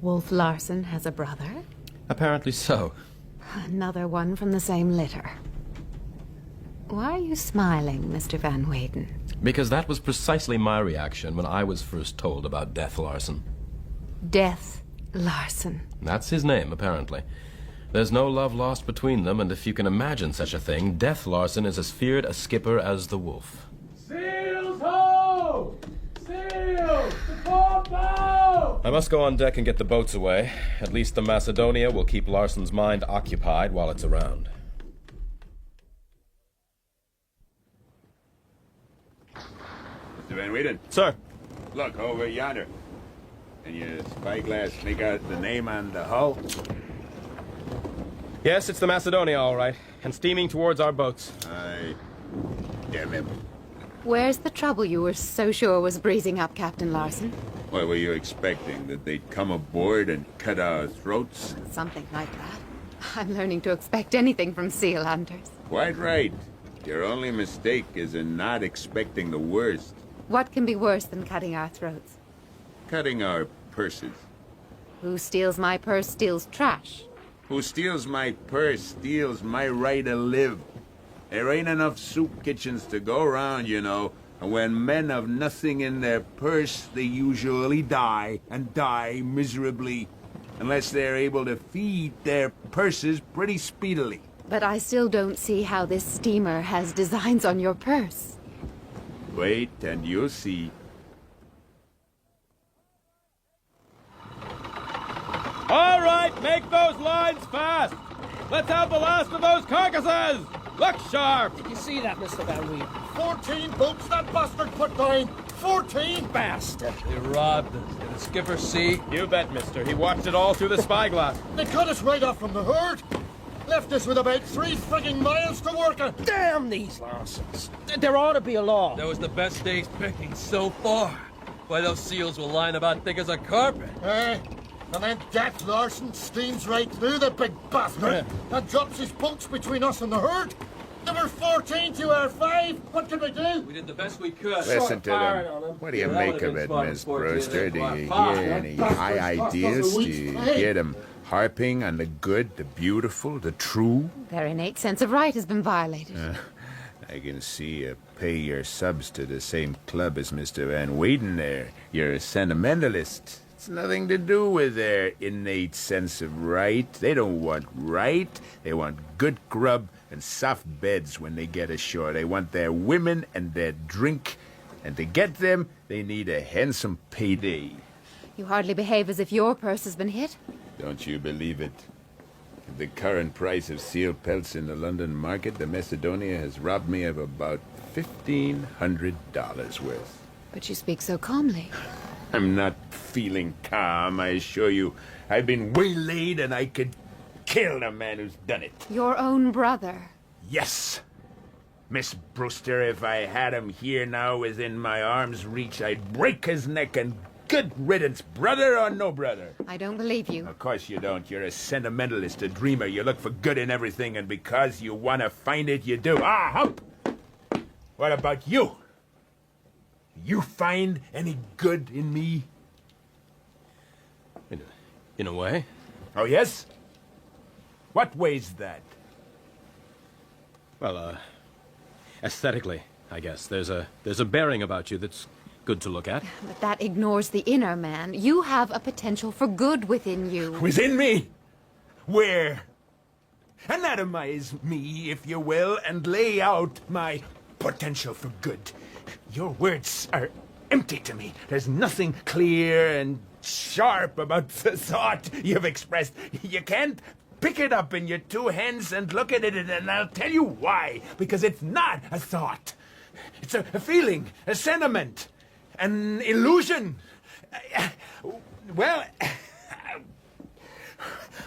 Wolf Larsen has a brother?
Apparently so.
Another one from the same litter. Why are you smiling, Mr. Van Weyden?
Because that was precisely my reaction when I was first told about Death Larsen.
Death Larsen.
That's his name, apparently. There's no love lost between them, and if you can imagine such a thing, Death Larsen is as feared a skipper as the Wolf.
Seals ho! Seals! To port bow!
I must go on deck and get the boats away. At least the Macedonia will keep Larsen's mind occupied while it's around.
Mr. Van Weyden.
Sir.
Look, over yonder. Can your spyglass make out the name on the hull?
Yes, it's the Macedonia, all right. And steaming towards our boats.
Damn him.
Where's the trouble you were so sure was breezing up, Captain Larsen?
What were you expecting? That they'd come aboard and cut our throats?
Something like that. I'm learning to expect anything from seal hunters.
Quite right. Your only mistake is in not expecting the worst.
What can be worse than cutting our throats?
Cutting our purses.
Who steals my purse steals trash.
Who steals my purse steals my right to live. There ain't enough soup kitchens to go around, you know. And when men have nothing in their purse, they usually die, and die miserably. Unless they're able to feed their purses pretty speedily.
But I still don't see how this steamer has designs on your purse.
Wait, and you'll see.
All right, make those lines fast. Let's have the last of those carcasses. Look sharp.
Did you see that, Mr. Van Weyden?
14 boats that bastard put down! 14
bastard!
You robbed us. Did the skipper see?
You bet, mister. He watched it all through the spyglass.
They cut us right off from the herd. Left us with about 3 frigging miles to work on.
Damn these Larsens. There ought to be a law.
That was the best day's picking so far. Why, those seals will line about thick as a carpet.
And then Death Larsen steams right through the big bastard and drops his bunks between us and the herd. There were 14 to our 5. What can we do?
We did the best we could.
Listen to them. What do you make of it, Miss Brewster? Do you hear any high ideas? Do you hear them harping on the good, the beautiful, the true?
Their innate sense of right has been violated.
I can see you pay your subs to the same club as Mr. Van Weyden there. You're a sentimentalist. It's nothing to do with their innate sense of right. They don't want right. They want good grub and soft beds when they get ashore. They want their women and their drink. And to get them, they need a handsome payday.
You hardly behave as if your purse has been hit.
Don't you believe it? At the current price of seal pelts in the London market, the Macedonia has robbed me of about $1,500 worth.
But you speak so calmly.
I'm not feeling calm, I assure you. I've been waylaid and I could kill the man who's done it.
Your own brother.
Yes. Miss Brewster, if I had him here now within my arm's reach, I'd break his neck and good riddance, brother or no brother.
I don't believe you.
Of course you don't. You're a sentimentalist, a dreamer. You look for good in everything, and because you want to find it, you do. Ah, Hump! What about you? You find any good in me?
In a way.
Oh, yes? What way's that?
Well, aesthetically, I guess. There's a bearing about you that's good to look at.
But that ignores the inner man. You have a potential for good within you.
Within me? Where? Anatomize me, if you will, and lay out my potential for good. Your words are empty to me. There's nothing clear and sharp about the thought you've expressed. You can't pick it up in your 2 hands and look at it, and I'll tell you why. Because it's not a thought. It's a feeling, a sentiment, an illusion. Well,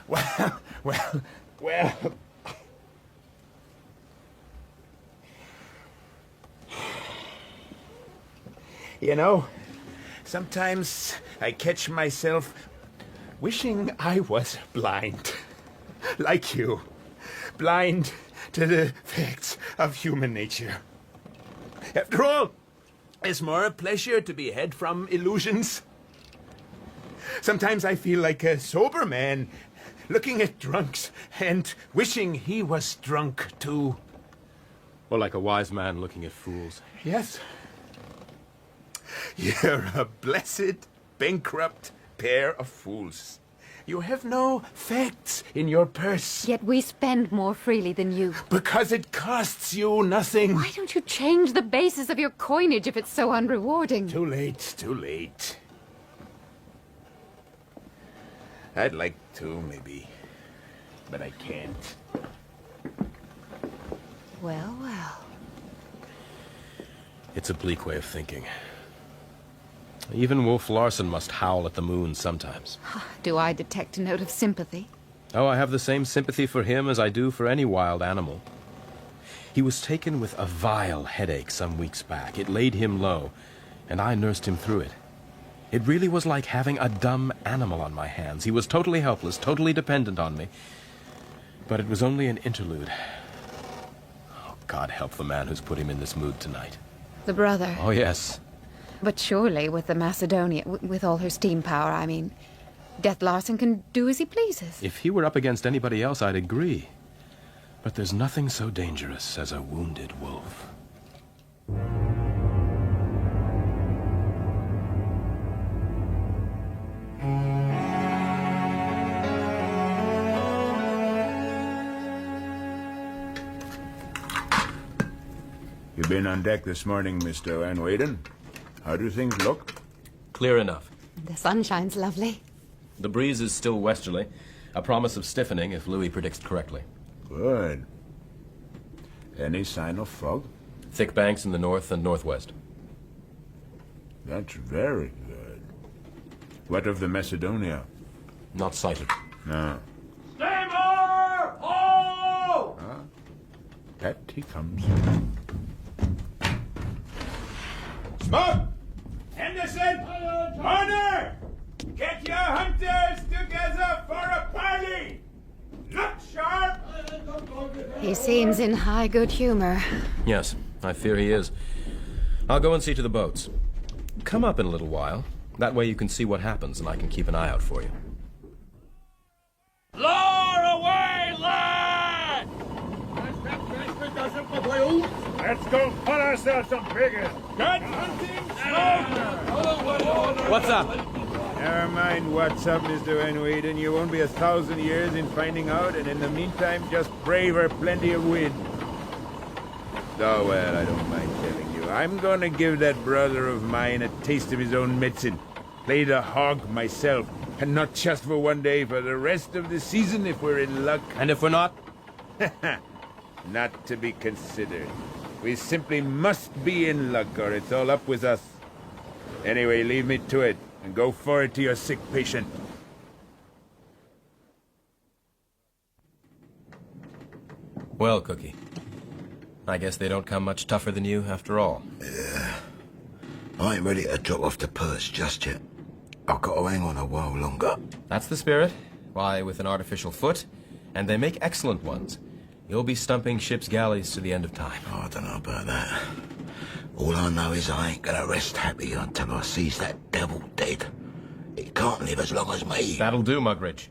Well. You know, sometimes I catch myself wishing I was blind. Like you. Blind to the facts of human nature. After all, it's more a pleasure to be hid from illusions. Sometimes I feel like a sober man looking at drunks and wishing he was drunk too.
Or like a wise man looking at fools.
Yes. You're a blessed, bankrupt pair of fools. You have no facts in your purse.
Yet we spend more freely than you.
Because it costs you nothing.
Why don't you change the basis of your coinage if it's so unrewarding?
Too late, too late. I'd like to, maybe. But I can't.
Well, well.
It's a bleak way of thinking. Even Wolf Larsen must howl at the moon sometimes.
Do I detect a note of sympathy?
Oh, I have the same sympathy for him as I do for any wild animal. He was taken with a vile headache some weeks back. It laid him low, and I nursed him through it. It really was like having a dumb animal on my hands. He was totally helpless, totally dependent on me. But it was only an interlude. Oh, God help the man who's put him in this mood tonight.
The brother.
Oh, yes.
But surely with the Macedonia, with all her steam power, I mean, Death Larsen can do as he pleases.
If he were up against anybody else, I'd agree. But there's nothing so dangerous as a wounded wolf.
You've been on deck this morning, Mr. Van Weyden. How do things look?
Clear enough.
The sunshine's lovely.
The breeze is still westerly, a promise of stiffening if Louis predicts correctly.
Good. Any sign of fog?
Thick banks in the north and northwest.
That's very good. What of the Macedonia?
Not sighted.
No.
Steamer! Ho!
That he comes.
Smoke! Henderson! Horner! Get your hunters together for a parley! Look sharp!
He seems in high good humor.
Yes, I fear he is. I'll go and see to the boats. Come up in a little while. That way you can see what happens and I can keep an eye out for you.
Lower away, lad! Let's go put ourselves some figures. Good hunting, Smoke!
What's up?
Never mind what's up, Mr. Van Weyden. You won't be 1,000 years in finding out, and in the meantime, just pray for plenty of wind. Oh, well, I don't mind telling you. I'm gonna give that brother of mine a taste of his own medicine. Play the hog myself. And not just for one day, for the rest of the season if we're in luck.
And if we're not?
Not to be considered. We simply must be in luck, or it's all up with us. Anyway, leave me to it, and go forward to your sick patient.
Well, Cookie. I guess they don't come much tougher than you, after all.
Yeah. I ain't ready to drop off the purse just yet. I've got to hang on a while longer.
That's the spirit. Why, with an artificial foot, and they make excellent ones. You'll be stumping ship's galleys to the end of time.
Oh, I don't know about that. All I know is I ain't gonna rest happy until I sees that devil dead. He can't live as long as me.
That'll do, Mugridge.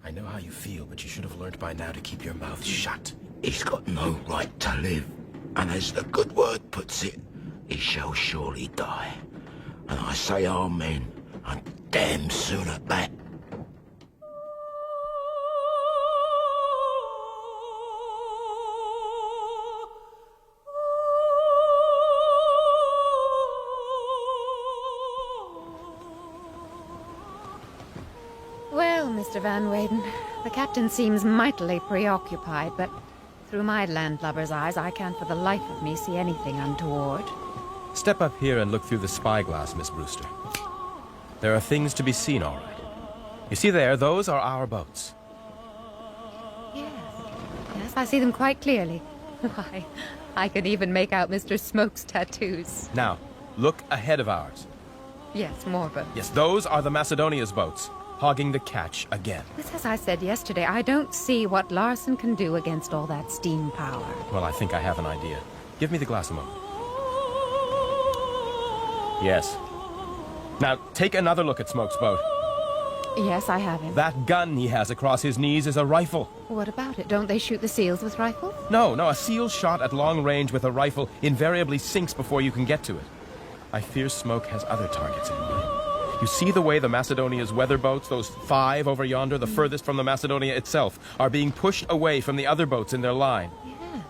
I know how you feel, but you should have learned by now to keep your mouth shut.
He's got no right to live. And as the good word puts it, he shall surely die. And I say amen, and damn soon at that.
Well, Mr. Van Weyden, the captain seems mightily preoccupied, but through my landlubber's eyes, I can't for the life of me see anything untoward.
Step up here and look through the spyglass, Miss Brewster. There are things to be seen, all right. You see there, those are our boats.
Yes, I see them quite clearly. Why, I can even make out Mr. Smoke's tattoos.
Now, look ahead of ours.
Yes, more boats.
Yes, those are the Macedonia's boats, hogging the catch again.
But as I said yesterday, I don't see what Larsen can do against all that steam power.
Well, I think I have an idea. Give me the glass a moment. Yes. Now, take another look at Smoke's boat.
Yes, I have him.
That gun he has across his knees is a rifle.
What about it? Don't they shoot the seals with rifles?
No, a seal shot at long range with a rifle invariably sinks before you can get to it. I fear Smoke has other targets in mind. You see the way the Macedonia's weather boats, those 5 over yonder, the furthest from the Macedonia itself, are being pushed away from the other boats in their line.
Yes.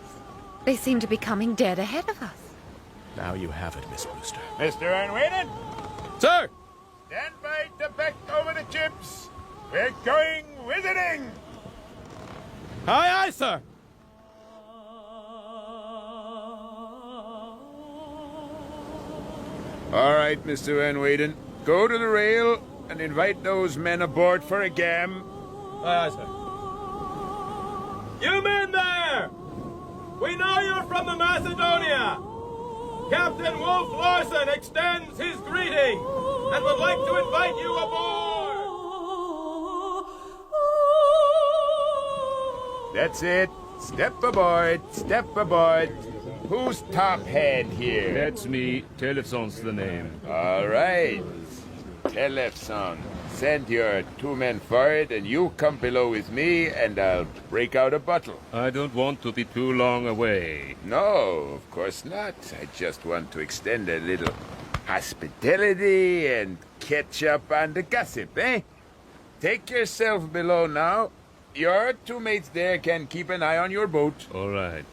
They seem to be coming dead ahead of us.
Now you have it, Miss Brewster.
Mr. Van Weyden?
Sir!
Stand by to back over the chips. We're going visiting.
Aye, aye, sir.
All right, Mr. Van Weyden. Go to the rail and invite those men aboard for a gam.
Aye, aye, sir. You men there! We know you're from the Macedonia. Captain Wolf Larsen extends his greeting and would like to invite you aboard.
That's it. Step aboard. Step aboard. Who's top hand here?
That's me. Telefson's the name.
All right. Telefson. Send your 2 men forward, and you come below with me, and I'll break out a bottle.
I don't want to be too long away.
No, of course not. I just want to extend a little hospitality and catch up on the gossip, eh? Take yourself below now. Your 2 mates there can keep an eye on your boat.
All right.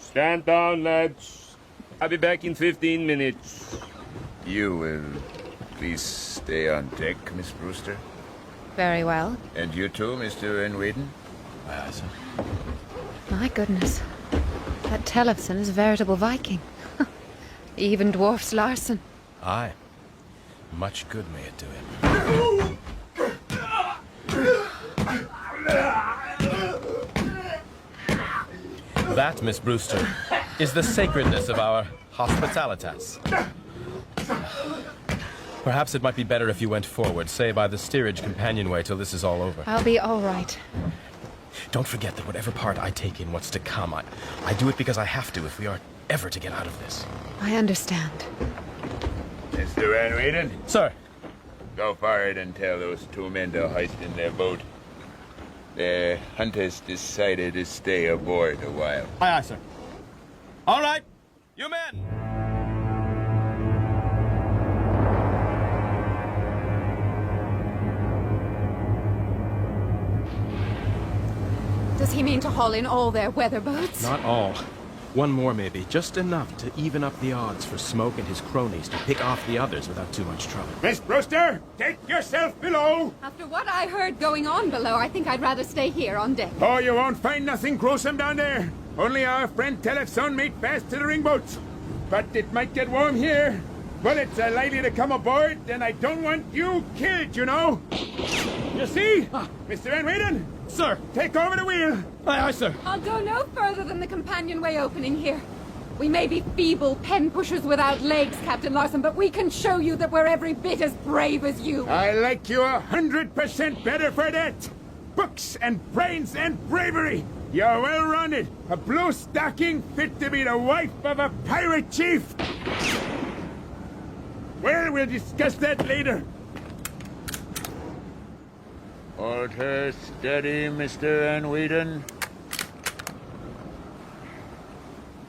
Stand down, lads. I'll be back in 15 minutes.
You will please stay on deck, Miss Brewster.
Very well.
And you too, Mr. Van Weyden?
Aye, sir.
My goodness. That Telefson is a veritable Viking. He even dwarfs Larsen.
Aye. Much good may it do him. That, Miss Brewster, is the sacredness of our hospitalitas. Perhaps it might be better if you went forward, say by the steerage companionway till this is all over.
I'll be all right.
Don't forget that whatever part I take in what's to come, I do it because I have to if we are ever to get out of this.
I understand.
Mr. Van Weyden?
Sir.
Go forward and tell those 2 men to hoist in their boat. The hunters decided to stay aboard a while.
Aye, aye, sir. All right, you men!
Does he mean to haul in all their weather boats?
Not all. One more, maybe. Just enough to even up the odds for Smoke and his cronies to pick off the others without too much trouble.
Miss Brewster, take yourself below!
After what I heard going on below, I think I'd rather stay here on deck.
Oh, you won't find nothing gruesome down there. Only our friend Telefson made fast to the ringboats. But it might get warm here. Bullets are likely to come aboard, and I don't want you killed, you know. You see? Mr. Van Weyden?
Sir.
Take over the wheel.
Aye, aye, sir.
I'll go no further than the companionway opening here. We may be feeble pen pushers without legs, Captain Larsen, but we can show you that we're every bit as brave as you.
I like you 100% better for that. Books and brains and bravery. You're well-rounded. A blue stocking fit to be the wife of a pirate chief. Well, we'll discuss that later. Hold her steady, Mr. Van Weyden.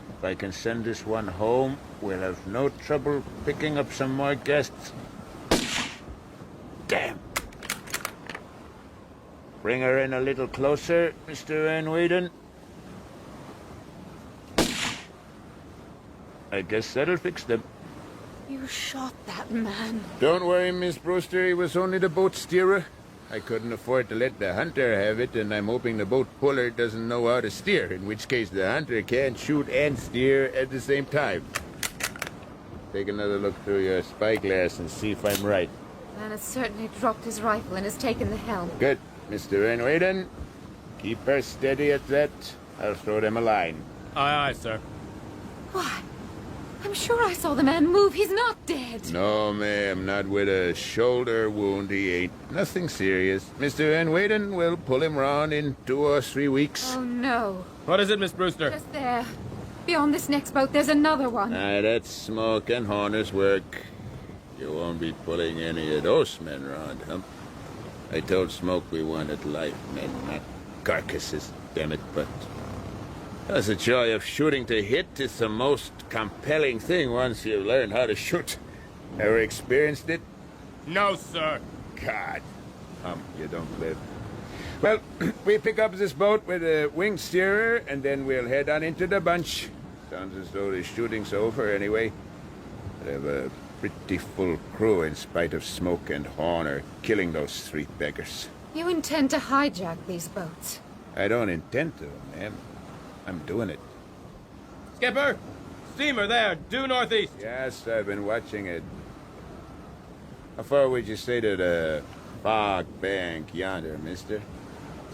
If I can send this one home, we'll have no trouble picking up some more guests. Damn. Bring her in a little closer, Mr. Van Weyden. I guess that'll fix them.
You shot that man.
Don't worry, Miss Brewster. He was only the boat steerer. I couldn't afford to let the hunter have it, and I'm hoping the boat puller doesn't know how to steer, in which case the hunter can't shoot and steer at the same time. Take another look through your spyglass and see if I'm right.
Man has certainly dropped his rifle and has taken the helm.
Good. Mr. Van Weyden, keep her steady at that. I'll throw them a line.
Aye, aye, sir.
Why? I'm sure I saw the man move. He's not dead.
No, ma'am, not with a shoulder wound. He ain't. Nothing serious. Mr. Van Weyden will pull him round in 2 or 3 weeks.
Oh, no.
What is it, Miss Brewster?
Just there. Beyond this next boat, there's another one.
That's Smoke and Horner's work. You won't be pulling any of those men round, Hump. I told Smoke we wanted live men, not carcasses, damn it, but... That's the joy of shooting to hit. It's the most compelling thing once you've learned how to shoot. Ever experienced it?
No, sir.
God. You don't live. Well, we pick up this boat with a wing steerer, and then we'll head on into the bunch. Sounds as though the shooting's over anyway. They have a pretty full crew in spite of Smoke and Horner killing those 3 beggars.
You intend to hijack these boats?
I don't intend to, ma'am. I'm doing it.
Skipper! Steamer there, due northeast.
Yes, I've been watching it. How far would you say to the fog bank yonder, mister?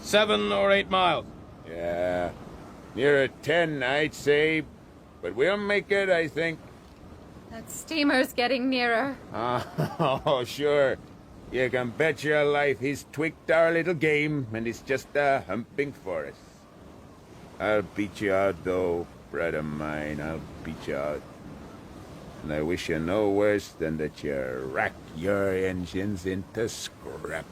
7 or 8 miles.
Yeah. Nearer 10, I'd say. But we'll make it, I think.
That steamer's getting nearer.
Oh, sure. You can bet your life he's tweaked our little game, and it's just humping for us. I'll beat you out, though, brother mine. I'll beat you out. And I wish you no worse than that you rack your engines into scrap.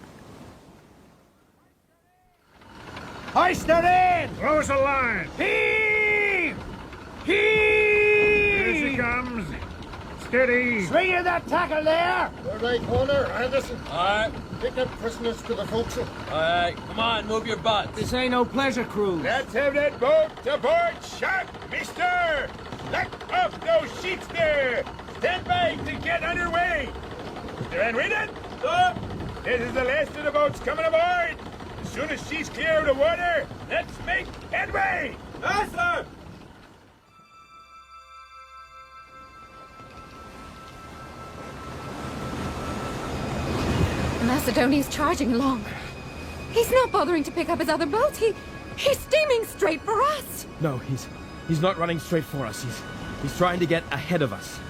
Hoist her in! Close the line! Heave! Heave! Here she comes. Steady.
Swing in that tackle there! All right, Horner, Anderson.
All right.
Take them prisoners to the forecastle.
All right, come on, move your butts.
This ain't no pleasure cruise.
Let's have that boat to port sharp, mister! Let off those sheets there! Stand by to get underway! Mr. Van Weyden? Sir? This is the last of the boats coming aboard! As soon as she's clear of the water, let's make headway!
Yes, sir!
The Macedonia's charging along. He's not bothering to pick up his other boat. He's steaming straight for us.
No, he's not running straight for us. He's trying to get ahead of us.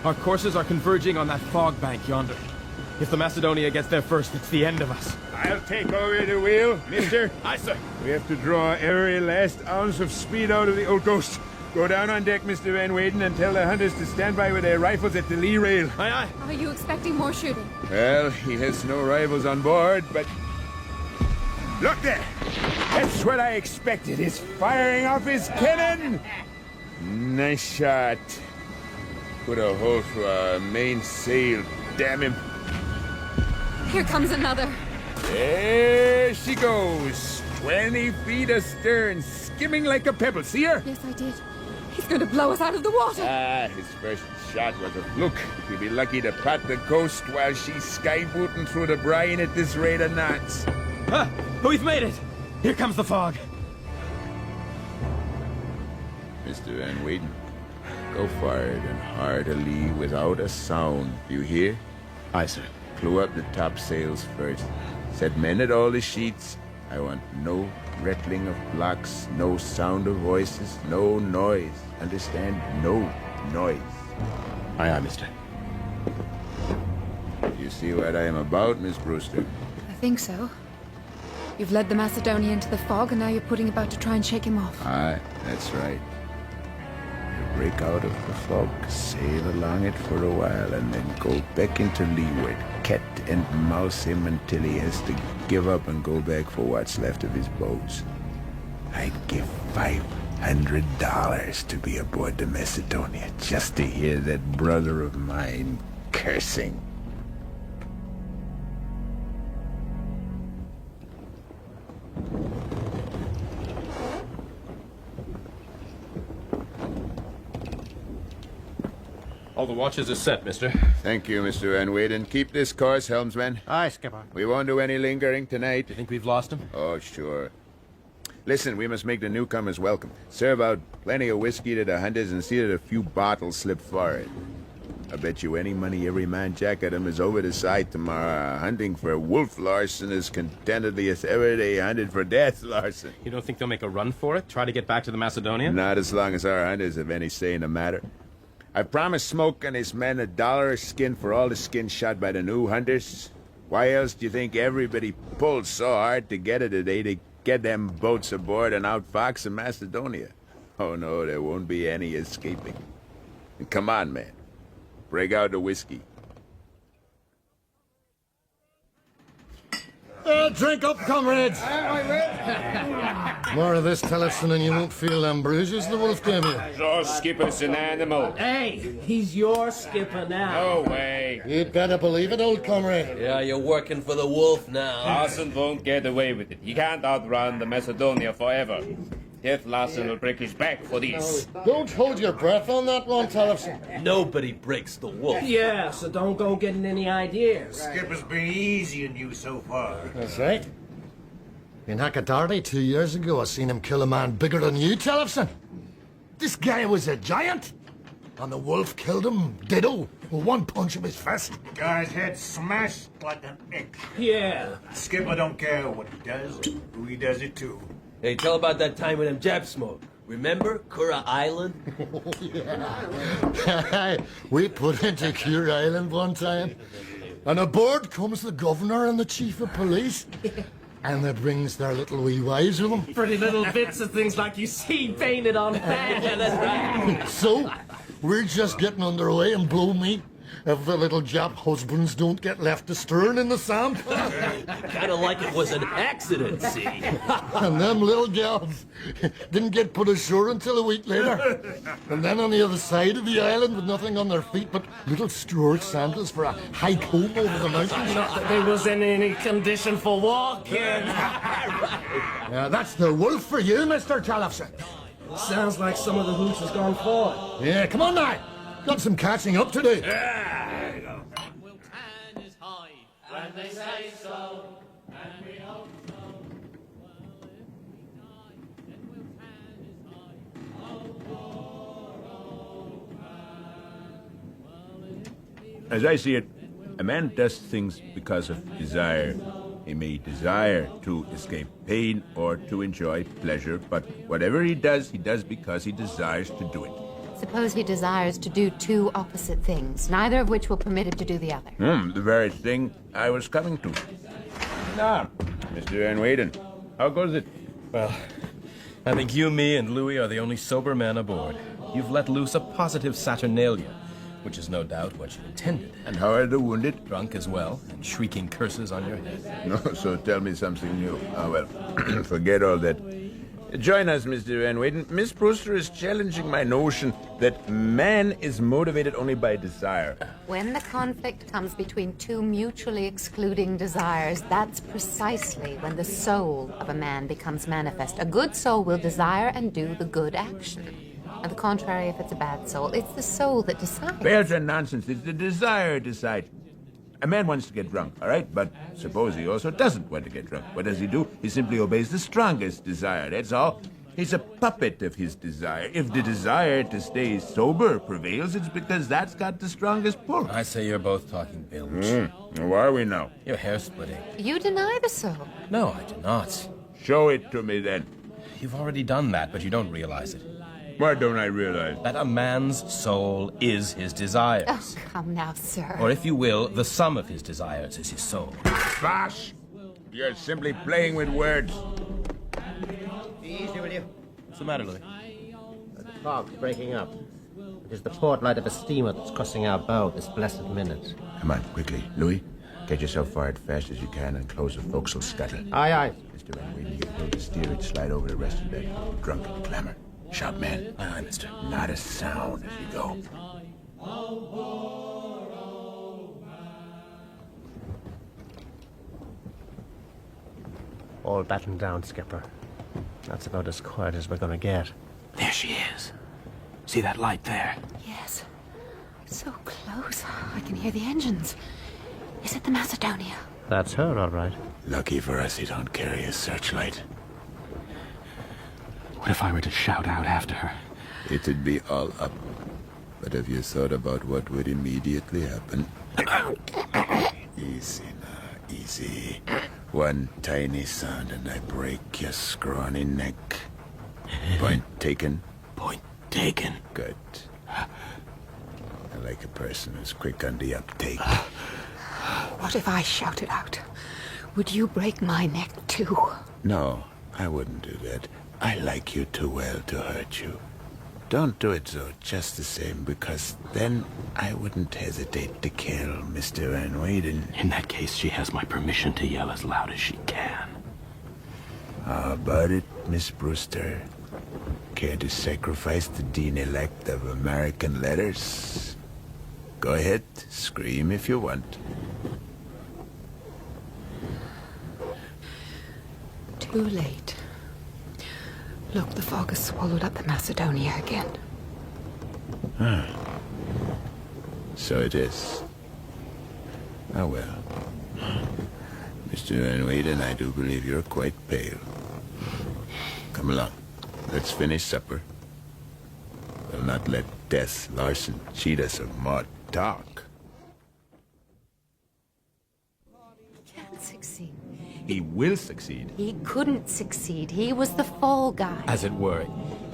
Our courses are converging on that fog bank yonder. If the Macedonia gets there first, it's the end of us.
I'll take over the wheel, mister.
Aye, sir.
We have to draw every last ounce of speed out of the old ghost. Go down on deck, Mr. Van Weyden, and tell the hunters to stand by with their rifles at the lee rail.
Aye, aye.
Are you expecting more shooting?
Well, he has no rivals on board, but... Look there! That's what I expected. He's firing off his cannon! Nice shot. Put a hole through our mainsail, damn him.
Here comes another.
There she goes. 20 feet astern, skimming like a pebble. See her?
Yes, I did. He's going to blow us out of the water.
His first shot was a fluke. He'll be lucky to pot the ghost while she's skybooting through the brine at this rate of knots.
Ah, we've made it. Here comes the fog.
Mr. Van Weyden, go forward and hard a lee without a sound. You hear?
Aye, sir.
Clew up the topsails first. Set men at all the sheets. I want no rattling of blocks, no sound of voices, no noise. Understand? No noise.
Aye, aye, mister.
You see what I am about, Miss Brewster?
I think so. You've led the Macedonia into the fog, and now you're putting about to try and shake him off.
Aye, that's right. You break out of the fog, sail along it for a while, and then go back into leeward. Cat and mouse him until he has to give up and go back for what's left of his boats. I'd give $500 to be aboard the Macedonia just to hear that brother of mine cursing.
All the watches are set, mister.
Thank you, Mr. Van Weyden. Keep this course, helmsman.
Aye, Skipper.
We won't do any lingering tonight.
You think we've lost him?
Oh, sure. Listen, we must make the newcomers welcome. Serve out plenty of whiskey to the hunters and see that a few bottles slip forward. I bet you any money every man Jack at him is over the side tomorrow, hunting for Wolf Larsen as contentedly as ever they hunted for Death Larsen.
You don't think they'll make a run for it? Try to get back to the Macedonia?
Not as long as our hunters have any say in the matter. I promised Smoke and his men $1 a skin for all the skins shot by the new hunters. Why else do you think everybody pulled so hard to get it today to get them boats aboard and outfox in Macedonia? Oh no, there won't be any escaping. And come on, man. Break out the whiskey.
Drink up, comrades! More of this, Tellefson, and you won't feel them bruises the wolf gave you.
Your skipper's an animal.
Hey, he's your skipper now.
No way.
You'd better believe it, old comrade.
Yeah, you're working for the wolf now.
Larsen won't get away with it. He can't outrun the Macedonia forever. Death Larsen will break his back for this.
Don't hold your breath on that one, Tellefson.
Nobody breaks the wolf.
Yeah, so don't go getting any ideas.
Skipper's been easy on you so far.
That's right. In Hakadardi 2 years ago, I seen him kill a man bigger than you, Tellefson. This guy was a giant. And the wolf killed him, ditto, with one punch of his fist.
Guy's head smashed like an egg.
Yeah.
Skipper don't care what he does, who he does it to.
Hey, tell about that time with them Jap Smoke. Remember Kura Island?
Yeah. We put into Cure Island one time. And aboard comes the governor and the chief of police. And they brings their little wee wives with them.
Pretty little bits of things like you see painted on fans.
Yeah, that's right.
So, we're just getting underway and blow me if the little Jap husbands don't get left astern in the sand.
Kind of like it was an accident, see?
And them little gals didn't get put ashore until a week later. And then on the other side of the island with nothing on their feet but little straw sandals for a hike home over the mountains.
Not that they was in any condition for walking.
Yeah, that's the wolf for you, Mr. Tellefson.
Sounds like some of the hooch has gone forward.
Yeah, come on now. Got some catching up to do.
As I see it, a man does things because of desire. He may desire to escape pain or to enjoy pleasure, but whatever he does because he desires to do it.
Suppose he desires to do two opposite things, neither of which will permit him to do the other.
The very thing I was coming to. Now, Mr. Van Weyden, how goes it?
Well, I think you, me, and Louis are the only sober men aboard. You've let loose a positive Saturnalia, which is no doubt what you intended.
And how are the wounded?
Drunk as well, and shrieking curses on your head.
No, so tell me something new. Well, forget all that. Join us, Mr. Van Weyden. Miss Brewster is challenging my notion that man is motivated only by desire.
When the conflict comes between two mutually excluding desires, that's precisely when the soul of a man becomes manifest. A good soul will desire and do the good action. And the contrary if it's a bad soul. It's the soul that decides.
There's a nonsense. It's the desire decides. A man wants to get drunk, all right? But suppose he also doesn't want to get drunk. What does he do? He simply obeys the strongest desire, that's all. He's a puppet of his desire. If the desire to stay sober prevails, it's because that's got the strongest pull.
I say you're both talking bilge.
Why are we now?
You're hair-splitting.
You deny the soul.
No, I do not.
Show it to me, then.
You've already done that, but you don't realize it.
Why don't I realize?
That a man's soul is his desires.
Oh, come now, sir.
Or if you will, the sum of his desires is his soul.
Bosh! You're simply playing with words.
Easy, will you?
What's the matter, Louis?
The fog's breaking up. It is the port light of a steamer that's crossing our bow this blessed minute.
Come on, quickly. Louis, get yourself fired fast as you can and close the forecastle scuttle.
Aye, aye.
Mr. Van Weyden, you hold the steerage, slide over the rest of the deck. Drunk and clamor. Shout, man.
Aye, aye, mister.
Not a sound as you go.
All battened down, Skipper. That's about as quiet as we're gonna get.
There she is. See that light there?
Yes. So close. I can hear the engines. Is it the Macedonia?
That's her, all right.
Lucky for us he don't carry a searchlight.
What if I were to shout out after her?
It'd be all up. But have you thought about what would immediately happen? Easy now, easy. One tiny sound and I break your scrawny neck. Point taken?
Point taken.
Good. I like a person who's quick on the uptake.
What if I shouted out? Would you break my neck too?
No, I wouldn't do that. I like you too well to hurt you. Don't do it, though, just the same, because then I wouldn't hesitate to kill Mr. Van Weyden.
In that case, she has my permission to yell as loud as she can.
How about it, Miss Brewster? Care to sacrifice the Dean-elect of American letters? Go ahead, scream if you want.
Too late. Look, the fog has swallowed up the Macedonia again.
Ah. So it is. Oh well. Mr. Van Weyden, I do believe you're quite pale. Come along. Let's finish supper. We'll not let Death Larsen cheat us of more talk.
He can't succeed.
He will succeed.
He couldn't succeed. He was the fall guy.
As it were.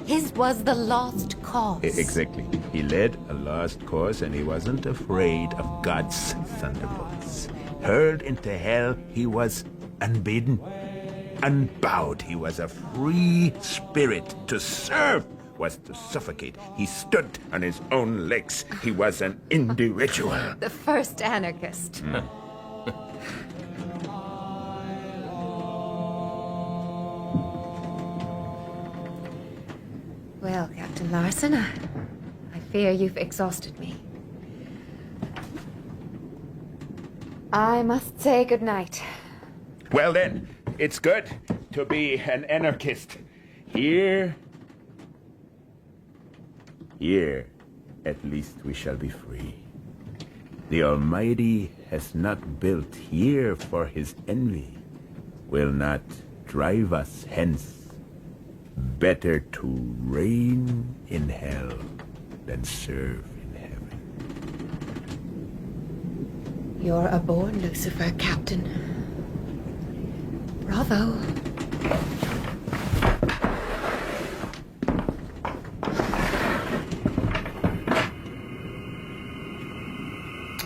His was the lost cause.
Exactly. He led a lost cause and he wasn't afraid of God's thunderbolts. Hurled into hell, he was unbidden. Unbowed, he was a free spirit. To serve was to suffocate. He stood on his own legs. He was an individual.
The first anarchist. Well, Captain Larsen, I fear you've exhausted me. I must say goodnight.
Well then, it's good to be an anarchist. Here, at least we shall be free. The Almighty has not built here for his envy, will not drive us hence. Better to reign in hell than serve in heaven.
You're a born Lucifer, Captain. Bravo.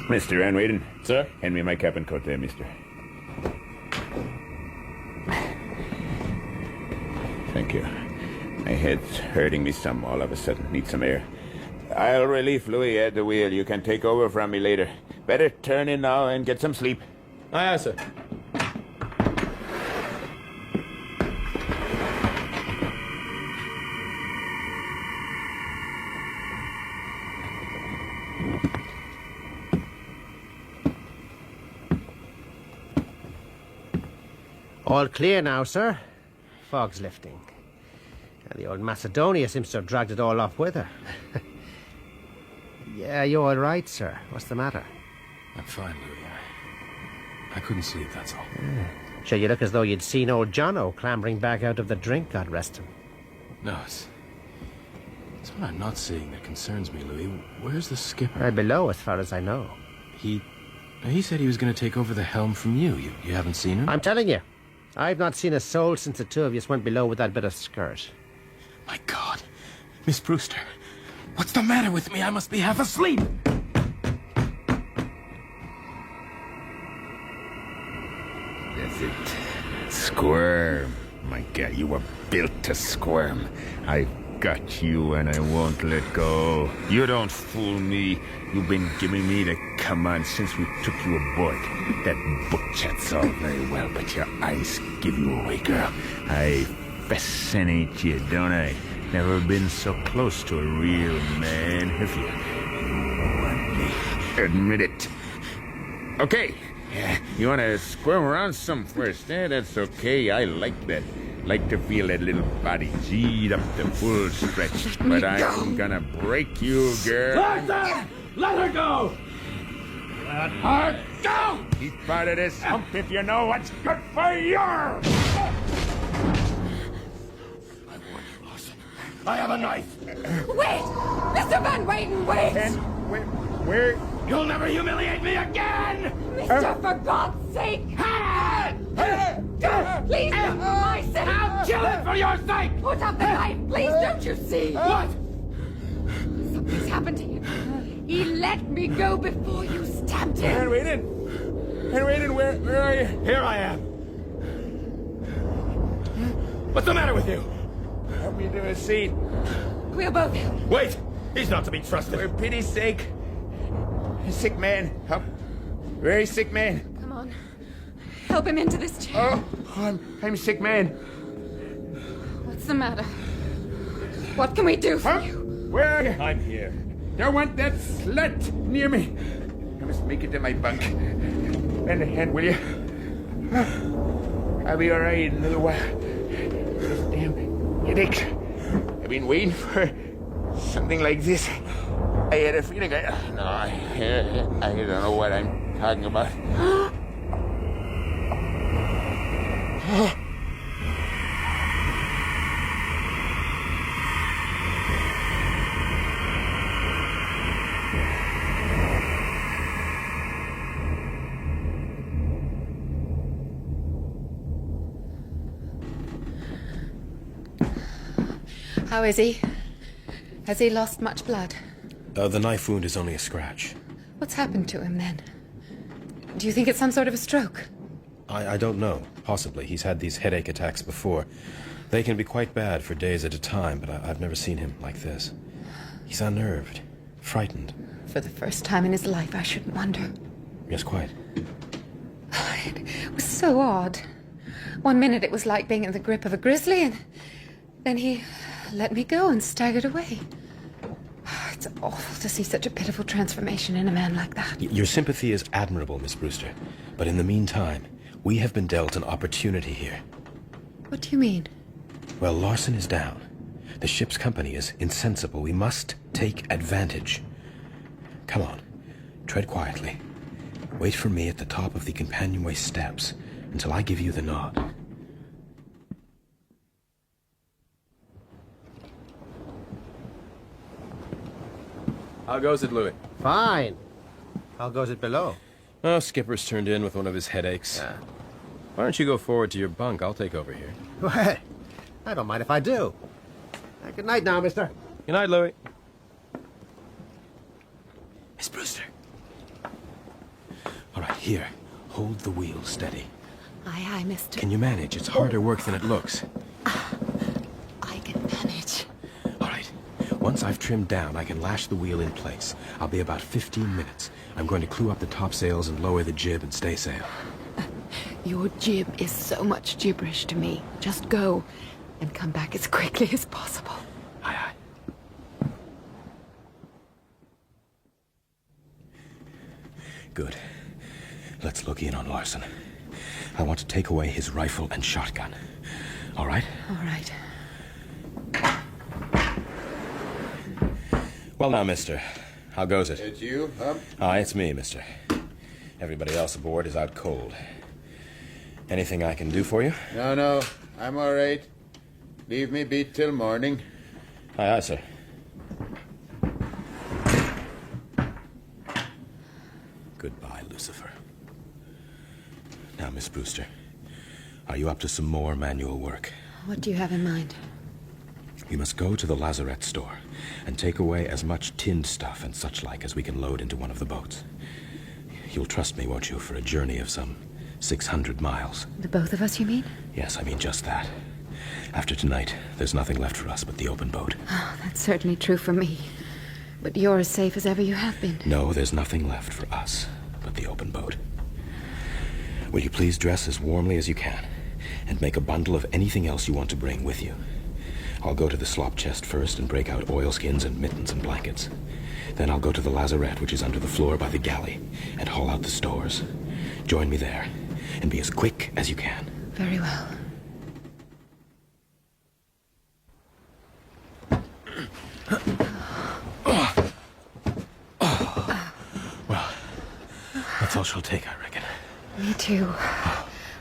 Mr. Van Weyden.
Sir?
Hand me my cap and coat there, mister. Thank you. My head's hurting me some all of a sudden. Need some air. I'll relieve Louis at the wheel. You can take over from me later. Better turn in now and get some sleep.
Aye, sir.
All clear now, sir. Fog's lifting. And the old Macedonia seems to have dragged it all off with her. Yeah, you all right, sir? What's the matter?
I'm fine, Louis. I couldn't sleep, that's all.
Yeah. Sure, you look as though you'd seen old Jono clambering back out of the drink, God rest him.
No, it's what I'm not seeing that concerns me, Louis. Where's the skipper?
Right below, as far as I know.
He said he was going to take over the helm from you. You haven't seen him?
I'm telling you. I've not seen a soul since the two of you went below with that bit of skirt.
My God. Miss Brewster, what's the matter with me? I must be half asleep.
That's it. Squirm. My God, you were built to squirm. I've got you and I won't let go. You don't fool me. You've been giving me the command since we took you aboard. That book chat's all very well, but your eyes give you away, girl. I fascinate you, don't I? Never been so close to a real man, have you? You want me? Admit it. Okay. You want to squirm around some first, eh? That's okay. I like that. Like to feel that little body G'd up to full stretch. But I'm gonna break you, girl.
Larsen! Let her go! Let her go!
Keep out of this hump if you know what's good for you!
I warn you, Larsen.
I have a knife.
Wait! Mr. Van Weyden, wait!
And where? You'll never humiliate me again!
Mister, for God's sake! Please, don't, for my sake!
I'll kill it for your sake!
Put up the knife, please, don't you see?
What?
Something's happened to him. He let me go before you stabbed him.
Van Weyden, where are you? Here I am. What's the matter with you?
Help me to a seat.
We'll both help.
Wait! He's not to be trusted.
For pity's sake. A sick man. Help. Very sick man.
Come on. Help him into this chair.
Oh, I'm sick man.
What's the matter? What can we do for you?
Where are you?
I'm here.
Don't want that slut near me. I must make it to my bunk. Lend a hand, will you? I'll be all right in a little while. This damn headache. I've been waiting for something like this. I had a feeling I don't know what I'm talking about.
How is he? Has he lost much blood?
The knife wound is only a scratch.
What's happened to him then? Do you think it's some sort of a stroke?
I don't know. Possibly. He's had these headache attacks before. They can be quite bad for days at a time, but I've never seen him like this. He's unnerved, frightened.
For the first time in his life, I shouldn't wonder.
Yes, quite.
It was so odd. One minute it was like being in the grip of a grizzly, and then he let me go and staggered away. It's awful to see such a pitiful transformation in a man like that.
Your sympathy is admirable, Miss Brewster. But in the meantime, we have been dealt an opportunity here.
What do you mean?
Well, Larsen is down. The ship's company is insensible. We must take advantage. Come on. Tread quietly. Wait for me at the top of the companionway steps until I give you the nod. How goes it, Louis?
Fine. How goes it below?
Oh, Skipper's turned in with one of his headaches. Why don't you go forward to your bunk? I'll take over here.
Well, I don't mind if I do. Good night now, mister.
Good night, Louis. Miss Brewster. All right, here. Hold the wheel steady.
Aye, aye, mister.
Can you manage? It's harder work than it looks.
I can manage.
All right. Once I've trimmed down, I can lash the wheel in place. I'll be about 15 minutes. I'm going to clew up the topsails and lower the jib and staysail.
Your jib is so much gibberish to me. Just go and come back as quickly as possible.
Aye, aye. Good. Let's look in on Larsen. I want to take away his rifle and shotgun. All right?
All right.
Well now, mister. How goes it?
It's you, Hump?
Aye, it's me, mister. Everybody else aboard is out cold. Anything I can do for you?
No, I'm all right. Leave me be till morning.
Aye, aye, sir. Goodbye, Lucifer. Now, Miss Brewster, are you up to some more manual work?
What do you have in mind?
We must go to the lazarette store and take away as much tinned stuff and such like as we can load into one of the boats. You'll trust me, won't you, for a journey of some 600 miles?
The both of us, you mean?
Yes, I mean just that. After tonight, there's nothing left for us but the open boat.
Oh, that's certainly true for me. But you're as safe as ever you have been.
No, there's nothing left for us but the open boat. Will you please dress as warmly as you can and make a bundle of anything else you want to bring with you? I'll go to the slop chest first and break out oilskins and mittens and blankets. Then I'll go to the lazarette, which is under the floor by the galley, and haul out the stores. Join me there, and be as quick as you can.
Very well.
Well, that's all she'll take, I reckon.
Me too.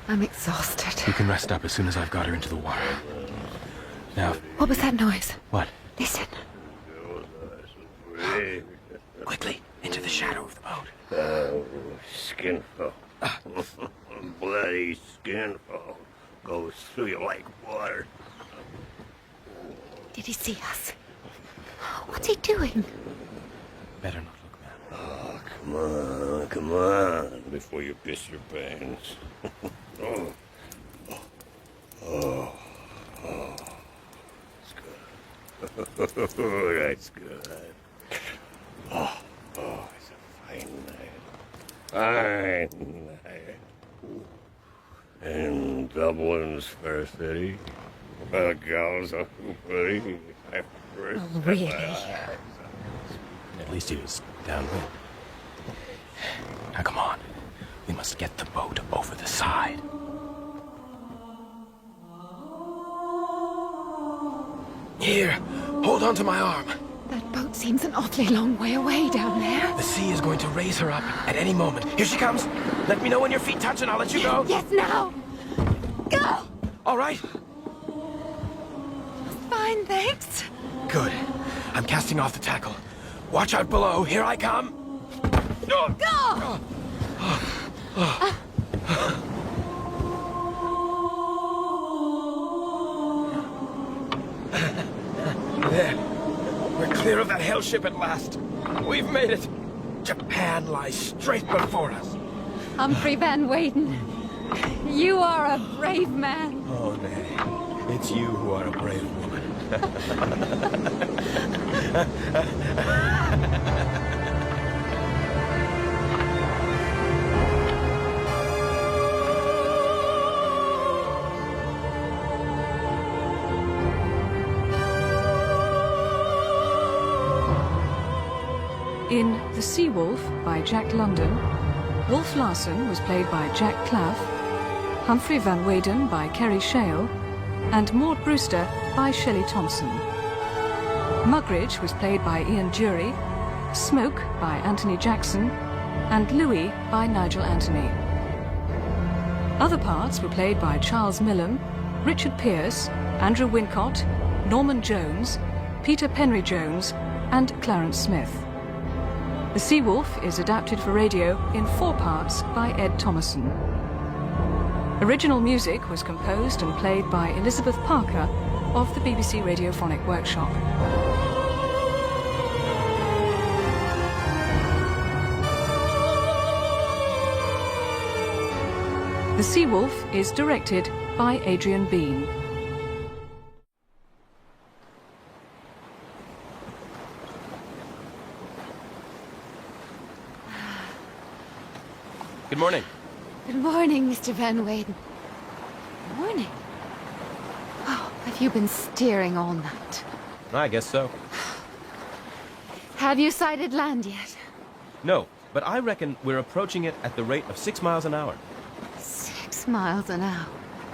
I'm exhausted.
You can rest up as soon as I've got her into the water. Now.
What was that noise?
What?
Listen.
Quickly, into the shadow of the boat.
Skinful. Bloody skinful. Goes through you like water.
Did he see us? What's he doing?
Better not look, man.
Oh, come on, before you piss your pants. Oh. That's good. That's good. Oh, it's a fine night. Fine night. In Dublin's fair city, the gals are pretty.
Oh, really?
At least he was downwind. Now come on. We must get the boat over the side. Here, hold on to my arm.
That boat seems an awfully long way away down there.
The sea is going to raise her up at any moment. Here she comes. Let me know when your feet touch and I'll let you go.
Yes, now. Go!
All right.
Fine, thanks.
Good. I'm casting off the tackle. Watch out below. Here I come.
Go!
There. We're clear of that hell ship at last. We've made it. Japan lies straight before us.
Humphrey Van Weyden, you are a brave man.
Oh, nay. It's you who are a brave woman.
In The Sea Wolf by Jack London, Wolf Larsen was played by Jack Claff, Humphrey Van Weyden by Kerry Shale, and Maud Brewster by Shelley Thompson. Mugridge was played by Ian Dury, Smoke by Anthony Jackson, and Louis by Nigel Anthony. Other parts were played by Charles Millom, Richard Pearce, Andrew Wincott, Norman Jones, Peter Penry Jones, and Clarence Smith. The Sea Wolf is adapted for radio in 4 parts by Ed Thomason. Original music was composed and played by Elizabeth Parker of the BBC Radiophonic Workshop. The Sea Wolf is directed by Adrian Bean.
Good morning.
Good morning, Mr. Van Weyden. Good morning. Oh, have you been steering all night?
I guess so.
Have you sighted land yet?
No, but I reckon we're approaching it at the rate of 6 miles an hour.
6 miles an hour.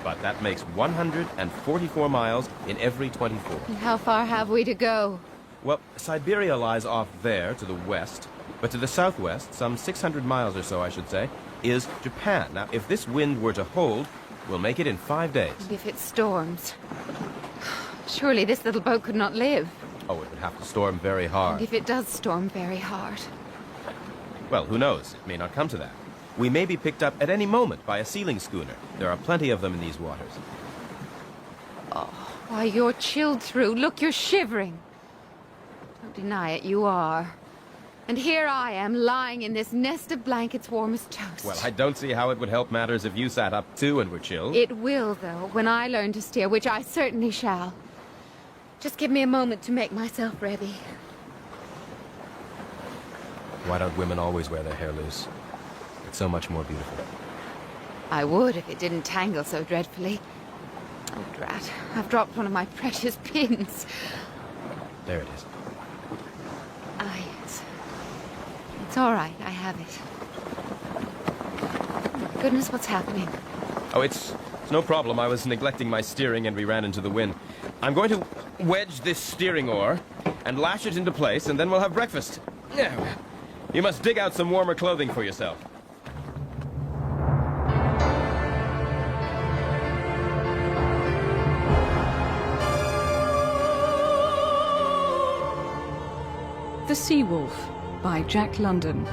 But that makes 144 miles in every 24.
And how far have we to go?
Well, Siberia lies off there to the west, but to the southwest, some 600 miles or so, I should say, is Japan. Now, if this wind were to hold, we'll make it in 5 days.
And if it storms? Surely this little boat could not live.
Oh, it would have to storm very hard.
And if it does storm very hard?
Well, who knows? It may not come to that. We may be picked up at any moment by a sealing schooner. There are plenty of them in these waters.
Oh, why, you're chilled through. Look, you're shivering. Don't deny it, you are. And here I am, lying in this nest of blankets warm as toast.
Well, I don't see how it would help matters if you sat up too and were chilled.
It will, though, when I learn to steer, which I certainly shall. Just give me a moment to make myself ready.
Why don't women always wear their hair loose? It's so much more beautiful.
I would if it didn't tangle so dreadfully. Oh, drat. I've dropped one of my precious pins.
There it is.
Ah, yes. It's all right. I have it. Oh, my goodness, what's happening?
Oh, it's no problem. I was neglecting my steering and we ran into the wind. I'm going to wedge this steering oar and lash it into place, and then we'll have breakfast. Yeah. You must dig out some warmer clothing for yourself.
The Sea Wolf by Jack London.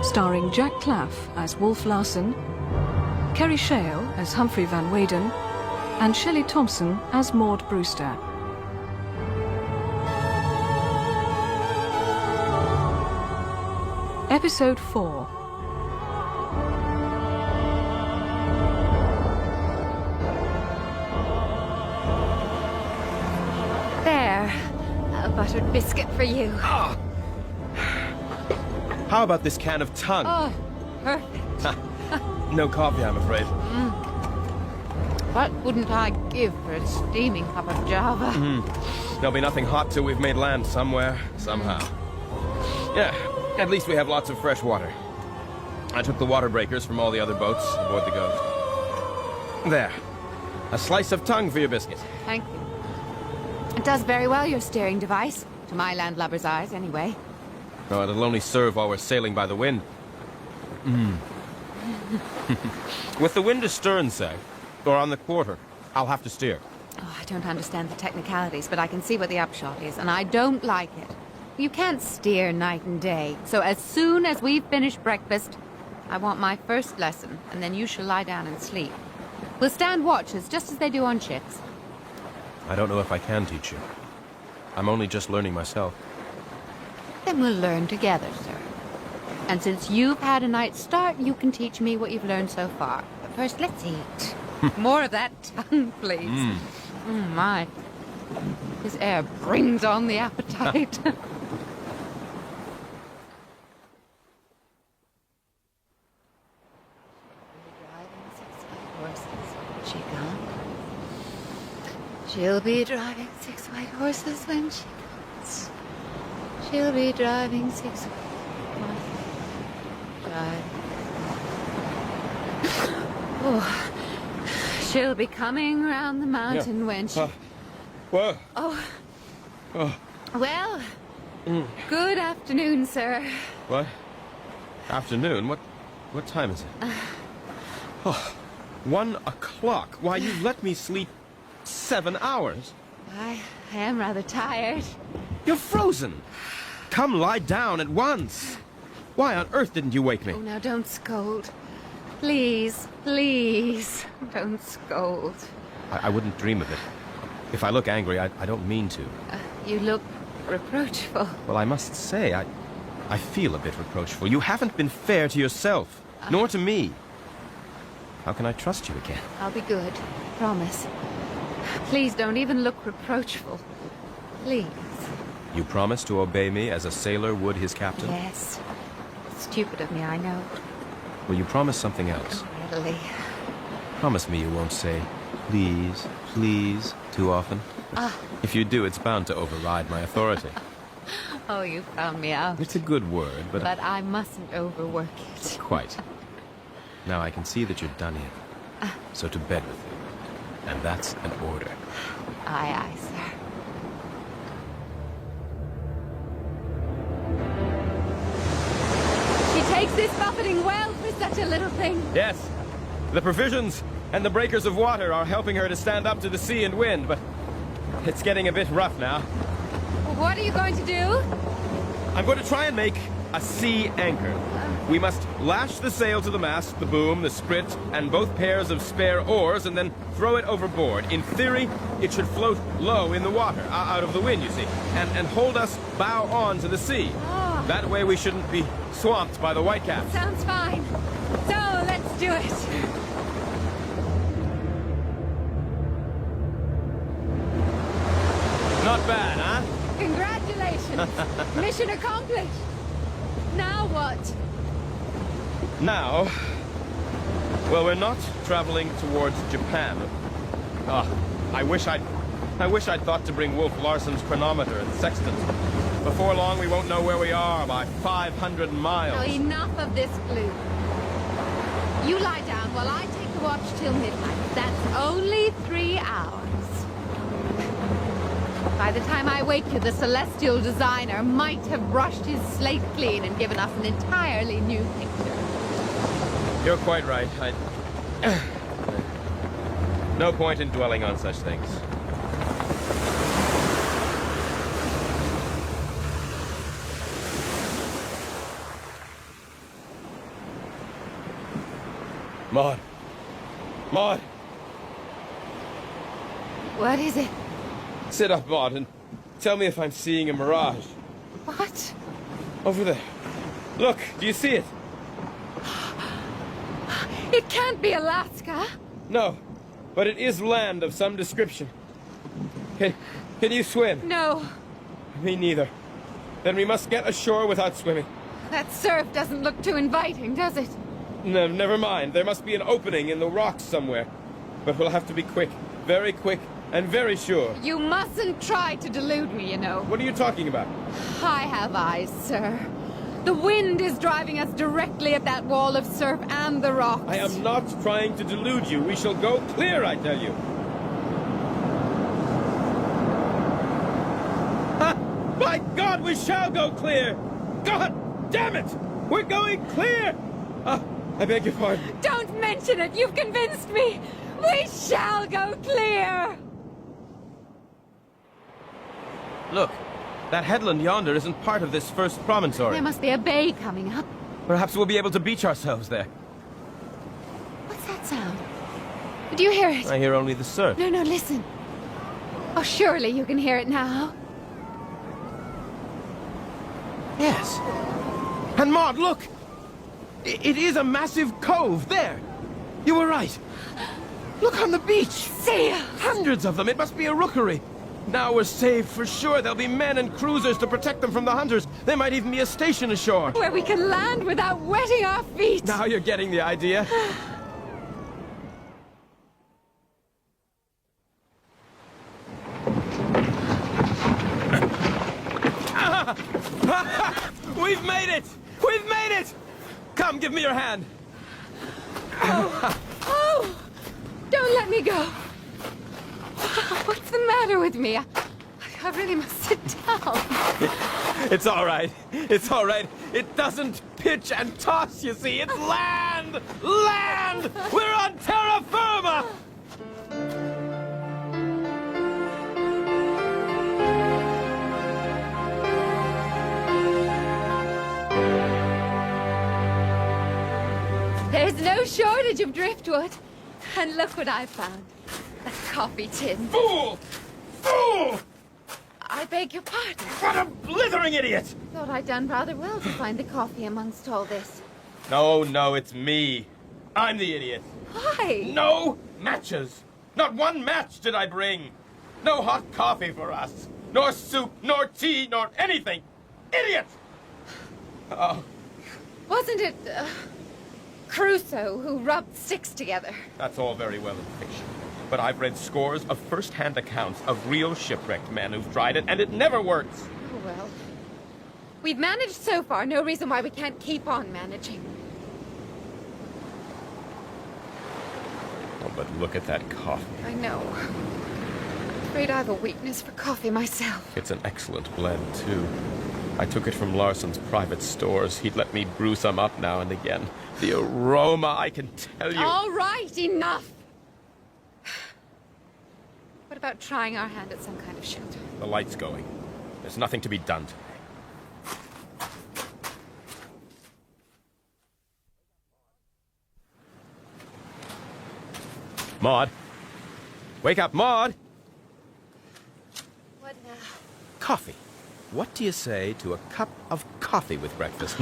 Starring Jack Claff as Wolf Larsen, Kerry Shale as Humphrey Van Weyden, and Shelley Thompson as Maud Brewster. Episode 4.
There. A buttered biscuit for you.
How about this can of tongue?
Oh, perfect.
No coffee, I'm afraid.
What wouldn't I give for a steaming cup of Java?
There'll be nothing hot till we've made land somewhere, somehow. Yeah, at least we have lots of fresh water. I took the water breakers from all the other boats aboard the Ghost. There. A slice of tongue for your biscuit.
Thank you. It does very well, your steering device. To my landlubber's eyes, anyway.
No, it'll only serve while we're sailing by the wind. With the wind astern, say, or on the quarter, I'll have to steer.
Oh, I don't understand the technicalities, but I can see what the upshot is, and I don't like it. You can't steer night and day, so as soon as we've finished breakfast, I want my first lesson, and then you shall lie down and sleep. We'll stand watches, just as they do on ships.
I don't know if I can teach you. I'm only just learning myself.
Then we'll learn together, sir. And since you've had a night's start, you can teach me what you've learned so far. But first, let's eat. More of that tongue, please. My. This air brings on the appetite. She'll be driving 6 white horses when she comes. She'll be driving 6 white horses. Oh, she'll be coming round the mountain when she...
Whoa.
Oh. Well, good afternoon, sir.
What? Afternoon? What time is it? 1 o'clock. Why, you've let me sleep 7 hours.
I am rather tired.
You're frozen. Come lie down at once. Why on earth didn't you wake me?
Oh, now don't scold. Please, please, don't scold.
I wouldn't dream of it. If I look angry, I don't mean to.
You look reproachful.
Well, I must say, I feel a bit reproachful. You haven't been fair to yourself, nor to me. How can I trust you again?
I'll be good. Promise. Please don't even look reproachful. Please.
You promise to obey me as a sailor would his captain?
Yes. Stupid of me, I know.
Will you promise something else?
Readily.
Promise me you won't say, please, please, too often. If you do, it's bound to override my authority.
Oh, you found me out.
It's a good word, but
I mustn't overwork it.
Quite. Now I can see that you're done in. So to bed with you. And that's an order.
Aye, aye, sir. She takes this buffeting well for such a little thing.
Yes. The provisions and the breakers of water are helping her to stand up to the sea and wind, but it's getting a bit rough now.
What are you going to do?
I'm going to try and make a sea anchor. We must lash the sail to the mast, the boom, the sprit, and both pairs of spare oars, and then throw it overboard. In theory, it should float low in the water, out of the wind, you see, and hold us bow on to the sea. That way we shouldn't be swamped by the whitecaps.
Sounds fine. So, let's do it.
Not bad, huh?
Congratulations. Mission accomplished. Now what?
Now, well, we're not traveling towards Japan. I wish I'd thought to bring Wolf Larsen's chronometer and sextant. Before long, we won't know where we are by 500 miles.
Now, enough of this gloom. You lie down while I take the watch till midnight. That's only 3 hours. By the time I wake you, the celestial designer might have brushed his slate clean and given us an entirely new picture.
You're quite right. No point in dwelling on such things. Maud. Maud!
What is it?
Sit up, Maud, and tell me if I'm seeing a mirage.
What?
Over there. Look, do you see it?
It can't be Alaska.
No, but it is land of some description. Can you swim?
No.
Me neither. Then we must get ashore without swimming.
That surf doesn't look too inviting, does it?
No, never mind. There must be an opening in the rocks somewhere. But we'll have to be quick. Very quick and very sure.
You mustn't try to delude me, you know.
What are you talking about?
I have eyes, sir. The wind is driving us directly at that wall of surf and the rocks.
I am not trying to delude you. We shall go clear, I tell you. My God, we shall go clear! God damn it! We're going clear! I beg your pardon.
Don't mention it! You've convinced me! We shall go clear!
Look, that headland yonder isn't part of this first promontory.
There must be a bay coming up.
Perhaps we'll be able to beach ourselves there.
What's that sound? Do you hear it?
I hear only the surf.
No, listen. Oh, surely you can hear it now.
Yes. And Maud, look! It is a massive cove there. You were right. Look on the beach.
Sails!
Hundreds of them. It must be a rookery. Now we're saved for sure. There'll be men and cruisers to protect them from the hunters. There might even be a station ashore.
Where we can land without wetting our feet.
Now you're getting the idea. We've made it! We've made it! Come, give me your hand.
Oh! Don't let me go. What's the matter with me? I really must sit down.
It's all right. It's all right. It doesn't pitch and toss, you see. It's land! Land! We're on terra firma!
There's no shortage of driftwood. And look what I found. A coffee tin.
Fool! Fool!
I beg your pardon.
What a blithering idiot!
Thought I'd done rather well to find the coffee amongst all this.
No, it's me. I'm the idiot.
Why?
No matches. Not one match did I bring. No hot coffee for us. Nor soup, nor tea, nor anything. Idiot! Oh,
Wasn't it Crusoe who rubbed sticks together?
that's all very well in fiction. But I've read scores of first-hand accounts of real shipwrecked men who've tried it, and it never works.
Oh, well. We've managed so far. No reason why we can't keep on managing.
Oh, but look at that coffee.
I know. I'm afraid I have a weakness for coffee myself.
It's an excellent blend, too. I took it from Larsen's private stores. He'd let me brew some up now and again. The aroma, I can tell you.
All right, enough! What about trying our hand at some kind of shelter?
The light's going. There's nothing to be done today. Maud! Wake up, Maud!
What now?
Coffee. What do you say to a cup of coffee with breakfast,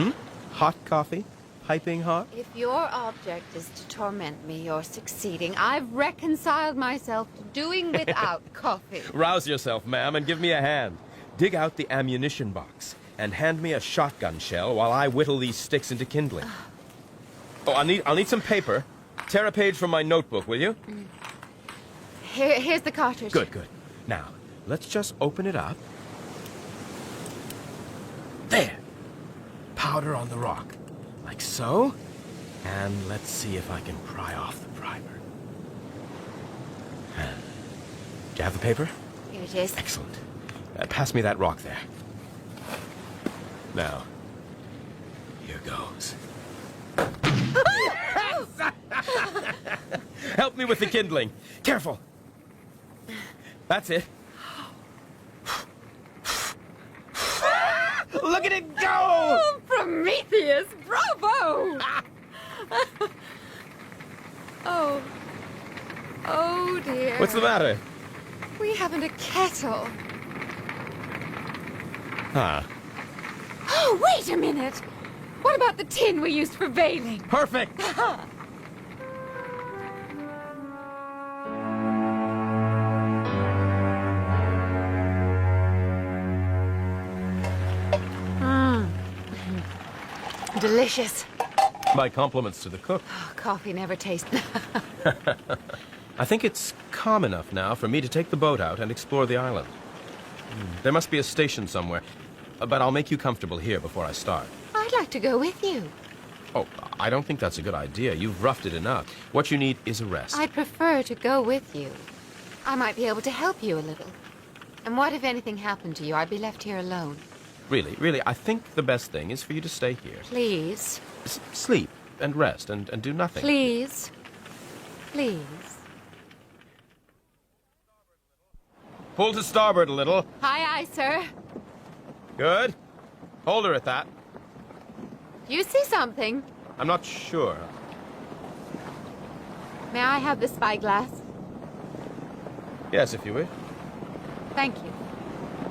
Hot coffee? Piping hot?
If your object is to torment me, you're succeeding. I've reconciled myself to doing without coffee.
Rouse yourself, ma'am, and give me a hand. Dig out the ammunition box and hand me a shotgun shell while I whittle these sticks into kindling. Oh, I'll need some paper. Tear a page from my notebook, will you?
Here's the cartridge.
Good. Now, let's just open it up. There. Powder on the rock. Like so. And let's see if I can pry off the primer. Do you have the paper?
Here it is.
Excellent. Pass me that rock there. Now, here goes. Help me with the kindling. Careful. That's it. Look at it go!
Oh, Prometheus! Bravo! Oh. Oh, dear.
What's the matter?
We haven't a kettle.
Ah.
Oh, wait a minute. What about the tin we used for veiling?
Perfect.
Delicious.
My compliments to the cook.
Oh, coffee never tastes.
I think it's calm enough now for me to take the boat out and explore the island. There must be a station somewhere, but I'll make you comfortable here before I start.
I'd like to go with you.
Oh, I don't think that's a good idea. You've roughed it enough. What you need is a rest.
I'd prefer to go with you. I might be able to help you a little. And what if anything happened to you? I'd be left here alone.
Really, I think the best thing is for you to stay here.
Please.
Sleep and rest and do nothing.
Please. Please.
Pull to starboard a little.
Aye, aye, sir.
Good. Hold her at that.
Do you see something?
I'm not sure.
May I have the spyglass?
Yes, if you wish.
Thank you.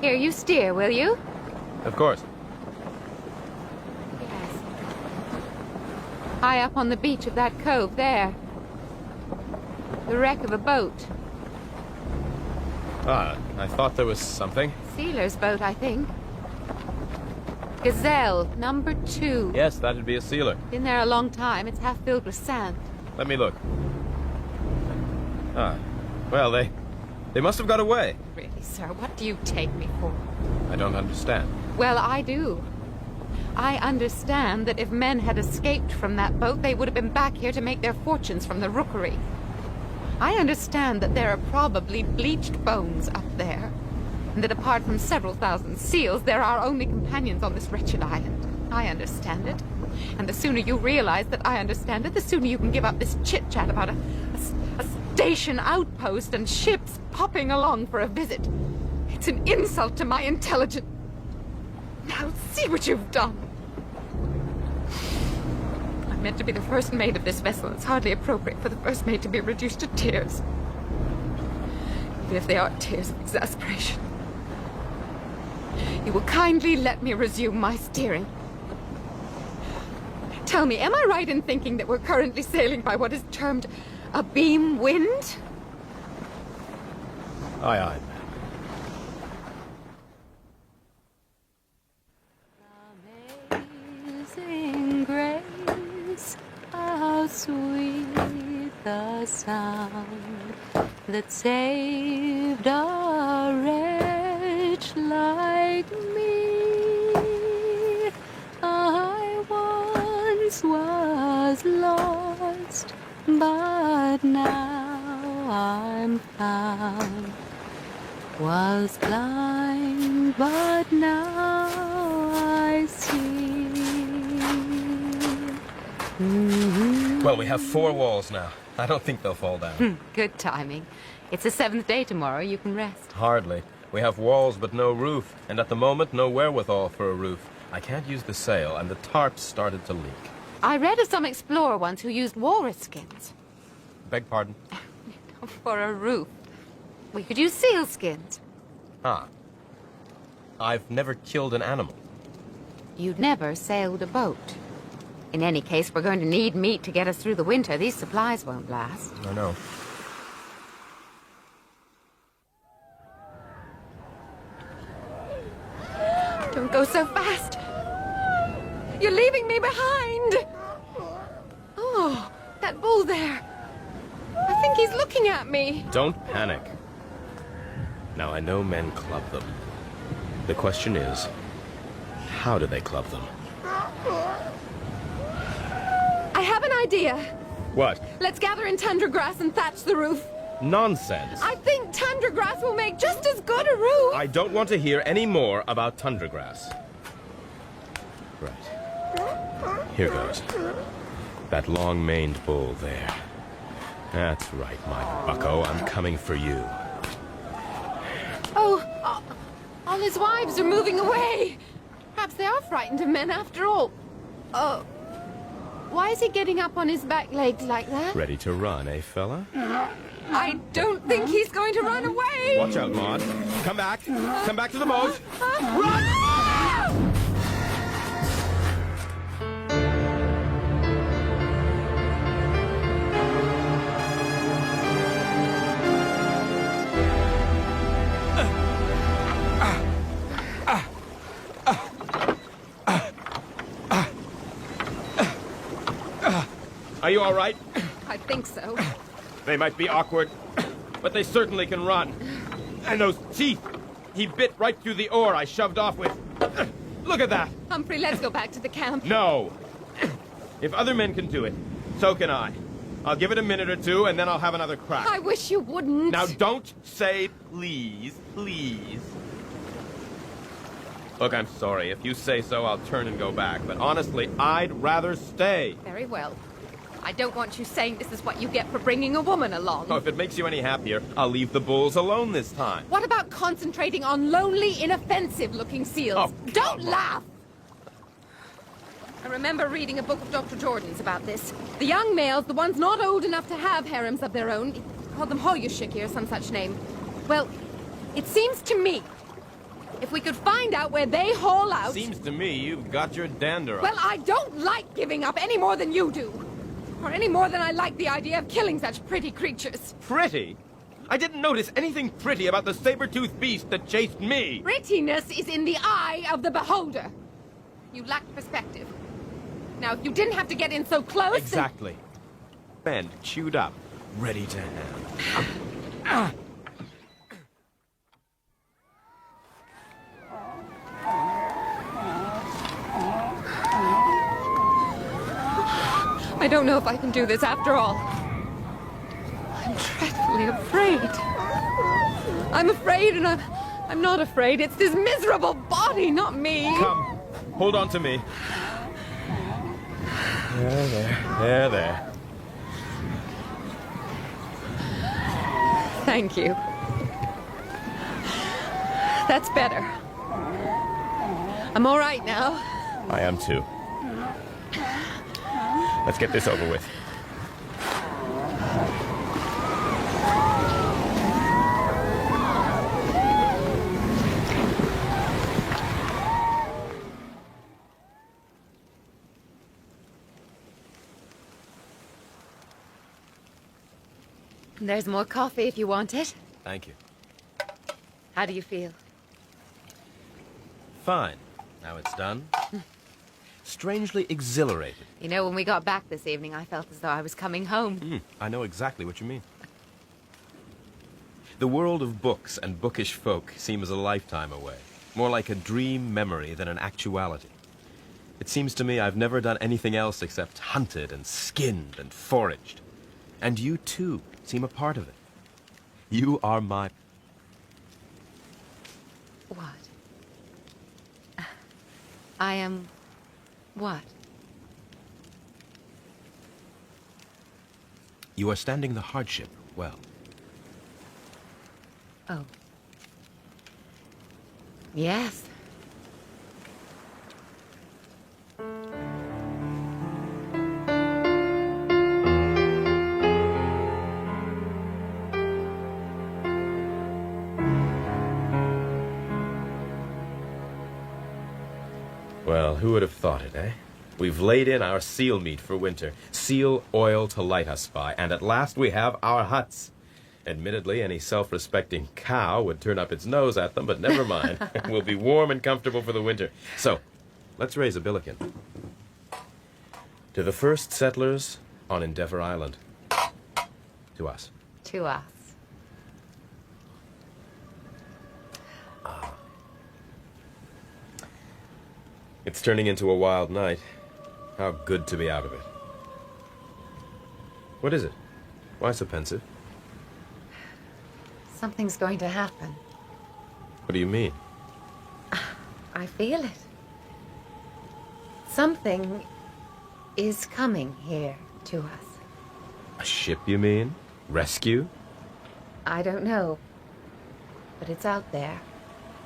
Here, you steer, will you?
Of course.
Yes. High up on the beach of that cove there. The wreck of a boat.
Ah, I thought there was something.
Sealer's boat, I think. Gazelle, number 2.
Yes, that'd be a sealer.
Been there a long time. It's half filled with sand.
Let me look. Ah, well, they must have got away.
Really, sir, what do you take me for?
I don't understand.
Well, I do. I understand that if men had escaped from that boat, they would have been back here to make their fortunes from the rookery. I understand that there are probably bleached bones up there, and that apart from several thousand seals, they're our only companions on this wretched island. I understand it. And the sooner you realize that I understand it, the sooner you can give up this chit-chat about a station outpost and ships popping along for a visit. It's an insult to my intelligence. Now, see what you've done. I'm meant to be the first mate of this vessel. It's hardly appropriate for the first mate to be reduced to tears. Even if they are tears of exasperation. You will kindly let me resume my steering. Tell me, am I right in thinking that we're currently sailing by what is termed a beam wind?
Aye, aye.
Amazing grace, how sweet the sound that saved a wretch like me. I once was lost, but now I'm found. Was blind, but now I see.
Well, we have 4 walls now. I don't think they'll fall down.
Good timing. It's the 7th day tomorrow. You can rest.
Hardly. We have walls but no roof, and at the moment, no wherewithal for a roof. I can't use the sail, and the tarps started to leak.
I read of some explorer once who used walrus skins.
Beg pardon?
For a roof. We could use seal skins.
Ah. I've never killed an animal.
You'd never sailed a boat. In any case, we're going to need meat to get us through the winter. These supplies won't last.
I know.
Don't go so fast. You're leaving me behind. Oh, that bull there. I think he's looking at me.
Don't panic. Now, I know men club them. The question is, how do they club them?
I have an idea.
What?
Let's gather in tundra grass and thatch the roof.
Nonsense.
I think tundra grass will make just as good a roof.
I don't want to hear any more about tundra grass. Right. Here goes. That long-maned bull there. That's right, my bucko. I'm coming for you.
Oh, all his wives are moving away. Perhaps they are frightened of men after all. Oh, Why is he getting up on his back legs like that?
Ready to run, eh, fella?
I don't think he's going to run away.
Watch out, Maud. Come back. Come back to the boat.
Run!
Are you all right?
I think so.
They might be awkward, but they certainly can run. And those teeth! He bit right through the oar I shoved off with. Look at that!
Humphrey, let's go back to the camp.
No! If other men can do it, so can I. I'll give it a minute or two, and then I'll have another crack.
I wish you wouldn't.
Now don't say please, please. Look, I'm sorry. If you say so, I'll turn and go back. But honestly, I'd rather stay.
Very well. I don't want you saying this is what you get for bringing a woman along.
Oh, if it makes you any happier, I'll leave the bulls alone this time.
What about concentrating on lonely, inoffensive-looking seals?
Oh,
don't laugh! I remember reading a book of Dr. Jordan's about this. The young males, the ones not old enough to have harems of their own, he called them Hoyushiki or some such name. Well, it seems to me, if we could find out where they haul out...
Seems to me you've got your dander up.
Well, I don't like giving up any more than you do. Or any more than I like the idea of killing such pretty creatures.
Pretty? I didn't notice anything pretty about the saber-toothed beast that chased me.
Prettiness is in the eye of the beholder. You lack perspective. Now, if you didn't have to get in so close...
Exactly. Bend, chewed up, ready to hand.
I don't know if I can do this after all. I'm dreadfully afraid. I'm afraid and I'm not afraid. It's this miserable body, not me.
Come, hold on to me. There.
Thank you. That's better. I'm all right now.
I am too. Let's get this over with.
There's more coffee if you want it.
Thank you.
How do you feel?
Fine. Now it's done. Strangely exhilarated.
You know, when we got back this evening, I felt as though I was coming home.
I know exactly what you mean. The world of books and bookish folk seems a lifetime away. More like a dream memory than an actuality. It seems to me I've never done anything else except hunted and skinned and foraged. And you, too, seem a part of it. You are my...
What? I am... what?
You are standing the hardship well.
Oh. Yes.
Well, who would have thought it, eh? We've laid in our seal meat for winter, seal oil to light us by, and at last we have our huts. Admittedly, any self-respecting cow would turn up its nose at them, but never mind. We'll be warm and comfortable for the winter. So, let's raise a billiken. To the first settlers on Endeavour Island. To us.
To us.
It's turning into a wild night. How good to be out of it. What is it? Why so pensive?
Something's going to happen.
What do you mean?
I feel it. Something is coming here to us.
A ship, you mean? Rescue?
I don't know. But it's out there.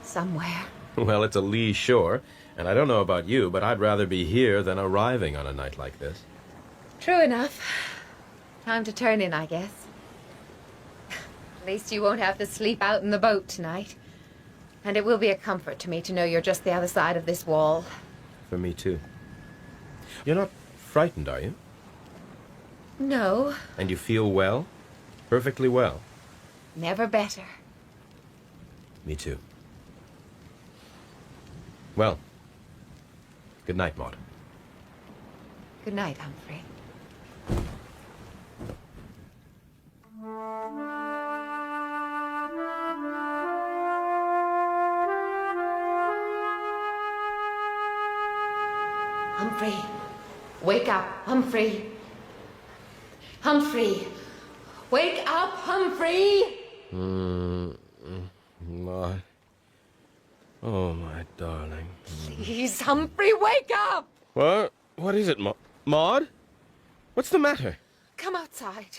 Somewhere.
Well, it's a lee shore, and I don't know about you, but I'd rather be here than arriving on a night like this.
True enough. Time to turn in, I guess. At least you won't have to sleep out in the boat tonight. And it will be a comfort to me to know you're just the other side of this wall.
For me, too. You're not frightened, are you?
No,
And you feel well? Perfectly well?
never better.
Me too. Well, good night, Maud.
Good night, Humphrey. Humphrey, wake up, Humphrey. Humphrey, wake up, Humphrey!
Maud. Oh, my darling.
Please, Humphrey, wake up!
What? What is it, Maud? What's the matter?
Come outside.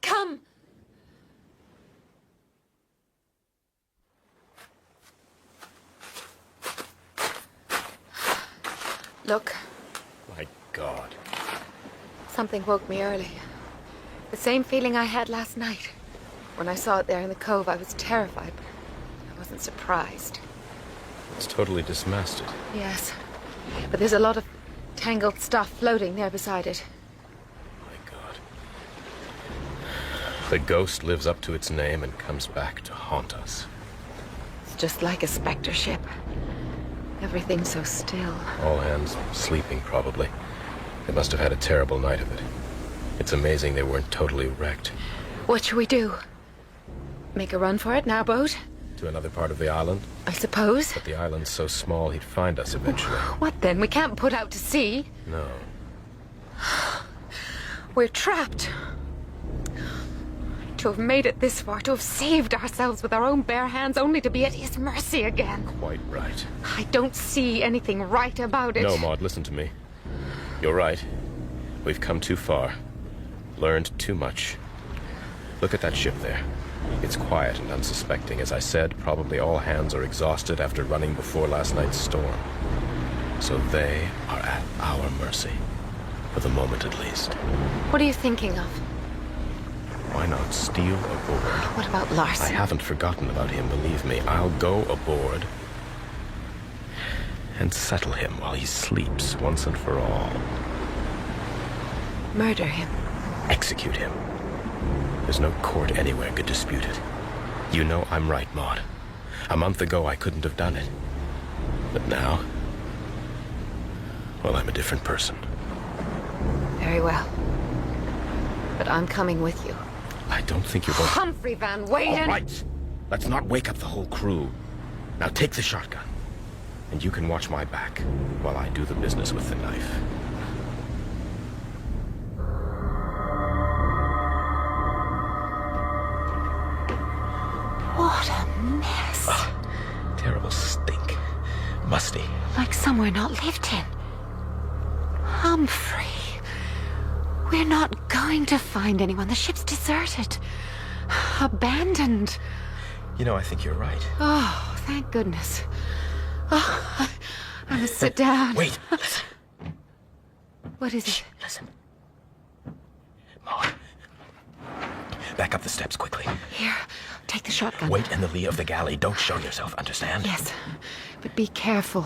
Come. Look,
My God.
something woke me early. The same feeling I had last night. When I saw it there in the cove, I was terrified, but I wasn't surprised.
It's totally dismasted.
Yes, but there's a lot of tangled stuff floating there beside it.
My God. The ghost lives up to its name and comes back to haunt us.
It's just like a specter ship. Everything's so still.
All hands sleeping, probably. They must have had a terrible night of it. It's amazing they weren't totally wrecked.
What should we do? Make a run for it in our boat?
To another part of the island?
I suppose.
But the island's so small he'd find us eventually.
What then? We can't put out to sea.
No.
We're trapped. To have made it this far, to have saved ourselves with our own bare hands, only to be at his mercy again.
Quite right.
I don't see anything right about it.
No, Maud, listen to me. You're right. We've come too far. Learned too much. Look at that ship there. It's quiet and unsuspecting. As I said, probably all hands are exhausted after running before last night's storm. So they are at our mercy. For the moment, at least.
What are you thinking of?
Why not steal aboard?
What about Larsen?
I haven't forgotten about him, believe me. I'll go aboard and settle him while he sleeps once and for all.
Murder him.
Execute him. There's no court anywhere could dispute it. You know I'm right, Maud. A month ago, I couldn't have done it. But now, well, I'm a different person.
Very well. But I'm coming with you.
I don't think you're going to...
Humphrey Van Weyden!
All right. Let's not wake up the whole crew. Now take the shotgun. And you can watch my back while I do the business with the knife.
What a mess.
Terrible stink. Musty.
Like somewhere not lived in. Humphrey. We're not going to find anyone. The ship's deserted. Abandoned.
You know, I think you're right.
Oh, thank goodness. Oh, I must sit down.
Wait, listen.
What is it?
Listen. Maud. Back up the steps quickly.
Here, take the shotgun.
Wait in the lee of the galley. Don't show yourself, understand?
Yes, but be careful.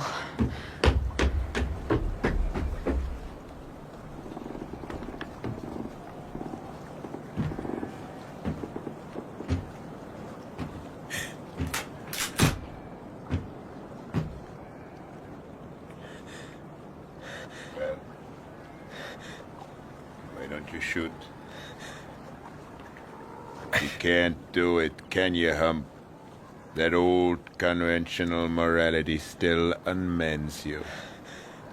Why don't you shoot? You can't do it, can you, Hump? That old conventional morality still unmans you.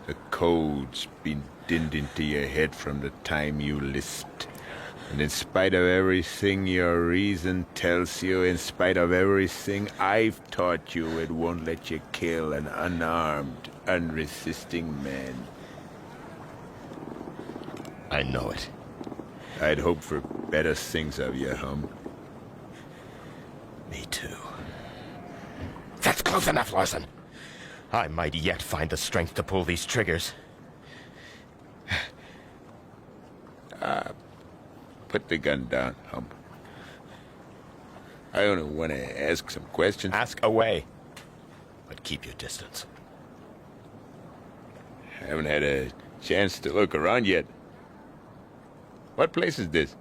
The code's been dinned into your head from the time you lisped. And in spite of everything your reason tells you, in spite of everything I've taught you, it won't let you kill an unarmed, unresisting man.
I know it.
I'd hope for better things of you, Hump.
Me too. That's close enough, Larsen. I might yet find the strength to pull these triggers.
Put the gun down, Hump. I only want to ask some questions.
Ask away, but keep your distance.
I haven't had a chance to look around yet. What place is this?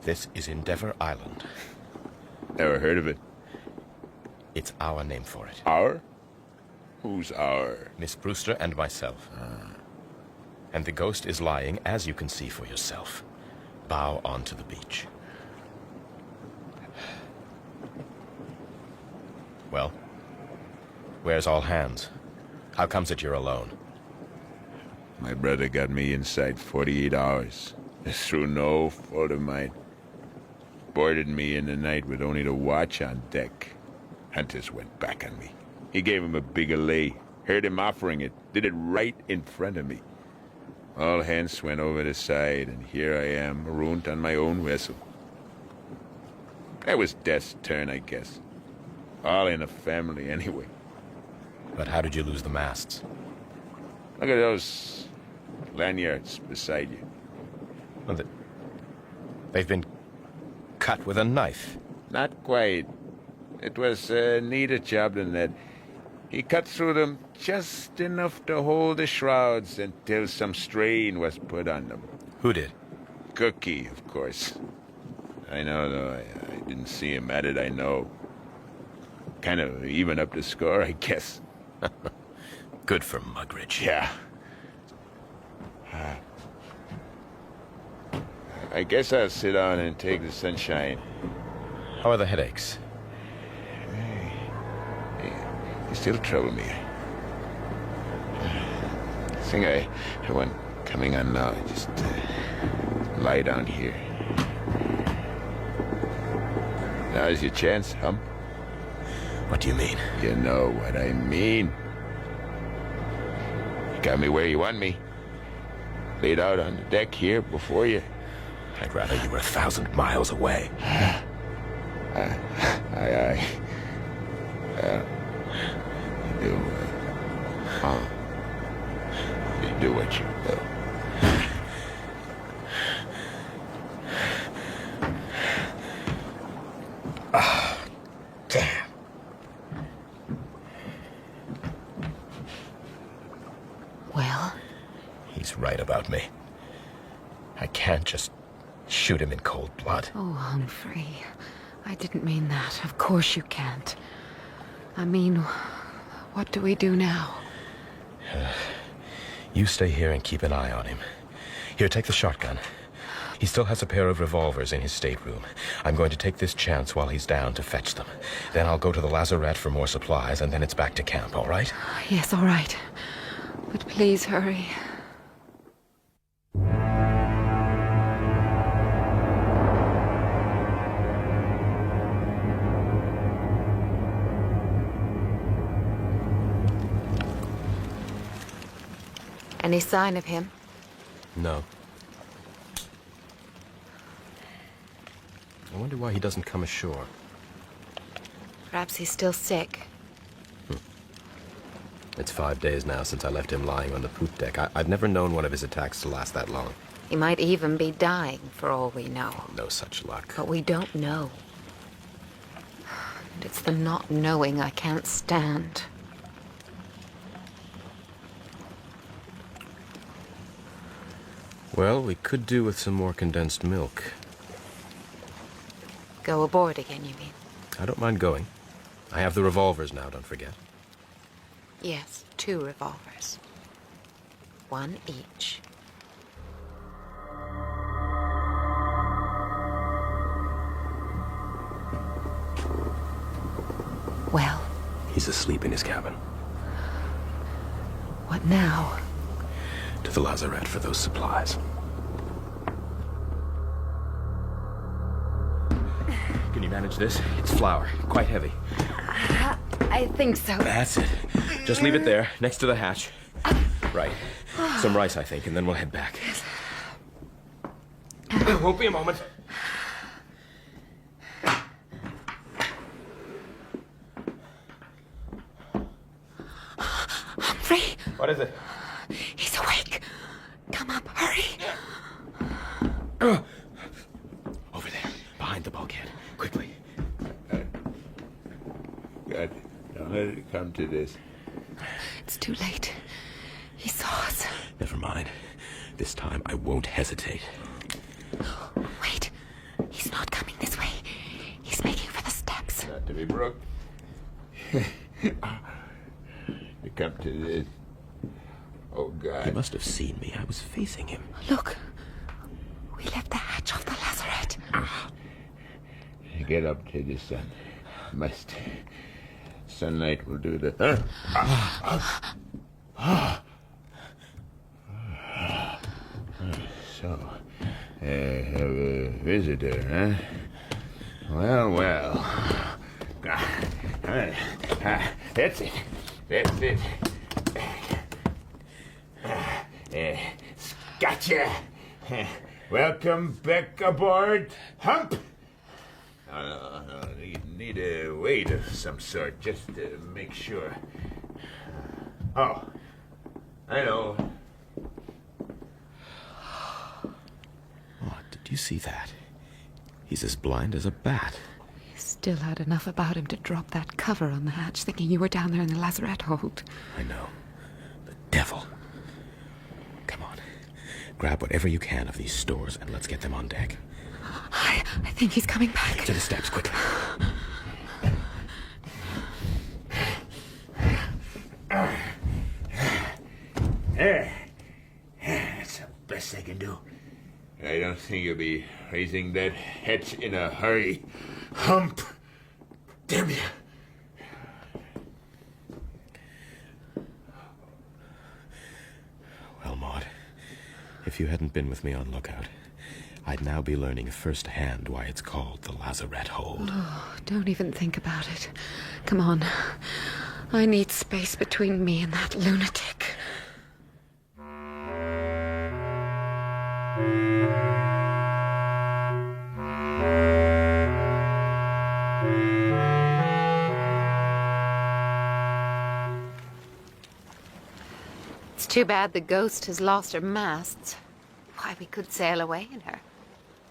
This is Endeavor Island.
Never heard of it.
It's our name for it.
Our? Who's our?
Miss Brewster and myself. And the ghost is lying, as you can see for yourself, bow onto the beach. Well, where's all hands? How comes it you're alone?
My brother got me inside 48 hours. It's through no fault of mine. Boarded me in the night with only the watch on deck. Hunters went back on me. He gave him a bigger lay. Heard him offering it. Did it right in front of me. All hands went over the side, and here I am, marooned on my own vessel. That was death's turn, I guess. All in a family, anyway.
But how did you lose the masts?
Look at those lanyards beside you.
Well, they've been cut with a knife.
Not quite. It was a neater job than that. He cut through them just enough to hold the shrouds until some strain was put on them.
Who did?
Cookie, of course. I know, though. I didn't see him at it, I know. Kind of even up the score, I guess.
Good for Mugridge.
Yeah. I guess I'll sit down and take the sunshine.
How are the headaches?
You still trouble me. I think I have one coming on now. Just lie down here. Now's your chance, Hump.
What do you mean?
You know what I mean. You got me where you want me. Laid out on the deck here before you.
I'd rather you were 1,000 miles away.
Aye. You do what you will.
Damn.
Well?
He's right about me. I can't just shoot him in cold blood.
Oh, Humphrey. I didn't mean that. Of course you can't. I mean, what do we do now?
You stay here and keep an eye on him. Here, take the shotgun. He still has a pair of revolvers in his stateroom. I'm going to take this chance while he's down to fetch them. Then I'll go to the lazarette for more supplies, and then it's back to camp, all right?
Yes, all right. But please hurry. Any sign of him?
No. I wonder why he doesn't come ashore.
Perhaps he's still sick.
It's 5 days now since I left him lying on the poop deck. I've never known one of his attacks to last that long.
He might even be dying, for all we know.
No such luck.
But we don't know. And it's the not knowing I can't stand.
Well, we could do with some more condensed milk.
Go aboard again, you mean?
I don't mind going. I have the revolvers now, don't forget.
Yes, 2 revolvers. 1 each. Well?
He's asleep in his cabin.
What now?
To the lazarette for those supplies. Can you manage this? It's flour, quite heavy.
I think so.
That's it. Just leave it there, next to the hatch. Right. Some rice, I think, and then we'll head back. It won't be a moment.
Humphrey!
What is it?
He's awake. Come up, hurry.
God, don't let it come to this.
It's too late. He saw us.
Never mind. This time I won't hesitate.
Wait. He's not coming this way. He's making for the steps.
Not to be broke. To come to this. Oh, God.
He must have seen me. I was facing him.
Look. We left the hatch off the lazarette.
Get up to the sun. Must. Sunlight will do the... So, have a visitor, huh? Well. That's it. That's it. Gotcha. Welcome back aboard, Hump. You need a weight of some sort, just to make sure. Oh, I know.
Oh, did you see that? He's as blind as a bat.
He still had enough about him to drop that cover on the hatch, thinking you were down there in the lazarette hold.
I know. The devil. Come on. Grab whatever you can of these stores and let's get them on deck.
I think he's coming back.
To the steps, quickly.
There. That's the best I can do. I don't think you'll be raising that hatch in a hurry. Hump! Damn you!
Well, Maud, if you hadn't been with me on lookout, I'd now be learning firsthand why it's called the lazarette hold.
Oh, don't even think about it. Come on. I need space between me and that lunatic. It's too bad the Ghost has lost her masts. Why, we could sail away in her.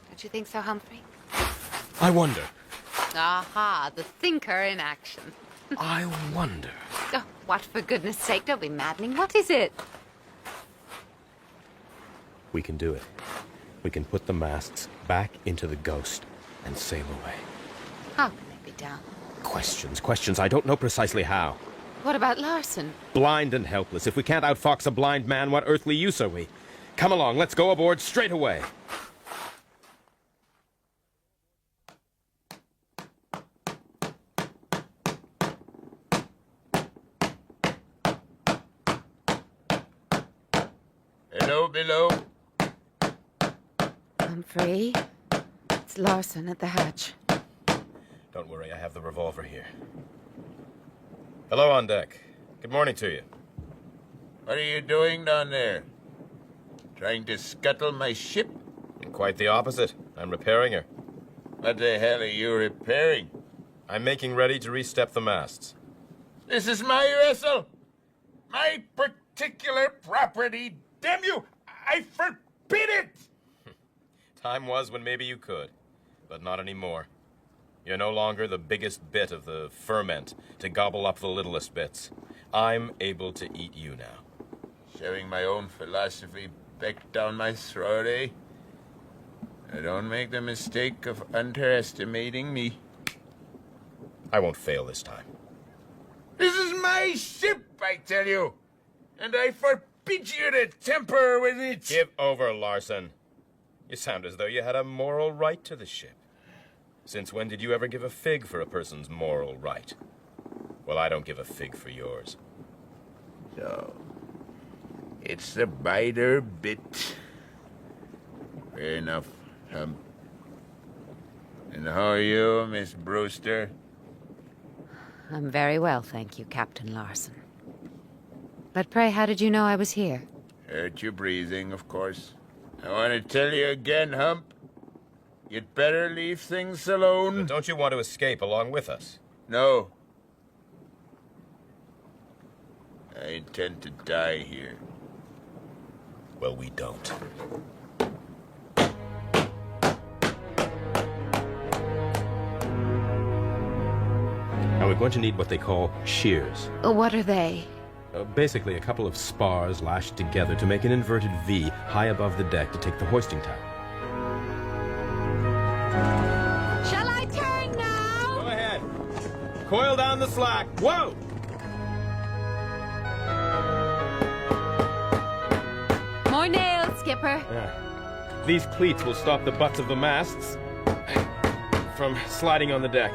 Don't you think so, Humphrey?
I wonder.
Aha, the thinker in action.
I wonder.
Oh, what, for goodness sake, don't be maddening. What is it?
We can do it. We can put the masts back into the Ghost and sail away.
How can they be done?
Questions. I don't know precisely how.
What about Larsen?
Blind and helpless. If we can't outfox a blind man, what earthly use are we? Come along, let's go aboard straight away.
Hello, below.
Humphrey, it's Larsen at the hatch.
Don't worry, I have the revolver here. Hello on deck. Good morning to you.
What are you doing down there? Trying to scuttle my ship?
Quite the opposite. I'm repairing her.
What the hell are you repairing?
I'm making ready to re-step the masts.
This is my vessel! My particular property! Damn you! I forbid it!
Time was when maybe you could, but not anymore. You're no longer the biggest bit of the ferment to gobble up the littlest bits. I'm able to eat you now.
Shoving my own philosophy back down my throat, eh? I don't make the mistake of underestimating me.
I won't fail this time.
This is my ship, I tell you! And I forbid you to tamper with it!
Give over, Larsen. You sound as though you had a moral right to the ship. Since when did you ever give a fig for a person's moral right? Well, I don't give a fig for yours.
So, it's the biter bit. Fair enough, Hump. And how are you, Miss Brewster?
I'm very well, thank you, Captain Larsen. But pray, how did you know I was here?
Heard you breathing, of course. I want to tell you again, Hump. You'd better leave things alone.
But don't you want to escape along with us?
No. I intend to die here.
Well, we don't.
Now,
going to need what they call shears.
What are they?
Basically, a couple of spars lashed together to make an inverted V high above the deck to take the hoisting tack.
Shall I turn now?
Go ahead. Coil down the slack. Whoa!
More nails, Skipper.
These cleats will stop the butts of the masts from sliding on the deck.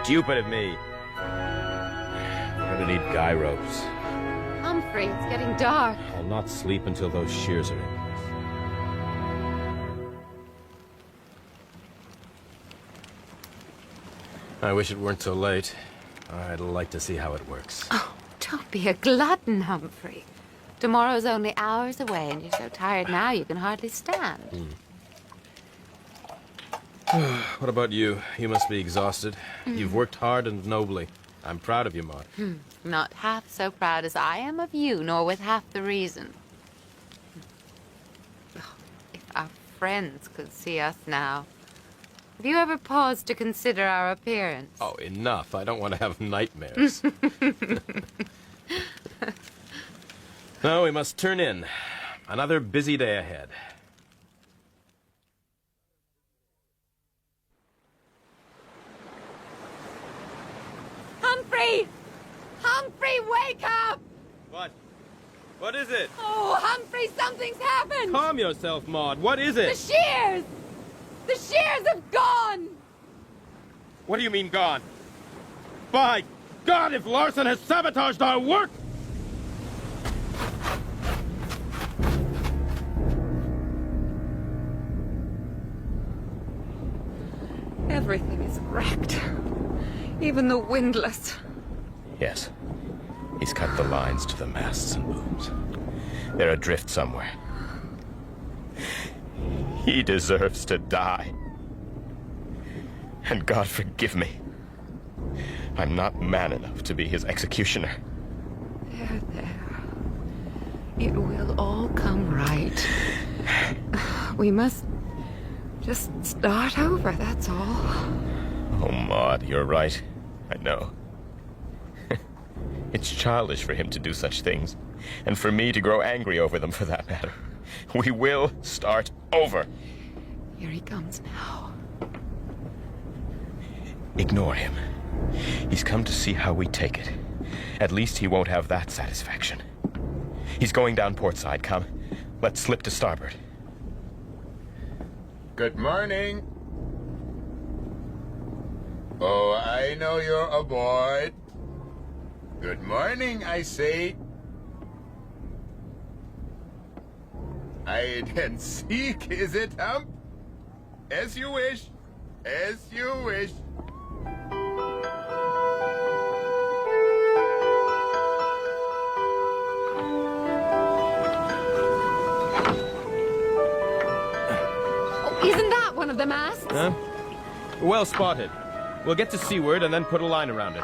Stupid of me. I'm gonna need guy ropes.
Humphrey, it's getting dark.
I'll not sleep until those shears are in place. I wish it weren't so late. I'd like to see how it works.
Oh, don't be a glutton, Humphrey. Tomorrow's only hours away, and you're so tired now you can hardly stand.
What about you? You must be exhausted. You've worked hard and nobly. I'm proud of you, Maud.
Not half so proud as I am of you, nor with half the reason. Oh, if our friends could see us now. Have you ever paused to consider our appearance?
Oh, enough. I don't want to have nightmares. No, we must turn in. Another busy day ahead.
Humphrey! Humphrey, wake up!
What? What is it?
Oh, Humphrey, something's happened!
Calm yourself, Maud. What is
The
it?
shears! The shears have gone!
What do you mean gone? By God, if Larsen has sabotaged our work!
Everything is wrecked. Even the windlass.
Yes. He's cut the lines to the masts and booms. They're adrift somewhere. He deserves to die. And God forgive me. I'm not man enough to be his executioner.
There, there. It will all come right. We must just start over, that's all.
Oh, Maud, you're right. I know. It's childish for him to do such things, and for me to grow angry over them, for that matter. We will start over.
Here he comes now.
Ignore him. He's come to see how we take it. At least he won't have that satisfaction. He's going down port side. Come, let's slip to starboard.
Good morning. Oh, I know you're aboard. Good morning, I say. Hide and seek, is it, Hump? As you wish. As you wish.
Oh, isn't that one of the masts?
Huh? Well spotted. We'll get to seaward and then put a line around it.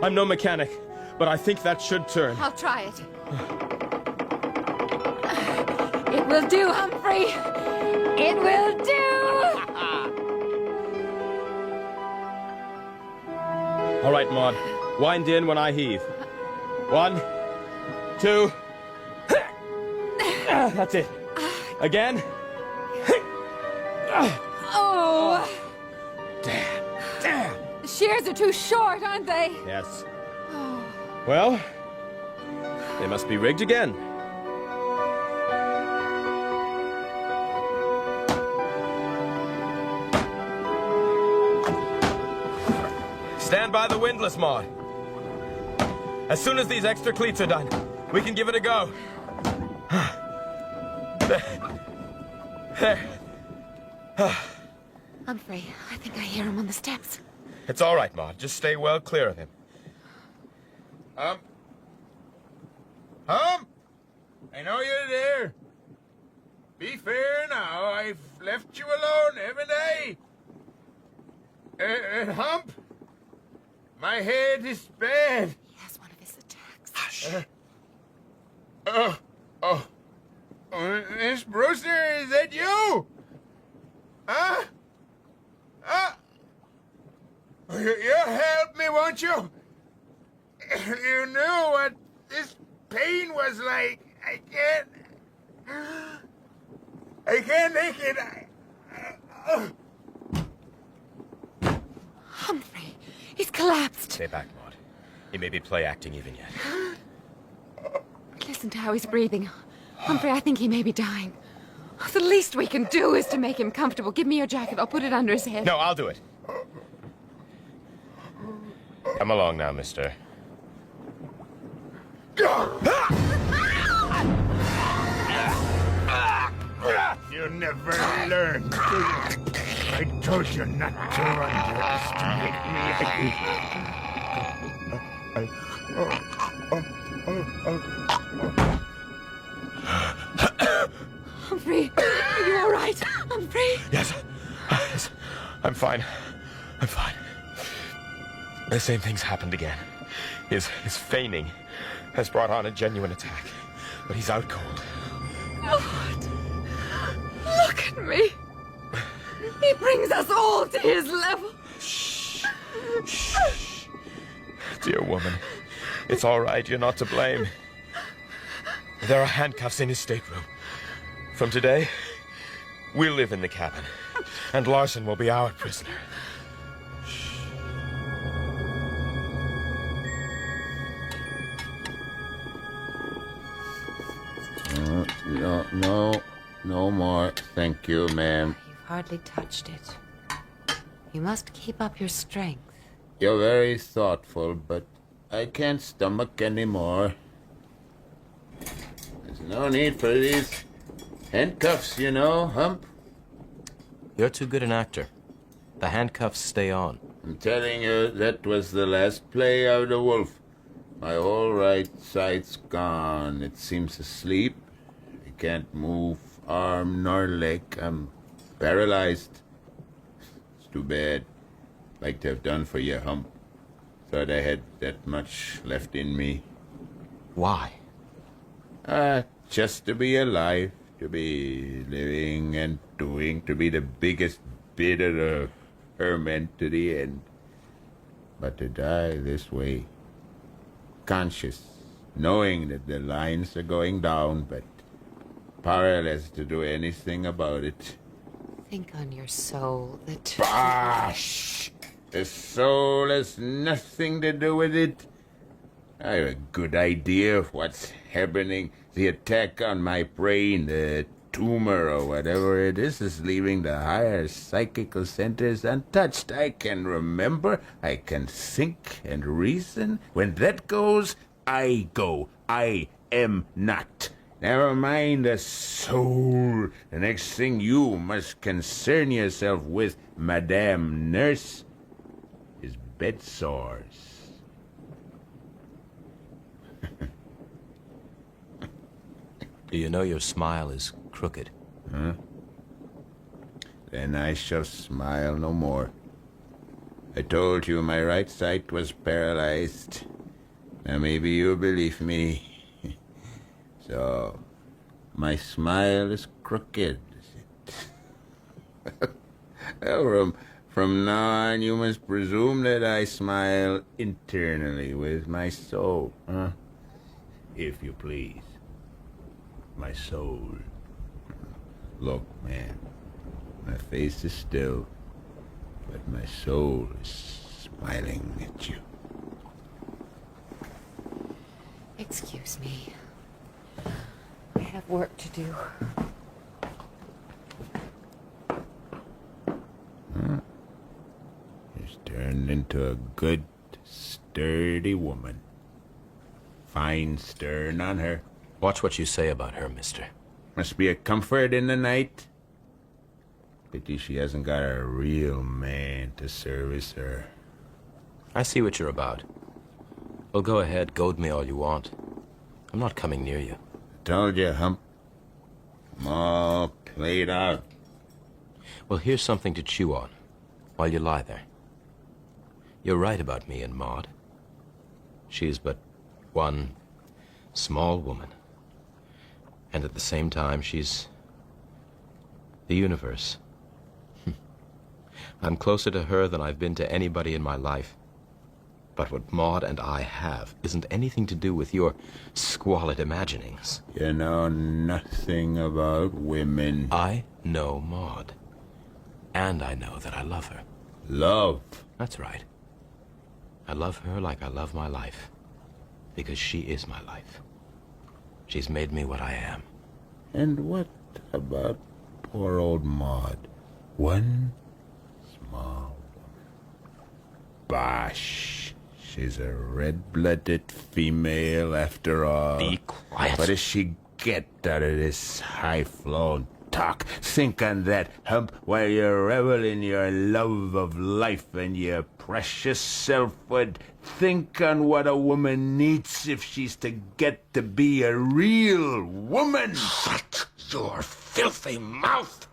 I'm no mechanic, but I think that should turn.
I'll try it. It will do, Humphrey. It will do.
All right, Maud. Wind in when I heave. 1, 2. That's it. Again.
Oh.
Damn.
The shears are too short, aren't they?
Yes.
Oh.
Well, they must be rigged again. Stand by the windlass, Maud. As soon as these extra cleats are done, we can give it a go. There.
Humphrey, I think I hear him on the steps.
It's all right, Maud. Just stay well clear of him.
Hump. Hump! I know you're there. Be fair now. I've left you alone, haven't I? Hump! My head is bad.
He has one of his attacks.
Oh, Miss Brewster, is that you? Huh? You'll help me, won't you? You knew what this pain was like. I can't make it.
Humphrey, he's collapsed.
Stay back, Maud. He may be play acting even yet.
Listen to how he's breathing. Humphrey, I think he may be dying. The least we can do is to make him comfortable. Give me your jacket. I'll put it under his head.
No, I'll do it. Come along now, mister.
You never learn. I told you not to underestimate me.
Humphrey, are you all right? Humphrey?
Yes. I'm fine. I'm fine. The same thing's happened again. His feigning has brought on a genuine attack, but he's out cold.
Lord, look at me. He brings us all to his level.
Shh. Dear woman, it's all right. You're not to blame. There are handcuffs in his stateroom. From today, we'll live in the cabin, and Larsen will be our prisoner.
No more. Thank you, ma'am.
You've hardly touched it. You must keep up your strength.
You're very thoughtful, but I can't stomach anymore. There's no need for these handcuffs, you know, Hump.
You're too good an actor. The handcuffs stay on.
I'm telling you, that was the last play of the Wolf. My whole right side's gone. It seems asleep. I can't move arm nor leg. I'm paralyzed. It's too bad. Like to have done for you, Hump. Thought I had that much left in me.
Why?
Just to be alive, to be living and doing, to be the biggest bit of the hermit to the end. But to die this way, conscious, knowing that the lines are going down, but powerless to do anything about it.
Think on your soul that...
Bosh! The soul has nothing to do with it. I have a good idea of what's happening. The attack on my brain, the tumor or whatever it is leaving the higher psychical centers untouched. I can remember, I can think and reason. When that goes, I go. I am not. Never mind the soul. The next thing you must concern yourself with, Madame Nurse, is bed sores.
Do you know your smile is crooked?
Huh? Then I shall smile no more. I told you my right sight was paralyzed. Now maybe you believe me. So, my smile is crooked, is it? Well, from now on, you must presume that I smile internally with my soul, huh? If you please. My soul. Look, man, my face is still, but my soul is smiling at you.
Excuse me. I have work to do.
Huh? She's turned into a good, sturdy woman. Fine stern on her.
Watch what you say about her, mister.
Must be a comfort in the night. Pity she hasn't got a real man to service her.
I see what you're about. Well, go ahead, goad me all you want. I'm not coming near you.
Told you, Hump. I'm all played out.
Well, here's something to chew on while you lie there. You're right about me and Maud. She is but one small woman. And at the same time, she's the universe. I'm closer to her than I've been to anybody in my life. But what Maud and I have isn't anything to do with your squalid imaginings.
You know nothing about women.
I know Maud. And I know that I love her.
Love?
That's right. I love her like I love my life. Because she is my life. She's made me what I am.
And what about poor old Maud? One small woman. Bosh. She's a red-blooded female after all.
Be quiet.
What does she get out of this high-flown talk? Think on that, Hump, while you revel in your love of life and your precious selfhood. Think on what a woman needs if she's to get to be a real woman.
Shut your filthy mouth!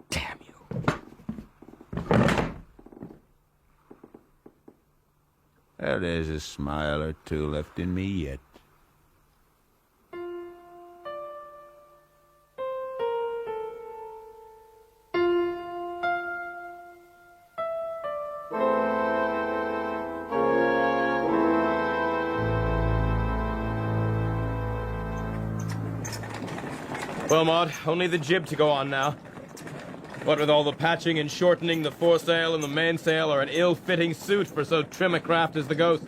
Damn you.
Well, there's a smile or two left in me yet.
Well, Maud, only the jib to go on now. What with all the patching and shortening, the foresail and the mainsail are an ill-fitting suit for so trim a craft as the Ghost.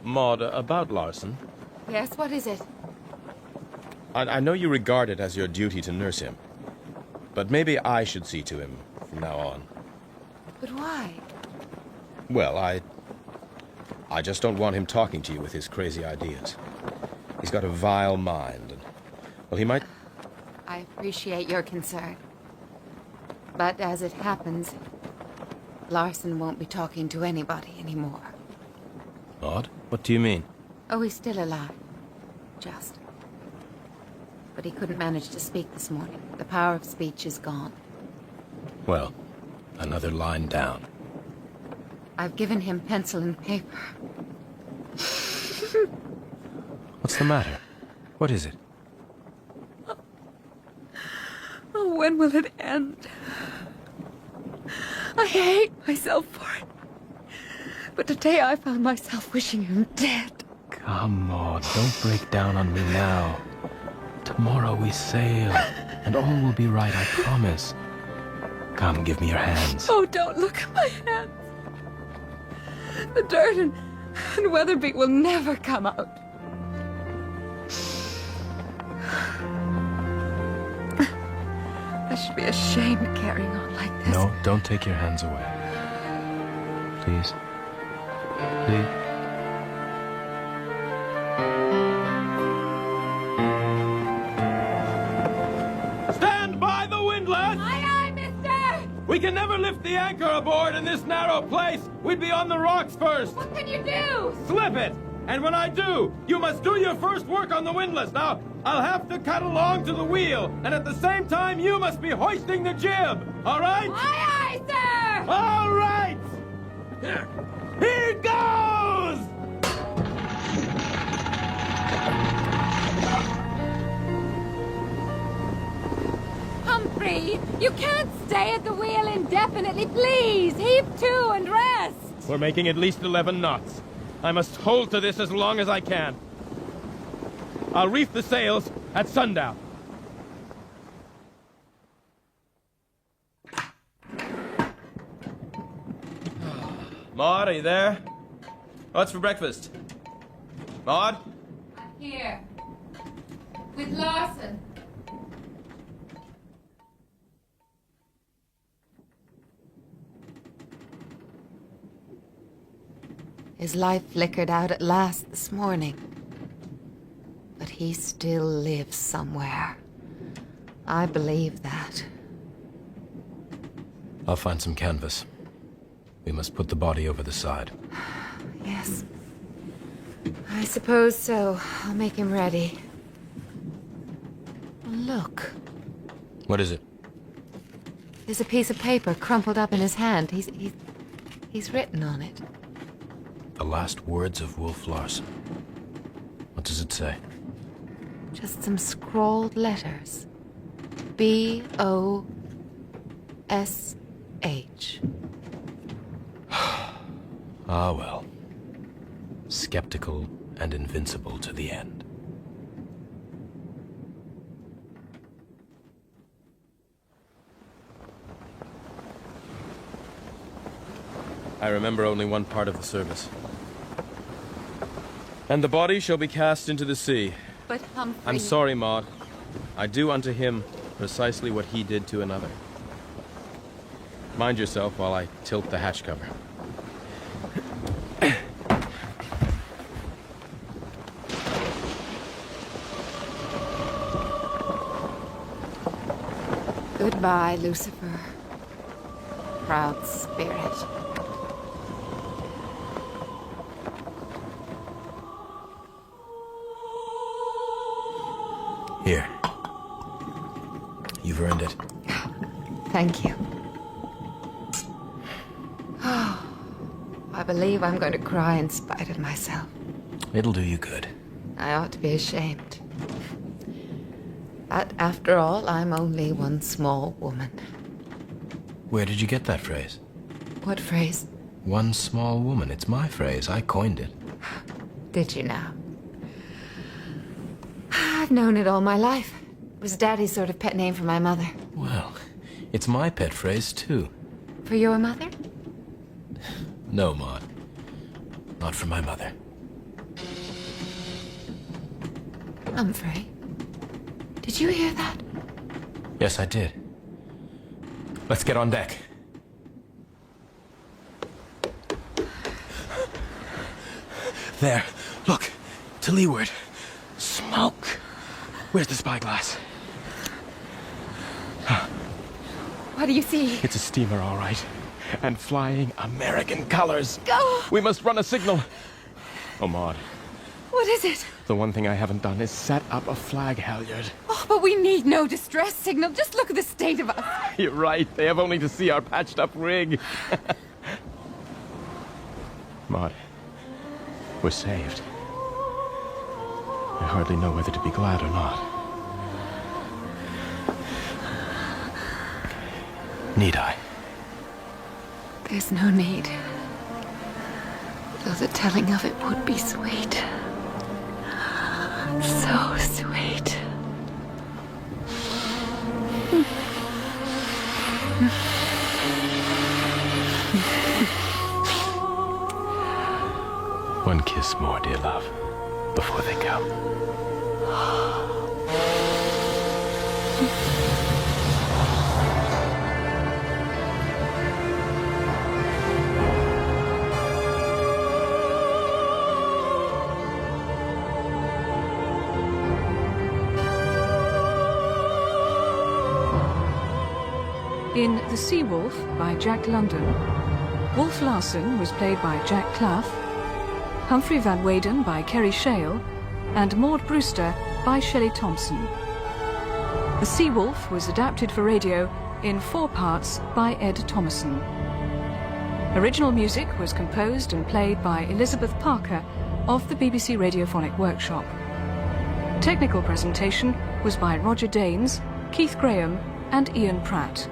Maud, about Larsen.
Yes, what is it?
I know you regard it as your duty to nurse him. But maybe I should see to him from now on.
But why?
Well, I just don't want him talking to you with his crazy ideas. He's got a vile mind, and, well, he might...
I appreciate your concern. But as it happens, Larsen won't be talking to anybody anymore.
Maud? What do you mean?
Oh, he's still alive. Just. But he couldn't manage to speak this morning. The power of speech is gone.
Well, another line down.
I've given him pencil and paper.
What's the matter? What is it?
Oh, when will it end? I hate myself for it. But today I found myself wishing him dead.
Come, Maud, don't break down on me now. Tomorrow we sail, and all will be right, I promise. Come, give me your hands.
Oh, don't look at my hands. The dirt and Weatherby will never come out. I should be ashamed carrying on like this.
No, don't take your hands away. Please. Please.
Stand by the windlass!
Aye, aye, mister!
We can never lift the anchor aboard in this narrow place. We'd be on the rocks first.
What can you do?
Slip it! And when I do, you must do your first work on the windlass. Now, I'll have to cut along to the wheel, and at the same time, you must be hoisting the jib. All right?
Aye, aye, sir!
All right! Here goes!
Humphrey, you can't stay at the wheel indefinitely. Please, heave to and rest.
We're making at least 11 knots. I must hold to this as long as I can. I'll reef the sails at sundown. Maud, are you there? What's for breakfast? Maud?
Here. With Larsen. His life flickered out at last this morning. But he still lives somewhere. I believe that.
I'll find some canvas. We must put the body over the side.
Yes. I suppose so. I'll make him ready. Look.
What is it?
There's a piece of paper crumpled up in his hand. He's written on it.
the last words of Wolf Larsen. What does it say?
Just some scrawled letters. B-O-S-H.
Ah, well. Skeptical and invincible to the end. I remember only one part of the service. And the body shall be cast into the sea.
But Humphrey...
I'm sorry, Maud. I do unto him precisely what he did to another. Mind yourself while I tilt the hatch cover.
Goodbye, Lucifer. Proud spirit.
Here. You've earned it.
Thank you. Oh, I believe I'm going to cry in spite of myself.
It'll do you good.
I ought to be ashamed. But after all, I'm only one small woman.
Where did you get that phrase?
What phrase?
One small woman. It's my phrase. I coined it.
Did you now? I've known it all my life. It was Daddy's sort of pet name for my mother.
Well, it's my pet phrase, too.
For your mother?
No, Maud. Not for my mother.
Humphrey, did you hear that?
Yes, I did. Let's get on deck. There. Look. To leeward. Smoke. Where's the spyglass?
What do you see?
It's a steamer, all right. And flying American colors.
Go!
We must run a signal. Oh, Maud.
What is it?
The one thing I haven't done is set up a flag halyard.
Oh, but we need no distress signal. Just look at the state of us.
You're right. They have only to see our patched-up rig. Maud, we're saved. I hardly know whether to be glad or not. Need I?
There's no need. Though the telling of it would be sweet. So sweet.
One kiss more, dear love, before they go.
In The Sea Wolf by Jack London, Wolf Larsen was played by Jack Clough, Humphrey Van Weyden by Kerry Shale, and Maud Brewster by Shelley Thompson. The Sea Wolf was adapted for radio in 4 parts by Ed Thomason. Original music was composed and played by Elizabeth Parker of the BBC Radiophonic Workshop. Technical presentation was by Roger Danes, Keith Graham, and Ian Pratt.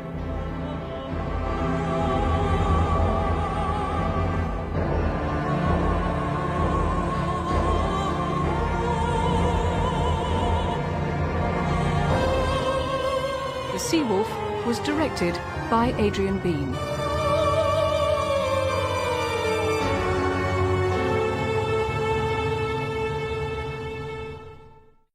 The Sea Wolf was directed by Adrian Bean.